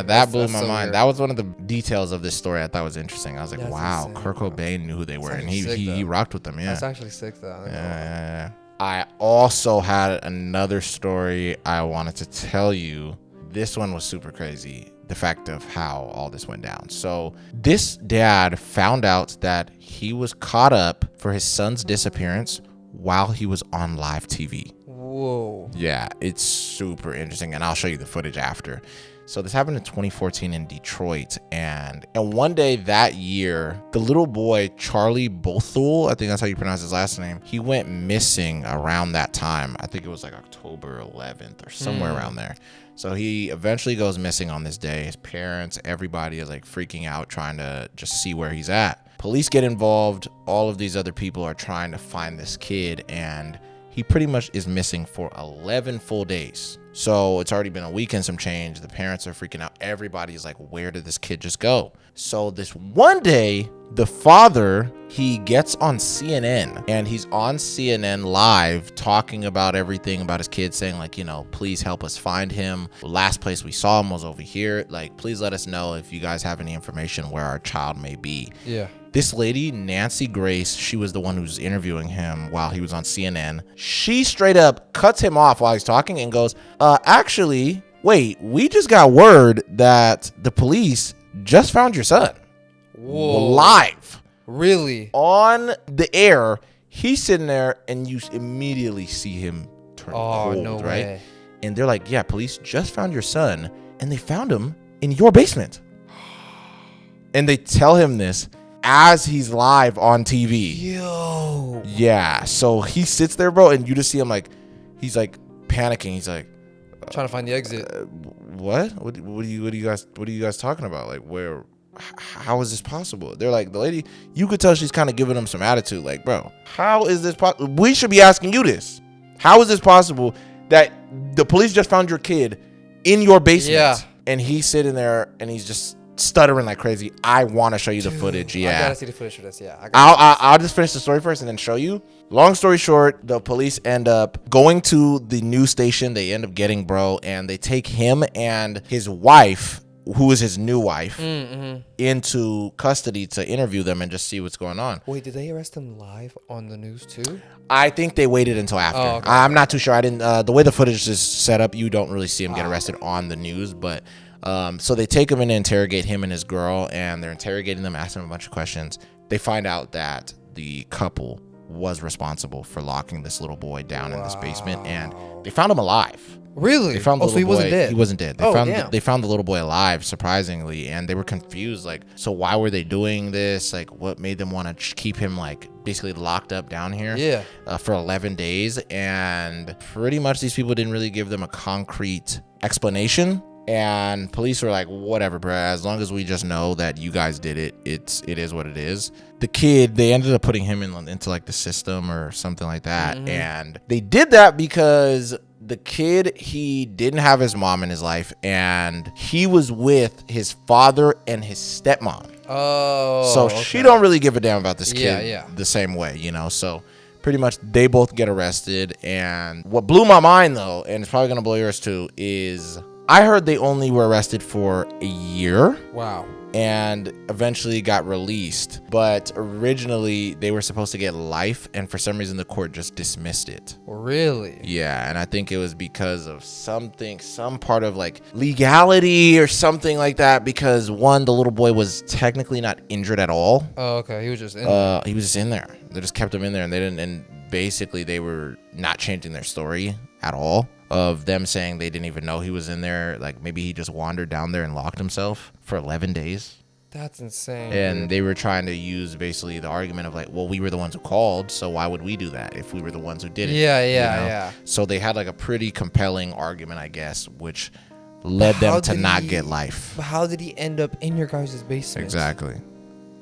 That blew my mind. Weird. That was one of the details of this story I thought was interesting. I was like, wow, insane, Kurt Cobain knew who they were, and he rocked with them. Yeah, that's actually sick though. Yeah. I also had another story I wanted to tell you. This one was super crazy. The fact of how all this went down. So this dad found out that he was caught up for his son's disappearance while he was on live TV. Whoa. Yeah, it's super interesting, and I'll show you the footage after. So this happened in 2014 in Detroit. And one day that year, the little boy, Charlie Bothul, I think that's how you pronounce his last name, he went missing around that time. I think it was like October 11th or somewhere around there. So he eventually goes missing on this day. His parents, everybody is like freaking out, trying to just see where he's at. Police get involved. All of these other people are trying to find this kid, and he pretty much is missing for 11 full days. So it's already been a week and some change. The parents are freaking out. Everybody's like, where did this kid just go? So this one day, the father, he gets on CNN, and he's on CNN live talking about everything about his kid, saying like, you know, please help us find him. The last place we saw him was over here. Like, please let us know if you guys have any information where our child may be. Yeah. This lady, Nancy Grace, she was the one who was interviewing him while he was on CNN. She straight up cuts him off while he's talking and goes, actually, wait, we just got word that the police just found your son. Whoa. Live. Really? On the air. He's sitting there, and you immediately see him turn cold, no right? way. And they're like, yeah, police just found your son, and they found him in your basement. And they tell him this as he's live on TV. Yo. Yeah. So he sits there, bro, and you just see him like, he's like panicking. He's like, trying to find the exit. What? What are you guys talking about? Like, where? How is this possible? They're like, the lady, you could tell she's kind of giving him some attitude. Like, bro, how is this possible? We should be asking you this. How is this possible that the police just found your kid in your basement? Yeah. And he's sitting there and he's just stuttering like crazy. I want to show you the footage. Yeah, I gotta see the footage for this. Yeah, I'll just finish the story first and then show you. Long story short, the police end up going to the news station. They end up getting bro, and they take him and his wife, who is his new wife, into custody to interview them and just see what's going on. Wait, did they arrest him live on the news too? I think they waited until after. Oh, okay. I'm not too sure. I didn't. The way the footage is set up, you don't really see him get arrested on the news, but. So they take him in to interrogate him and his girl, and they're interrogating them, asking them a bunch of questions. They find out that the couple was responsible for locking this little boy down in this basement, and they found him alive. Really? They found the so he wasn't dead? He wasn't dead. Damn. They found the little boy alive, surprisingly, and they were confused. Like, so why were they doing this? Like, what made them want to keep him, like, basically locked up down here? Yeah. For 11 days, and pretty much these people didn't really give them a concrete explanation. And police were like, whatever, bro. As long as we just know that you guys did it, it is what it is. The kid, they ended up putting him into like the system or something like that. And they did that because the kid, he didn't have his mom in his life, and he was with his father and his stepmom. Oh. So she don't really give a damn about this kid Yeah. the same way, you know? So pretty much they both get arrested. And what blew my mind, though, and it's probably going to blow yours too, is I heard they only were arrested for a year. Wow. And eventually got released. But originally they were supposed to get life, and for some reason the court just dismissed it. Really? Yeah, and I think it was because of some part of like legality or something like that, because one, the little boy was technically not injured at all. Oh, okay. He was just in there. He was just in there. They just kept him in there, and basically they were not changing their story at all, of them saying they didn't even know he was in there. Like, maybe he just wandered down there and locked himself for 11 days. That's insane. And they were trying to use basically the argument of like, well, we were the ones who called, so why would we do that if we were the ones who did it? Yeah. So they had like a pretty compelling argument, I guess, which led them to not get life. But how did he end up in your guys' basement? Exactly.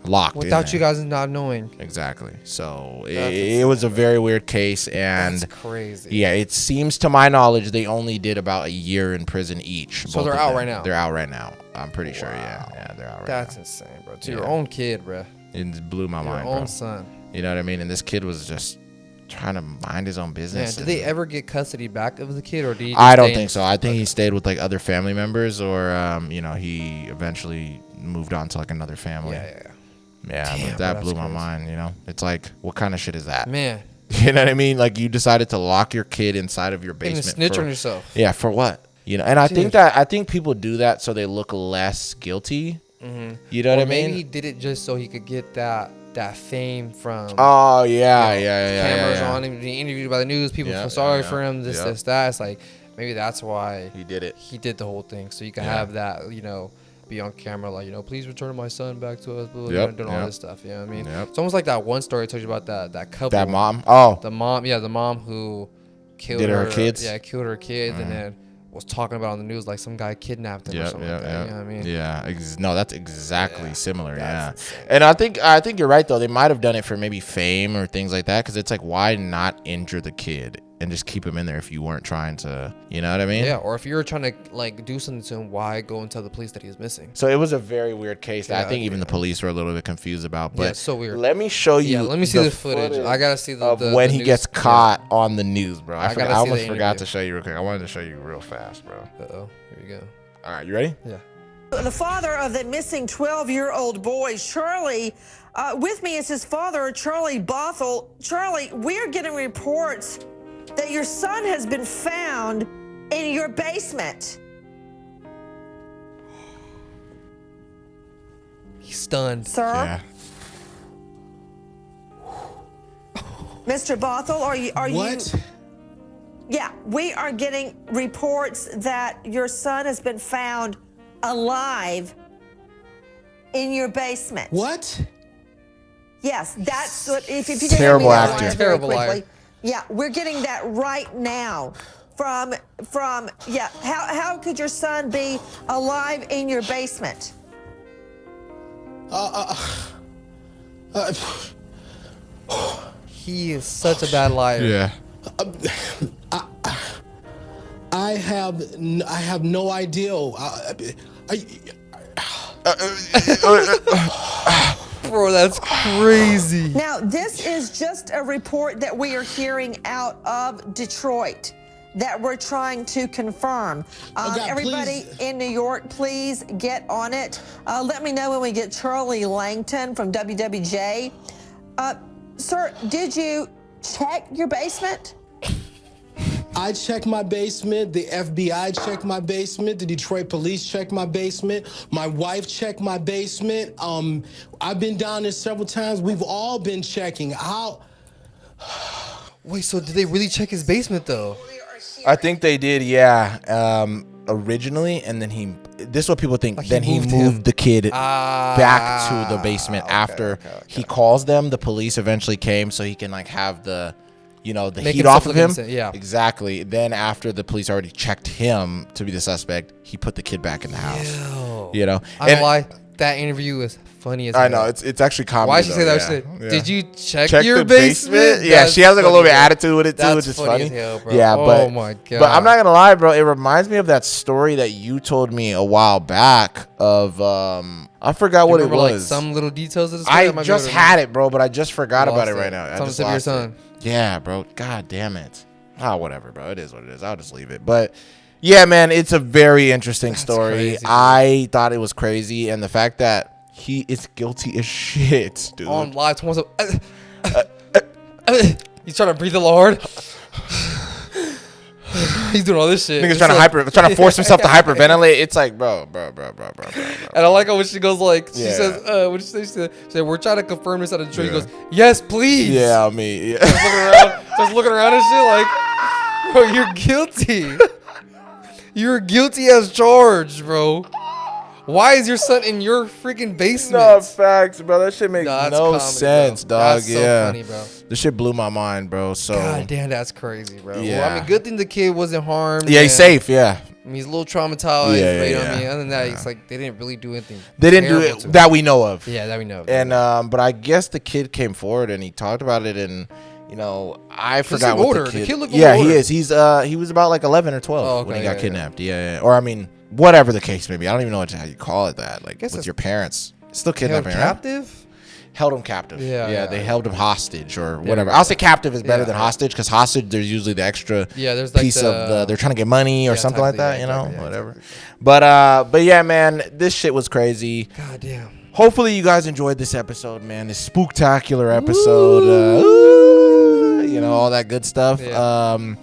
Locked without you guys not knowing. Exactly. So it was a very weird case, and that's crazy. Yeah, it seems to my knowledge they only did about a year in prison each. So they're out right now. They're out right now. I'm pretty sure. Yeah, they're out right now. That's insane, bro. To your own kid, bro. It blew my mind, your own bro. son. You know what I mean? And this kid was just trying to mind his own business. Did they ever get custody back of the kid, or did he I don't think so. I think he stayed with like other family members, or he eventually moved on to like another family. Yeah, damn, but that bro, blew my crazy. mind, you know? It's like, what kind of shit is that? Man. You know what I mean? Like, you decided to lock your kid inside of your basement. And snitch on yourself. Yeah, for what? You know, and I think people do that so they look less guilty. Mm-hmm. You know what I mean? Maybe he did it just so he could get that fame from. Oh, yeah. Cameras on him, being interviewed by the news. People feel sorry for him. That. It's like, maybe that's why he did it. He did the whole thing, so you can have that, you know, be on camera, like, you know, please return my son back to us, doing all this stuff. You know what I mean? It's almost like that one story I told you about that couple. That mom. Oh, the mom who killed her kids. Yeah, killed her kids, and then was talking about on the news like some guy kidnapped him or something like that. You know what I mean? Yeah. No, that's exactly similar. Insane. And I think you're right though. They might have done it for maybe fame or things like that, because it's like, why not injure the kid and just keep him in there if you weren't trying to, you know what I mean? Yeah. Or if you were trying to like do something to him, why go and tell the police that he was missing? So it was a very weird case that I think even the police were a little bit confused about. But it's so weird. Let me show you. Yeah, let me see the footage. I gotta see the when he news. gets caught on the news, bro. I almost forgot to show you real quick. I wanted to show you real fast, bro. Uh-oh. Here we go. All right, you ready? Yeah. The father of the missing 12-year-old boy, Charlie, with me is his father, Charlie Bothell. Charlie, we're getting reports that your son has been found in your basement. He's stunned. Sir? Yeah. Mr. Bothell, are you... What? Yeah, we are getting reports that your son has been found alive in your basement. What? Yes, that's what... If you Terrible actor. Terrible liar. Yeah, we're getting that right now from how could your son be alive in your basement? He is such a bad liar. Yeah. I have no idea. Bro, that's crazy. Now, this is just a report that we are hearing out of Detroit that we're trying to confirm. Everybody please. in New York, please get on it. Let me know when we get Charlie Langton from WWJ. Sir, did you check your basement? I checked my basement. The FBI checked my basement. The Detroit police checked my basement. My wife checked my basement. I've been down there several times. We've all been checking. How? Wait, so did they really check his basement though? I think they did, yeah. Originally, and then this is what people think. Like then he moved the kid back to the basement after he calls them. The police eventually came so he can like have the heat off of him. Yeah, exactly. Then after the police already checked him to be the suspect, he put the kid back in the house. You know, I don't lie. That interview is funny as hell. I know it's actually comedy. Why'd she say that? Yeah. Did you check the your basement? Yeah, she has like a little bit of attitude with it too, which is funny. As hell, bro. Yeah, oh my god. But I'm not gonna lie, bro. It reminds me of that story that you told me a while back of I forgot what it was. Like some little details of the story? I just had it, bro, but I just forgot about it right now. I just lost your son. Yeah, bro. God damn it. Whatever, bro. It is what it is. I'll just leave it. But yeah, man, it's a very interesting story. Crazy, I thought it was crazy, and the fact that he is guilty as shit, dude. On live, he's trying to breathe a little hard. He's doing all this shit. Nigga's trying to force himself to hyperventilate. It's like, bro. And I like how when she goes like, she says, what did she say? She said, we're trying to confirm this out of Detroit. He goes, yes, please. Yeah, me. Yeah. Just looking around and shit like, bro, you're guilty. You're guilty as charged, bro. Why is your son in your freaking basement? No, facts, bro. That shit makes no sense, bro. dog. That's so funny, bro. This shit blew my mind, bro. So God damn, that's crazy, bro. Yeah. Well, I mean, good thing the kid wasn't harmed. Yeah, he's safe. Yeah. I mean, he's a little traumatized. Yeah, but, you know yeah, what I mean? Other than that, it's like they didn't really do anything. They didn't do it that we know of. Yeah, that we know of. And but I guess the kid came forward and he talked about it, and you know, I forgot what older. the kid. The kid looked yeah, older. he is. He was about like 11 or 12 when he got kidnapped. Yeah. Or I mean, whatever the case may be. I don't even know how you call it that. Like with your parents, still kidnapping, right? Captive. Held him captive. Yeah, they held him hostage or whatever. Yeah. I'll say captive is better than hostage, because hostage there's usually the extra there's like piece of the they're trying to get money or something like that, whatever. Exactly. But yeah, man, this shit was crazy. God damn. Hopefully you guys enjoyed this episode, man. This spooktacular episode. All that good stuff. Yeah.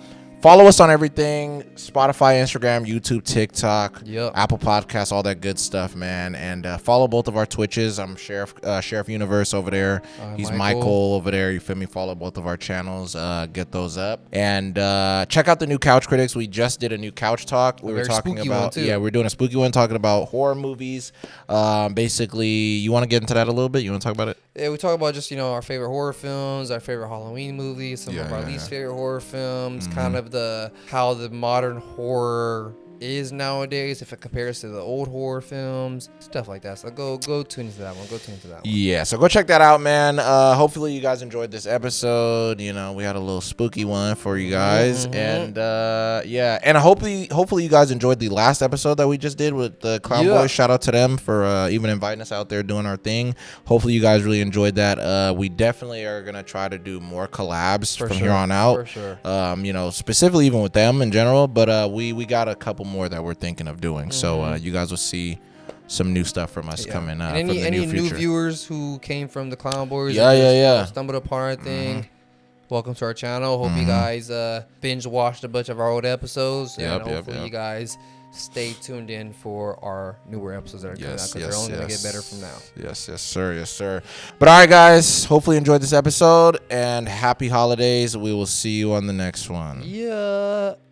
Follow us on everything: Spotify, Instagram, YouTube, TikTok, Yep. Apple Podcasts, all that good stuff, man. And follow both of our Twitches. I'm Sheriff Universe over there. He's Michael over there. You feel me? Follow both of our channels. Get those up. And check out the new Couch Critics. We just did a new couch talk. We were talking about, we're doing a spooky one, talking about horror movies. Basically, you want to get into that a little bit? You want to talk about it? Yeah, we talk about just, our favorite horror films, our favorite Halloween movies, some of our least favorite horror films, kind of how the modern horror is nowadays, if it compares to the old horror films, stuff like that. So go tune into that one. Yeah, so go check that out, man. Hopefully you guys enjoyed this episode. We had a little spooky one for you guys. And and hopefully you guys enjoyed the last episode that we just did with the Clown Boys. Shout out to them for even inviting us out there doing our thing. Hopefully you guys really enjoyed that. We definitely are gonna try to do more collabs from here on out. For sure. Specifically even with them in general, but we got a couple more that we're thinking of doing. So you guys will see some new stuff from us coming up. Any new viewers who came from the Clown Boys, stumbled upon our thing, welcome to our channel. Hope you guys binge watched a bunch of our old episodes, and hopefully you guys stay tuned in for our newer episodes that are coming out, because they're only going to get better from now. Yes, sir. But all right, guys, hopefully you enjoyed this episode, and happy holidays. We will see you on the next one. Yeah.